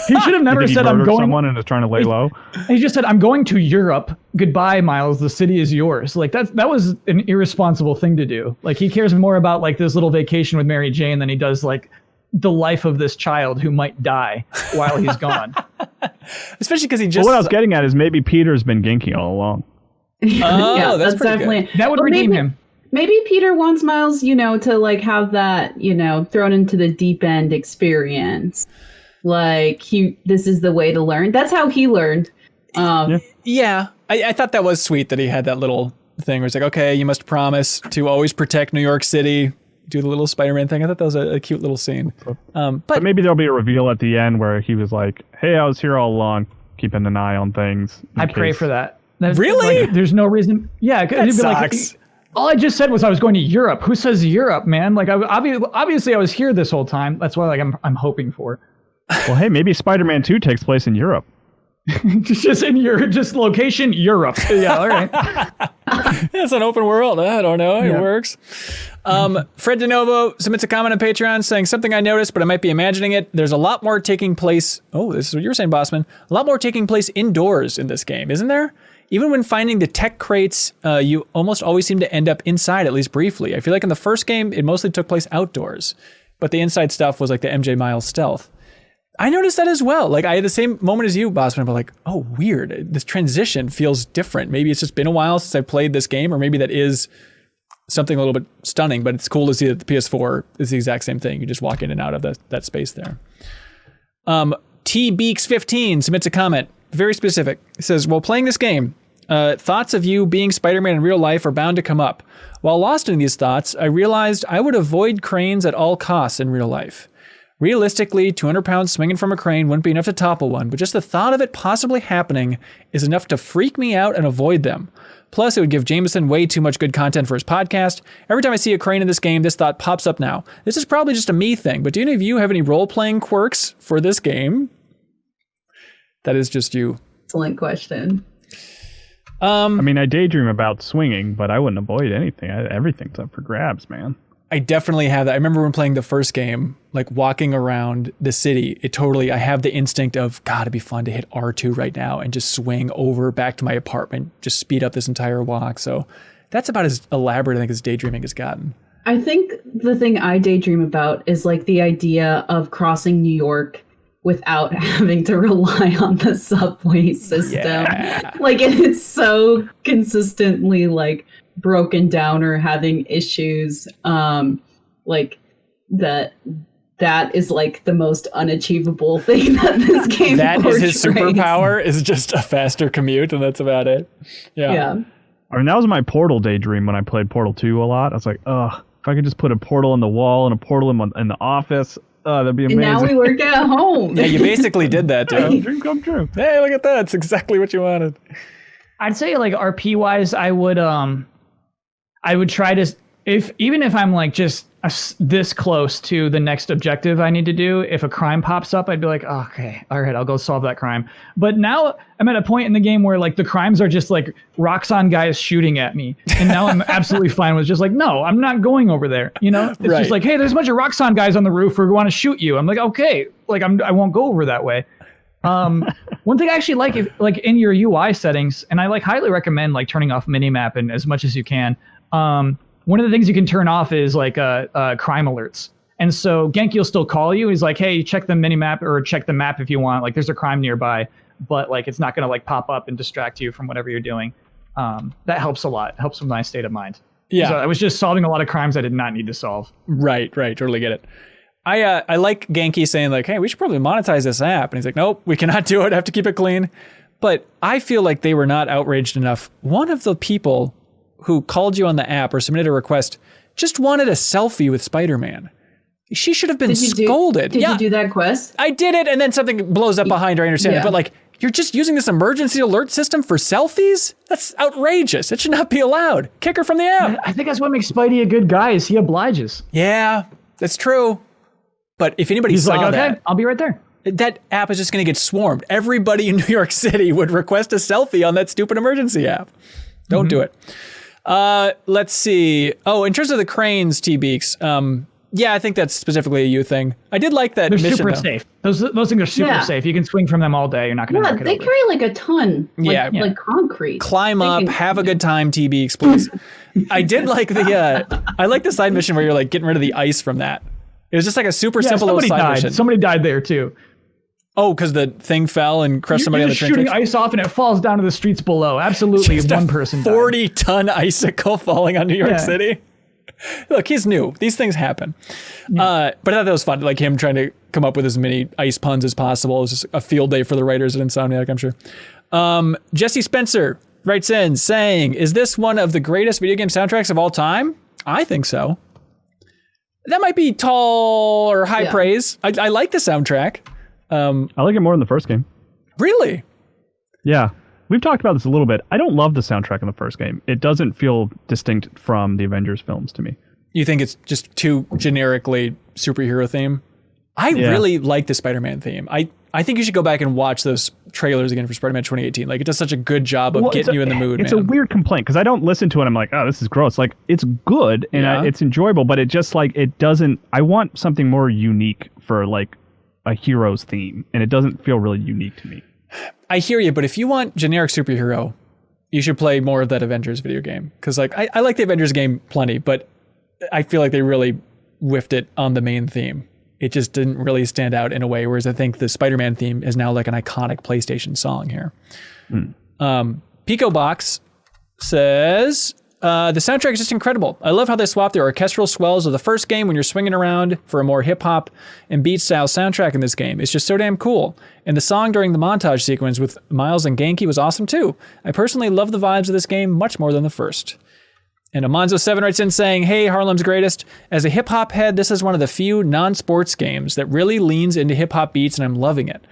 He should have never said I'm going. Someone and is trying to lay low. He just said I'm going to Europe. Goodbye, Miles. The city is yours. Like that was an irresponsible thing to do. Like he cares more about like this little vacation with Mary Jane than he does like the life of this child who might die while he's gone. Especially because he just. Well, what I was getting at is maybe Peter's been Genki all along. Yeah, that's definitely good. That would redeem him. Maybe Peter wants Miles, to like have that, thrown into the deep end experience. Like this is the way to learn. That's how he learned. Yeah, I thought that was sweet that he had that little thing where it's like, okay, you must promise to always protect New York City. Do the little Spider-Man thing. I thought that was a cute little scene. But maybe there'll be a reveal at the end where he was like, hey, I was here all along, keeping an eye on things. I pray for that. Really? Like, there's no reason. Yeah, that sucks. Like, all I just said was I was going to Europe. Who says Europe, man? Like, obviously I was here this whole time. That's what I'm hoping for. Well, hey, maybe Spider-Man 2 takes place in Europe. just in Europe, just location Europe. Yeah, all right. It's an open world. I don't know. It works. Fred DeNovo submits a comment on Patreon saying something I noticed, but I might be imagining it. There's a lot more taking place. Oh, this is what you were saying, Bossman. A lot more taking place indoors in this game, isn't there? Even when finding the tech crates, you almost always seem to end up inside, at least briefly. I feel like in the first game, it mostly took place outdoors, but the inside stuff was like the MJ Miles stealth. I noticed that as well. Like I had the same moment as you, Bossman, but like, oh, weird. This transition feels different. Maybe it's just been a while since I've played this game, or maybe that is something a little bit stunning, but it's cool to see that the PS4 is the exact same thing. You just walk in and out of that space there. T-Beaks15 submits a comment, very specific. It says, while playing this game, thoughts of you being Spider-Man in real life are bound to come up. While lost in these thoughts, I realized I would avoid cranes at all costs in real life. Realistically, 200 pounds swinging from a crane wouldn't be enough to topple one, but just the thought of it possibly happening is enough to freak me out and avoid them. Plus, it would give Jameson way too much good content for his podcast. Every time I see a crane in this game, this thought pops up now. This is probably just a me thing, but do any of you have any role-playing quirks for this game? That is just you. Excellent question. I mean, I daydream about swinging, but I wouldn't avoid anything. Everything's up for grabs, man. I definitely have that. I remember when playing the first game, like walking around the city, I have the instinct of, God, it'd be fun to hit R2 right now and just swing over back to my apartment, just speed up this entire walk. So that's about as elaborate, I think, as daydreaming has gotten. I think the thing I daydream about is like the idea of crossing New York without having to rely on the subway system. Yeah. Like it's so consistently like broken down or having issues, like that is like the most unachievable thing that this game that portrays. Is his superpower, is just a faster commute, and that's about it. Yeah. I mean, that was my Portal daydream when I played Portal 2 a lot. I was like, ugh, if I could just put a portal in the wall and a portal in the office, that'd be amazing. And now we work at home. Yeah, you basically did that, too. Dream come true. Hey, look at that. It's exactly what you wanted. I'd say like RP wise, I would try to, even if I'm like just this close to the next objective I need to do, if a crime pops up, I'd be like, oh, okay, all right, I'll go solve that crime. But now I'm at a point in the game where like the crimes are just like Roxxon guys shooting at me. And now I'm absolutely fine with just like, no, I'm not going over there. You know, it's just like, hey, there's a bunch of Roxxon guys on the roof who want to shoot you. I'm like, okay, like I won't go over that way. One thing I actually like, if like in your UI settings, and I like highly recommend like turning off minimap and as much as you can. One of the things you can turn off is like crime alerts. And so Genki will still call you. He's like, hey, check the minimap or check the map if you want. Like there's a crime nearby, but like it's not going to like pop up and distract you from whatever you're doing. That helps a lot. It helps with my state of mind. Yeah. So I was just solving a lot of crimes I did not need to solve. Right. Totally get it. I like Genki saying like, hey, we should probably monetize this app. And he's like, nope, we cannot do it. I have to keep it clean. But I feel like they were not outraged enough. One of the people who called you on the app or submitted a request just wanted a selfie with Spider-Man. She should have been scolded. Did you do that quest? I did it, and then something blows up behind her. I understand it, but like, you're just using this emergency alert system for selfies? That's outrageous. It should not be allowed. Kick her from the app. I think that's what makes Spidey a good guy, is he obliges. Yeah, that's true. But if anybody saw like, okay, that, I'll be right there. That app is just going to get swarmed. Everybody in New York City would request a selfie on that stupid emergency app. Don't do it. Let's see. Oh, in terms of the cranes, T-Beaks, yeah, I think that's specifically a you thing. I did like that mission, super safe. Those things are super safe. You can swing from them all day. You're not going to knock it over. They carry like a ton. Like concrete. Climb up, have a good time, T-Beaks, please. I did like I like the side mission where you're like getting rid of the ice from that. It was just like a super simple little side mission. Somebody died there too. Oh, because the thing fell and crushed somebody on the train. Shooting ice off and it falls down to the streets below. Absolutely, just one person died. 40-ton icicle falling on New York City. Look, he's new. These things happen. But I thought that was fun, like him trying to come up with as many ice puns as possible. It was just a field day for the writers at Insomniac, I'm sure. Jesse Spencer writes in saying, is this one of the greatest video game soundtracks of all time? I think so. That might be tall or high praise. I like the soundtrack. I like it more than the first game. Really? Yeah. we've talked about this a little bit. I don't love the soundtrack in the first game. It doesn't feel distinct from the Avengers films to me. You think it's just too generically superhero theme? I really like the Spider-Man theme. I think you should go back and watch those trailers again for Spider-Man 2018. Like, it does such a good job of getting you in the mood, It's a weird complaint because I don't listen to it. I'm like, oh, this is gross. Like, it's good and it's enjoyable, but it just like, it doesn't, I want something more unique for like a hero's theme, and it doesn't feel really unique to me. I hear you, but if you want generic superhero, you should play more of that Avengers video game. Because like, I like the Avengers game plenty, but I feel like they really whiffed it on the main theme. It just didn't really stand out in a way, whereas I think the Spider-Man theme is now like an iconic PlayStation song here. Pico Box says, the soundtrack is just incredible. I love how they swap the orchestral swells of the first game when you're swinging around for a more hip-hop and beat-style soundtrack in this game. It's just so damn cool. And the song during the montage sequence with Miles and Genki was awesome too. I personally love the vibes of this game much more than the first. And Amonzo7 writes in saying, hey, Harlem's greatest. As a hip-hop head, this is one of the few non-sports games that really leans into hip-hop beats, and I'm loving it.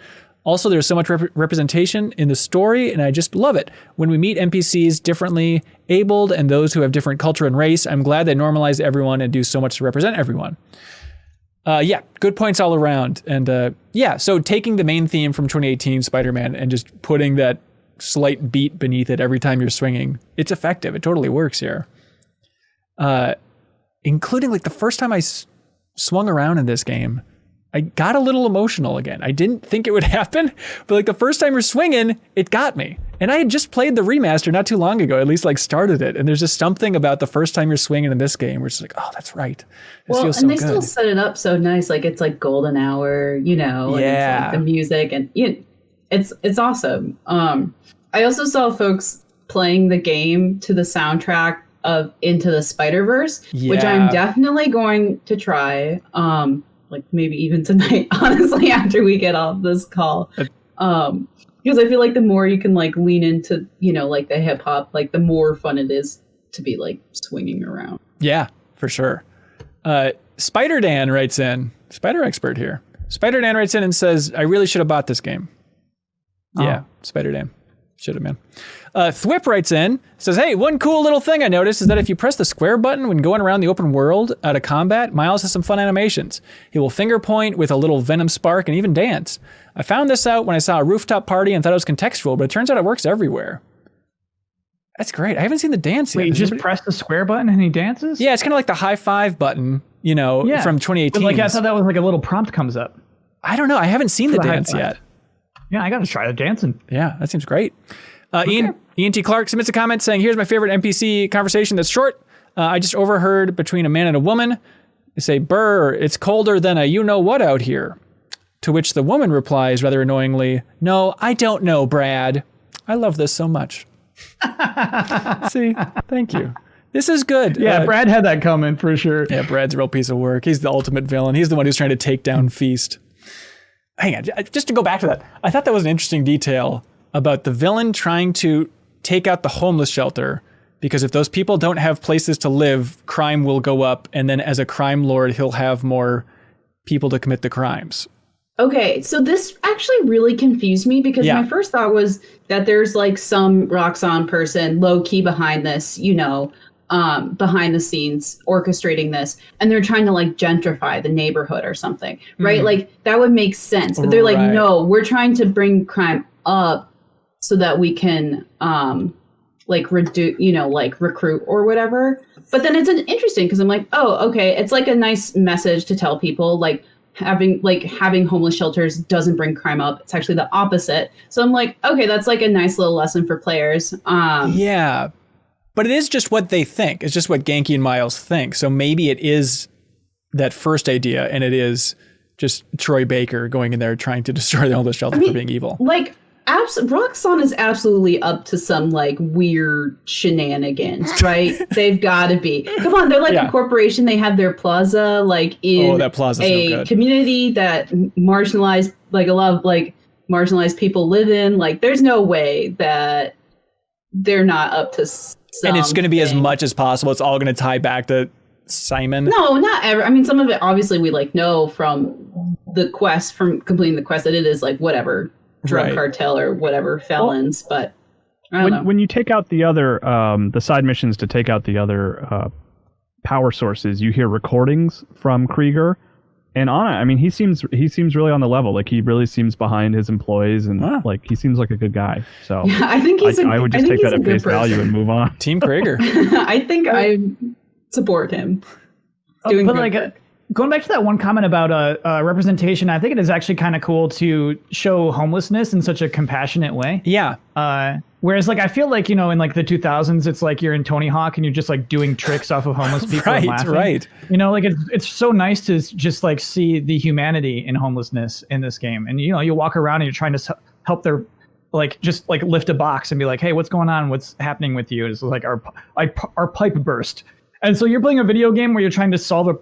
Also, there's so much representation in the story, and I just love it. When we meet NPCs differently abled and those who have different culture and race, I'm glad they normalize everyone and do so much to represent everyone. Good points all around. And so taking the main theme from 2018 Spider-Man and just putting that slight beat beneath it every time you're swinging, it's effective. It totally works here. Including like the first time I swung around in this game, I got a little emotional again. I didn't think it would happen, but like the first time you're swinging, it got me. And I had just played the remaster not too long ago, at least like started it. And there's just something about the first time you're swinging in this game where it's like, oh, that's right. This feels so good. Still set it up so nice. Like it's like golden hour, and it's like the music and it's awesome. I also saw folks playing the game to the soundtrack of Into the Spider-Verse, which I'm definitely going to try. Like maybe even tonight, honestly, after we get off this call. Because I feel like the more you can like lean into, like the hip hop, like the more fun it is to be like swinging around. Yeah, for sure. Spider Dan writes in, Spider expert here. Spider Dan writes in and says, I really should have bought this game. Yeah, Spider Dan. Should have, man. Thwip writes in, says, hey, one cool little thing I noticed is that if you press the square button when going around the open world out of combat, Miles has some fun animations. He will finger point with a little venom spark and even dance. I found this out when I saw a rooftop party and thought it was contextual, but it turns out it works everywhere. That's great. I haven't seen the dance yet. Wait, you just press the square button and he dances? Yeah, it's kind of like the high five button, from 2018. But like I thought that was like a little prompt comes up. I don't know. I haven't seen the dance yet. Yeah, I got to try the dancing. Yeah, that seems great. Ian T. Clark submits a comment saying, here's my favorite NPC conversation that's short. I just overheard between a man and a woman. They say, brr, it's colder than a you-know-what out here. To which the woman replies rather annoyingly, no, I don't know, Brad. I love this so much. See, thank you. This is good. Yeah, Brad had that comment for sure. Yeah, Brad's a real piece of work. He's the ultimate villain. He's the one who's trying to take down Feast. Hang on, just to go back to that, I thought that was an interesting detail about the villain trying to take out the homeless shelter, because if those people don't have places to live, crime will go up, and then as a crime lord, he'll have more people to commit the crimes. Okay, so this actually really confused me, because my first thought was that there's like some Roxxon person low-key behind this, behind the scenes orchestrating this, and they're trying to like gentrify the neighborhood or something, right? Like that would make sense, but they're like, no, we're trying to bring crime up so that we can recruit or whatever. But then it's interesting because I'm like, oh, okay, it's like a nice message to tell people like having homeless shelters doesn't bring crime up. It's actually the opposite. So I'm like, okay, that's like a nice little lesson for players. Yeah. But it is just what they think. It's just what Genki and Miles think. So maybe it is that first idea, and it is just Troy Baker going in there trying to destroy the homeless shelter for being evil. Like, Roxxon is absolutely up to some like weird shenanigans, right? They've got to be. Come on, they're like a corporation. They have their plaza like in that plaza's a community that marginalized, like a lot of like marginalized people live in. Like, there's no way that they're not up to something. And it's going to be as much as possible. It's all going to tie back to Simon. No, not ever. I mean, some of it obviously we like know from the quest, from completing the quest, that it is like whatever drug cartel or whatever felons, but When you take out the other the side missions to take out the other power sources, you hear recordings from Krieger. And Anna, I mean, he seems really on the level. Like, he really seems behind his employees, and like, he seems like a good guy. So yeah, I think I would just take that at face value and move on. Team Krieger. I think I support him. Doing but like, going back to that one comment about representation, I think it is actually kind of cool to show homelessness in such a compassionate way. Yeah. Whereas, like, I feel like, you know, in like the 2000s, it's like you're in Tony Hawk and you're just like doing tricks off of homeless people and laughing. Right. You know, like it's so nice to just like see the humanity in homelessness in this game. And, you know, you walk around and you're trying to help their, like, just like lift a box and be like, hey, what's going on? What's happening with you? It's like our pipe burst. And so you're playing a video game where you're trying to solve a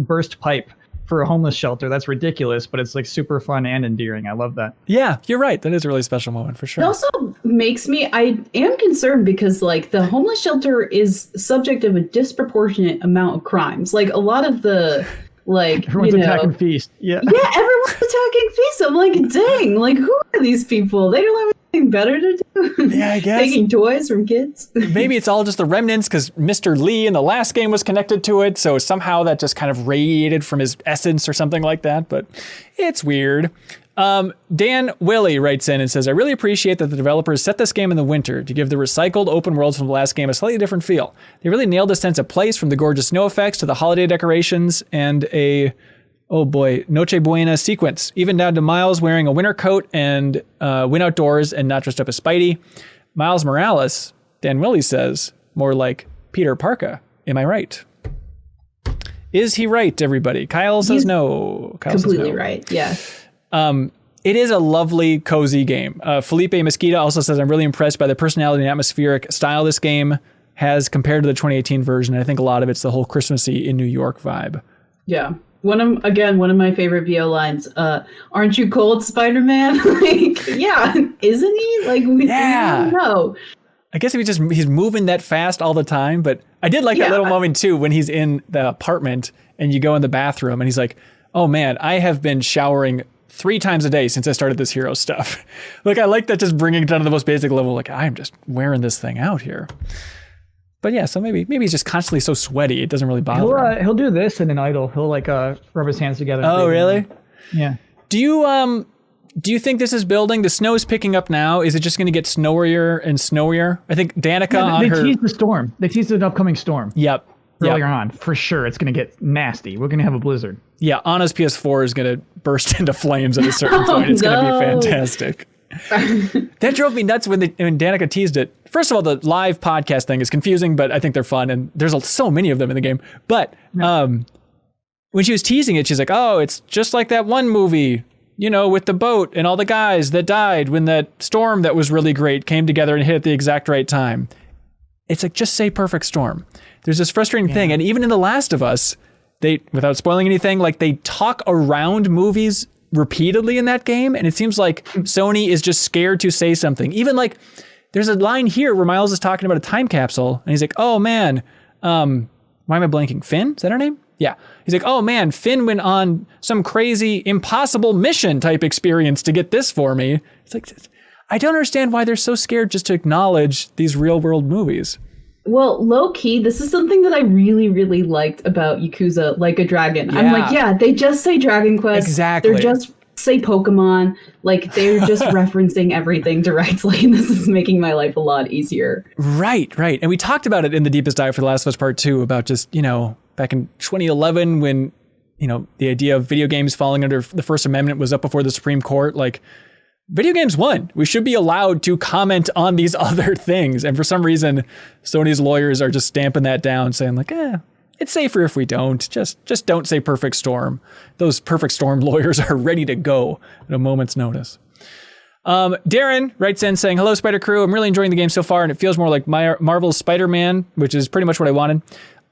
burst pipe for a homeless shelter. That's ridiculous, but it's like super fun and endearing. I love that. Yeah, you're right. That is a really special moment for sure. It also makes me, I am concerned because like the homeless shelter is subject of a disproportionate amount of crimes. Like a lot of the, like, everyone's attacking Feast. Yeah, everyone's attacking Feast. I'm like, dang, like who are these people? They don't have anything better to do. Yeah, I guess. Taking toys from kids. Maybe it's all just the remnants because Mr. Lee in the last game was connected to it. So somehow that just kind of radiated from his essence or something like that. But it's weird. Dan Willie writes in and says, I really appreciate that the developers set this game in the winter to give the recycled open worlds from the last game a slightly different feel. They really nailed a sense of place, from the gorgeous snow effects to the holiday decorations and a, oh boy, Noche Buena sequence, even down to Miles wearing a winter coat and went outdoors and not dressed up as Spidey. Miles Morales, Dan Willie says, more like Peter Parker. Am I right? Is he right, everybody? Kyle says no. Kyle Completely says no. right, yeah. It is a lovely, cozy game. Felipe Mesquita also says, I'm really impressed by the personality and atmospheric style this game has compared to the 2018 version. I think a lot of it's the whole Christmassy in New York vibe. Yeah. One of my favorite VO lines, aren't you cold, Spider-Man? Like, yeah, isn't he? Like, we don't know. I guess if he's moving that fast all the time, but I did like that little moment too when he's in the apartment and you go in the bathroom and he's like, oh man, I have been showering 3 times a day since I started this hero stuff. Like, I like that, just bringing it down to the most basic level. Like, I'm just wearing this thing out here. But yeah, so maybe he's just constantly so sweaty it doesn't really bother him. He'll do this in an idle. He'll like rub his hands together. Oh, really? Yeah. Do you think this is building? The snow is picking up now. Is it just going to get snowier and snowier? I think Danica they teased the storm. They teased an upcoming storm. Yep. Earlier on, for sure, it's going to get nasty. We're going to have a blizzard. Yeah, Anna's PS4 is going to burst into flames at a certain point. It's going to be fantastic. That drove me nuts when Danica teased it. First of all, the live podcast thing is confusing, but I think they're fun, and there's so many of them in the game. But when she was teasing it, she's like, oh, it's just like that one movie, you know, with the boat and all the guys that died when that storm that was really great came together and hit at the exact right time. It's like, just say perfect storm. There's this frustrating thing. And even in The Last of Us, they, without spoiling anything, like, they talk around movies repeatedly in that game. And it seems like Sony is just scared to say something. Even like, there's a line here where Miles is talking about a time capsule and he's like, oh man, why am I blanking? Finn? Is that her name? Yeah. He's like, oh man, Finn went on some crazy impossible mission type experience to get this for me. It's like, I don't understand why they're so scared just to acknowledge these real world movies. Well, low key, this is something that I really, really liked about Yakuza Like a Dragon. Yeah. I'm like, yeah, they just say Dragon Quest. Exactly. They're just say Pokemon. Like, they're just referencing everything directly, and this is making my life a lot easier. Right. And we talked about it in the Deepest Dive for The Last of Us Part 2 about just, you know, back in 2011 when, you know, the idea of video games falling under the First Amendment was up before the Supreme Court. Like, video games won. We should be allowed to comment on these other things. And for some reason, Sony's lawyers are just stamping that down, saying like, it's safer if we don't. Just don't say perfect storm. Those perfect storm lawyers are ready to go at a moment's notice. Darren writes in saying, hello, Spider Crew. I'm really enjoying the game so far, and it feels more like Marvel's Spider-Man, which is pretty much what I wanted.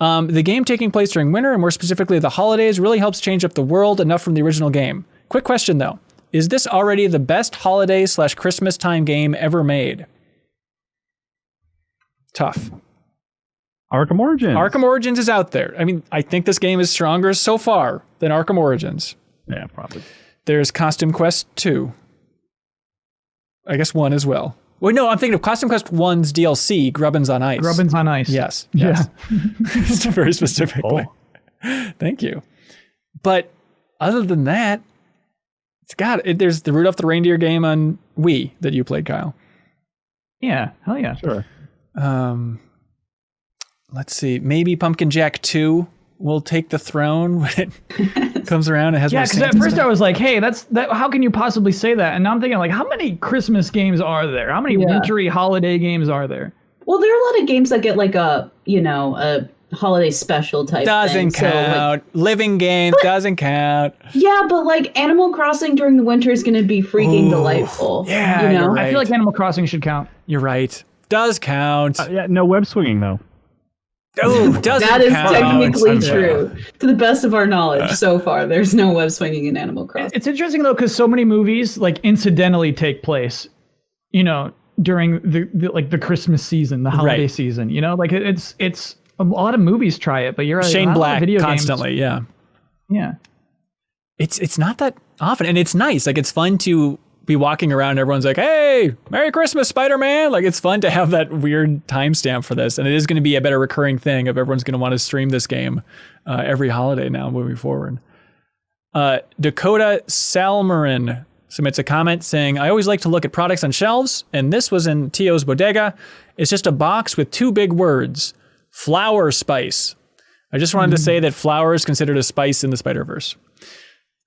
The game taking place during winter, and more specifically the holidays, really helps change up the world enough from the original game. Quick question, though. Is this already the best holiday/Christmas time game ever made? Tough. Arkham Origins. Arkham Origins is out there. I mean, I think this game is stronger so far than Arkham Origins. Yeah, probably. There's Costume Quest 2. I guess 1 as well. Wait, no, I'm thinking of Costume Quest 1's DLC, Grubbins on Ice. Grubbins on Ice. Yes. Yeah. Very specifically. Thank you. But other than that, there's the Rudolph the Reindeer game on Wii that you played, Kyle. Yeah, hell yeah. Sure. Let's see. Maybe Pumpkin Jack 2 will take the throne when it comes around. It has more because at first I was like, hey, that. How can you possibly say that? And now I'm thinking, like, how many Christmas games are there? How many wintry holiday games are there? Well, there are a lot of games that get like a holiday special type doesn't thing. count. So, Living game doesn't count. Yeah, but like Animal Crossing during the winter is going to be freaking delightful. Yeah, you're right. I feel like Animal Crossing should count. You're right. Does count. No web swinging though. Oh, doesn't That is count. technically true. To the best of our knowledge so far, there's no web swinging in Animal Crossing. It's interesting though, because so many movies like incidentally take place, during the Christmas season, the holiday season. Like it's a lot of movies try it, but you're right. Shane Black video constantly, games, yeah. It's not that often, and it's nice. Like it's fun to be walking around and everyone's like, hey, Merry Christmas, Spider-Man. Like it's fun to have that weird timestamp for this. And it is going to be a better recurring thing if everyone's going to want to stream this game every holiday now moving forward. Dakota Salmarin submits a comment saying, I always like to look at products on shelves, and this was in Tio's bodega. It's just a box with two big words, flower spice. I just wanted to say that flower is considered a spice in the Spider-Verse.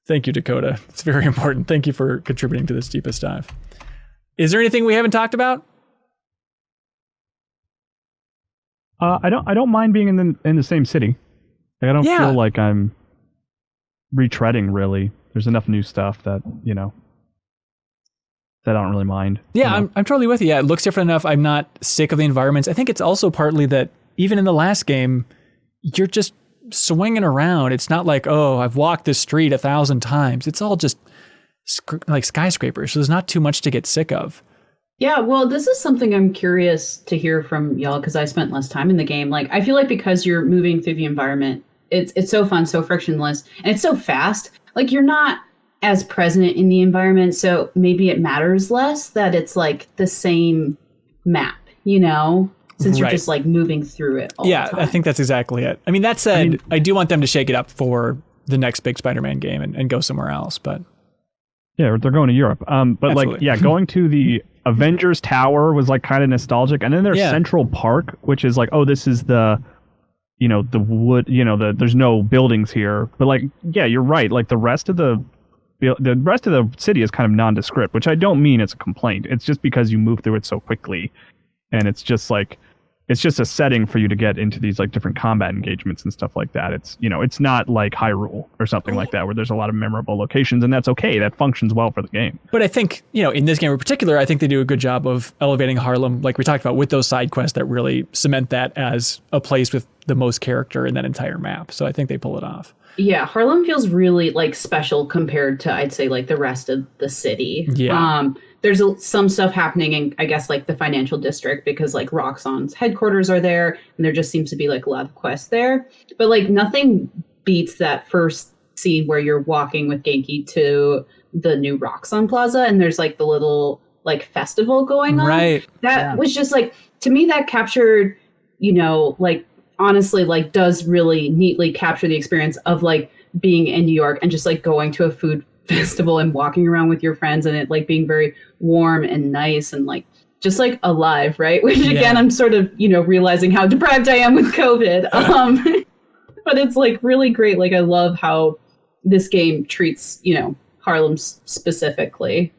Thank you, Dakota. It's very important. Thank you for contributing to this deepest dive. Is there anything we haven't talked about? I don't mind being in the same city. Like, I don't feel like I'm retreading really. There's enough new stuff that that I don't really mind. Yeah, I'm totally with you. Yeah, it looks different enough. I'm not sick of the environments. I think it's also partly that even in the last game, you're just swinging around. It's not like, oh, I've walked this street 1,000 times. It's all just like skyscrapers. So there's not too much to get sick of. Yeah, well, this is something I'm curious to hear from y'all because I spent less time in the game. Like, I feel like because you're moving through the environment, it's so fun, so frictionless, and it's so fast. Like, you're not as present in the environment, so maybe it matters less that it's like the same map, since you're just like moving through it all the time. I think that's exactly it. I mean, that said, I do want them to shake it up for the next big Spider-Man game and go somewhere else, but... Yeah, they're going to Europe. But Absolutely. Going to the Avengers Tower was like kind of nostalgic. And then there's Central Park, which is like, oh, this is the wood, there's no buildings here. But like, yeah, you're right. Like the rest of the city is kind of nondescript, which I don't mean it's a complaint. It's just because you move through it so quickly. And it's just a setting for you to get into these like different combat engagements and stuff like that. It's, it's not like Hyrule or something like that where there's a lot of memorable locations, and that's okay. That functions well for the game. But I think, in this game in particular, I think they do a good job of elevating Harlem, like we talked about, with those side quests that really cement that as a place with the most character in that entire map. So I think they pull it off. Yeah, Harlem feels really like special compared to, I'd say, like the rest of the city. Yeah. There's some stuff happening in, I guess, like the financial district because like Roxxon's headquarters are there, and there just seems to be like a lot of quests there. But like nothing beats that first scene where you're walking with Genki to the new Roxxon Plaza, and there's like the little like festival going on. Right. That was just like, to me, that captured, like honestly, like does really neatly capture the experience of like being in New York and just like going to a food festival and walking around with your friends and it like being very warm and nice and like just like alive, right? Which again, I'm sort of, realizing how deprived I am with COVID. But it's like really great. Like I love how this game treats, Harlem specifically.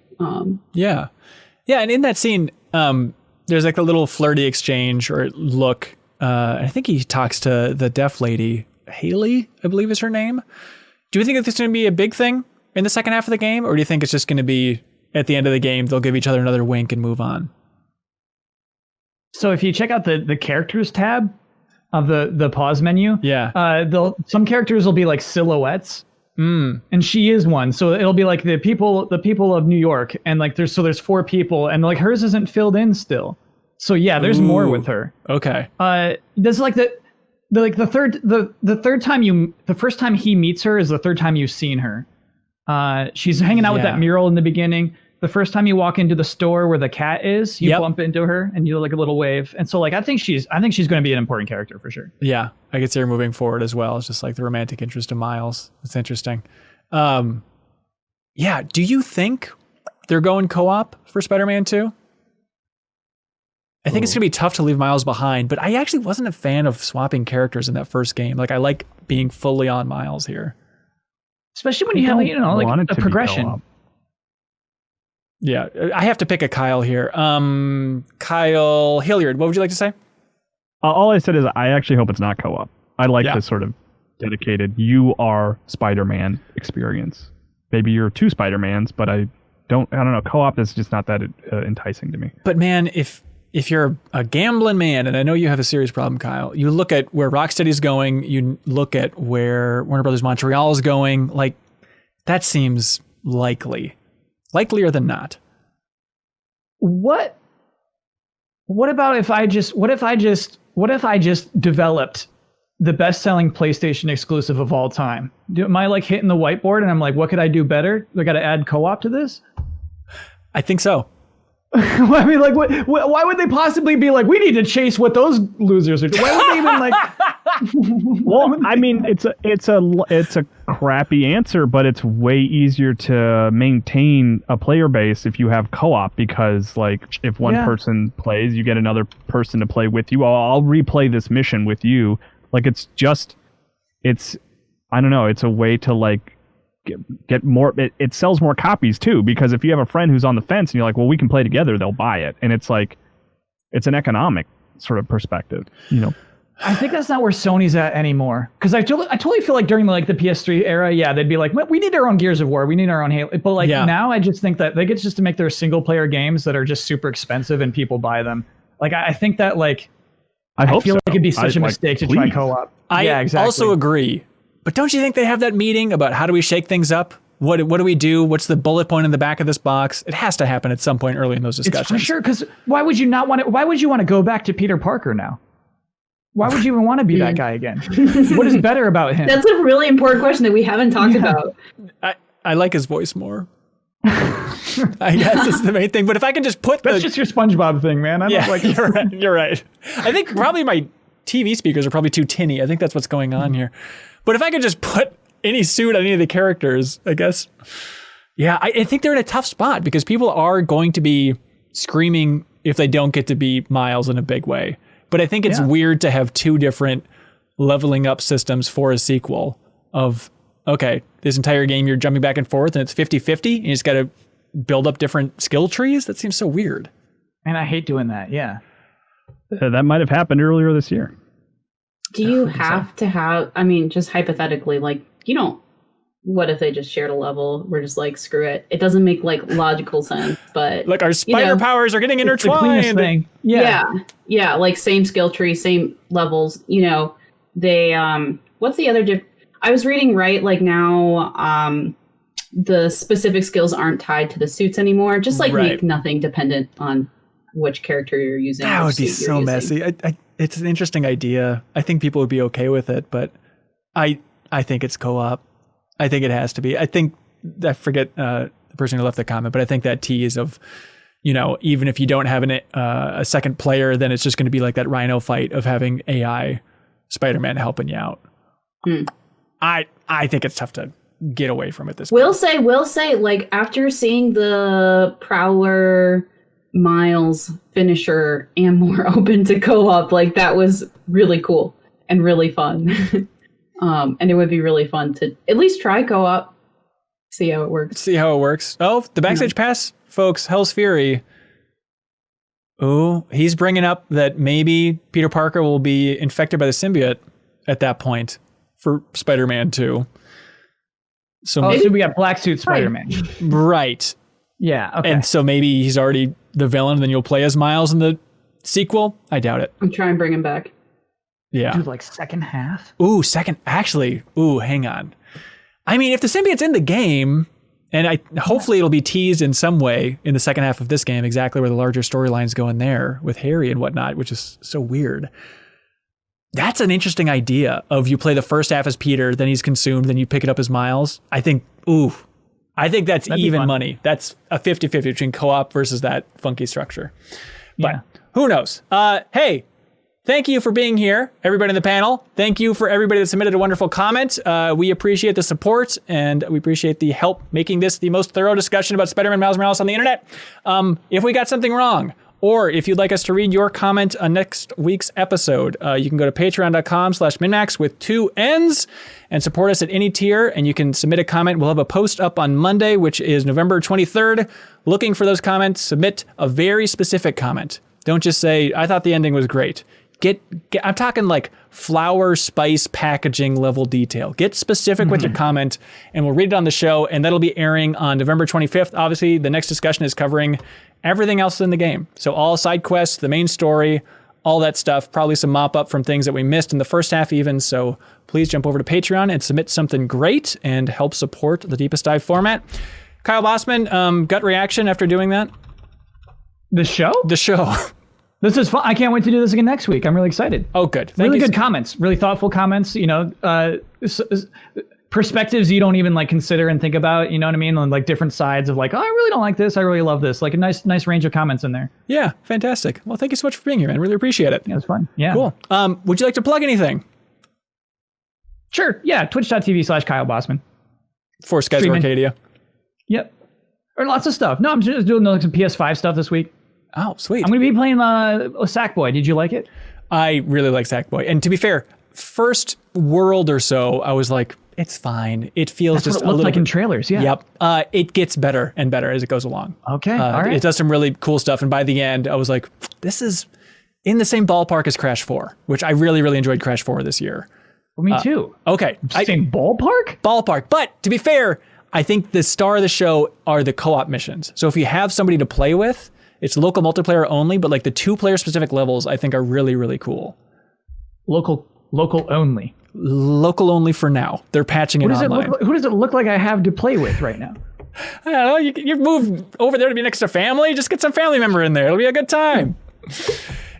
Yeah. And in that scene, there's like a little flirty exchange or look. I think he talks to the deaf lady, Haley, I believe is her name. Do you think that this is going to be a big thing in the second half of the game, or do you think it's just going to be at the end of the game, they'll give each other another wink and move on? So if you check out the characters tab of the pause menu, some characters will be like silhouettes, and she is one. So it'll be like the people of New York, and like there's 4 people, and like hers isn't filled in still. So yeah, there's more with her. Okay. There's like the first time he meets her is the third time you've seen her. She's hanging out with that mural in the beginning. The first time you walk into the store where the cat is, you Yep. bump into her and you do like a little wave. And so like I think she's going to be an important character for sure. Yeah, I could see her moving forward as well. It's just like the romantic interest of Miles. It's interesting. Yeah, do you think they're going co-op for Spider-Man 2? I think it's going to be tough to leave Miles behind, but I actually wasn't a fan of swapping characters in that first game. Like, I like being fully on Miles here. Especially when you have, like a progression. Yeah, I have to pick a Kyle here. Kyle Hilliard, what would you like to say? All I said is I actually hope it's not co-op. I like this sort of dedicated, you are Spider-Man experience. Maybe you're two Spider-Mans, but I don't know. Co-op is just not that enticing to me. But man, if you're a gambling man, and I know you have a serious problem, Kyle, you look at where Rocksteady's going, you look at where Warner Brothers Montreal is going, like, that seems likely. Likelier than not. What about if I just developed the best-selling PlayStation exclusive of all time? Am I like hitting the whiteboard and I'm like, what could I do better? Do I got to add co-op to this? I think so. I mean, like, why would they possibly be like, we need to chase what those losers are doing? Why would they even like? Well, I mean, it's a crappy answer, but it's way easier to maintain a player base if you have co-op, because like if one person plays, you get another person to play with you. I'll replay this mission with you. Like it's I don't know. It's a way to like get more. It sells more copies too, because if you have a friend who's on the fence and you're like, well, we can play together, they'll buy it, and it's like it's an economic sort of perspective, you know. I think that's not where Sony's at anymore. Because I totally feel like during like the PS3 era, they'd be like, we need our own Gears of War, we need our own Halo. But like now, I just think that they get just to make their single player games that are just super expensive and people buy them. Like I think that like I feel like it'd be such a mistake to try co-op. I also agree. But don't you think they have that meeting about how do we shake things up? What do we do? What's the bullet point in the back of this box? It has to happen at some point early in those discussions. It's for sure, because why would you want to go back to Peter Parker now? Why would you even want to be that guy again? What is better about him? That's a really important question that we haven't talked about. I like his voice more. I guess that's the main thing. But if I can just put that's just your SpongeBob thing, man. I don't like you're right. You're right. I think probably my TV speakers are probably too tinny. I think that's what's going on here. But if I could just put any suit on any of the characters, I guess. Yeah, I think they're in a tough spot because people are going to be screaming if they don't get to be Miles in a big way. But I think it's weird to have two different leveling up systems for a sequel of, okay, this entire game you're jumping back and forth and it's 50-50 and you just got to build up different skill trees. That seems so weird. And I hate doing that. Yeah. That might have happened earlier this year. Do you have to have, I mean, just hypothetically, like, you don't, what if they just shared a level? We're just like, screw it. It doesn't make like logical sense, but like our spider powers are getting intertwined. Thing. Yeah. Like same skill tree, same levels, you know, they, what's the other, I was reading, right? Like now, the specific skills aren't tied to the suits anymore. Just like make nothing dependent on which character you're using. That would be so messy. It's an interesting idea. I think people would be okay with it, but I think it's co-op. I think it has to be. I think, I forget the person who left the comment, but I think that tease of, you know, even if you don't have a second player, then it's just going to be like that Rhino fight of having AI Spider-Man helping you out. I think it's tough to get away from it this point. Will say, like, after seeing the Prowler Miles finisher and more open to co-op, like, that was really cool and really fun. And it would be really fun to at least try co-op, see how it works. Oh, the Backstage Pass, folks, Hell's Fury. Oh, he's bringing up that maybe Peter Parker will be infected by the symbiote at that point for Spider-Man 2. So we got Black Suit Spider-Man. Right. Yeah, okay. And so maybe he's already the villain, and then you'll play as Miles in the sequel? I doubt it. I'm trying to bring him back. Yeah. Dude, like second half? Hang on. I mean, if the symbiote's in the game, and hopefully it'll be teased in some way in the second half of this game, exactly where the larger storylines go in there with Harry and whatnot, which is so weird. That's an interesting idea of you play the first half as Peter, then he's consumed, then you pick it up as Miles. I think, I think that's even money. That's a 50-50 between co-op versus that funky structure. But who knows? Hey, thank you for being here, everybody in the panel. Thank you for everybody that submitted a wonderful comment. We appreciate the support, and we appreciate the help making this the most thorough discussion about Spider-Man Miles Morales on the internet. If we got something wrong, or if you'd like us to read your comment on next week's episode, you can go to patreon.com/MinnMax with 2 N's and support us at any tier, and you can submit a comment. We'll have a post up on Monday, which is November 23rd. Looking for those comments. Submit a very specific comment. Don't just say, I thought the ending was great. Get I'm talking like flower, spice, packaging level detail. Get specific with your comment, and we'll read it on the show, and that'll be airing on November 25th. Obviously, the next discussion is covering everything else in the game. So all side quests, the main story, all that stuff, probably some mop up from things that we missed in the first half even. So please jump over to Patreon and submit something great and help support the Deepest Dive format. Kyle Bossman, gut reaction after doing that? The show? The show. This is fun. I can't wait to do this again next week. I'm really excited. Oh, good. Really good comments. Really thoughtful comments. You know, perspectives you don't even like consider and think about. You know what I mean? On like different sides of like, oh, I really don't like this. I really love this. Like a nice range of comments in there. Yeah, fantastic. Well, thank you so much for being here, man. Really appreciate it. Yeah, it's fun. Yeah. Cool. Would you like to plug anything? Sure. Yeah. Twitch.tv/Kyle Bossman. For Skies of Arcadia. Yep. Or lots of stuff. No, I'm just doing like some PS5 stuff this week. Oh, sweet. I'm going to be playing Sackboy. Did you like it? I really like Sackboy. And to be fair, first world or so, I was like, it's fine. It feels That's just what it looked like in trailers, yeah. Yep. It gets better and better as it goes along. Okay, all right. It does some really cool stuff. And by the end, I was like, this is in the same ballpark as Crash 4, which I really, really enjoyed Crash 4 this year. Well, me too. Okay. Same ballpark? Ballpark. But to be fair, I think the star of the show are the co-op missions. So if you have somebody to play with, it's local multiplayer only, but like the 2-player specific levels I think are really, really cool. Local only. Local only for now. They're patching it online. Who does it look like I have to play with right now? I don't know. You moved over there to be next to family. Just get some family member in there. It'll be a good time.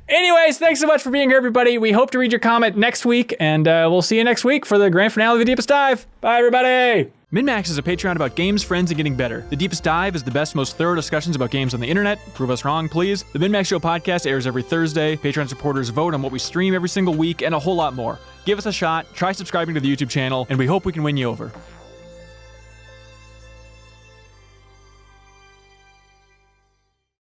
Anyways, thanks so much for being here, everybody. We hope to read your comment next week, and we'll see you next week for the grand finale of The Deepest Dive. Bye, everybody. MinnMax is a Patreon about games, friends, and getting better. The Deepest Dive is the best, most thorough discussions about games on the internet. Prove us wrong, please. The MinnMax Show podcast airs every Thursday. Patreon supporters vote on what we stream every single week, and a whole lot more. Give us a shot, try subscribing to the YouTube channel, and we hope we can win you over.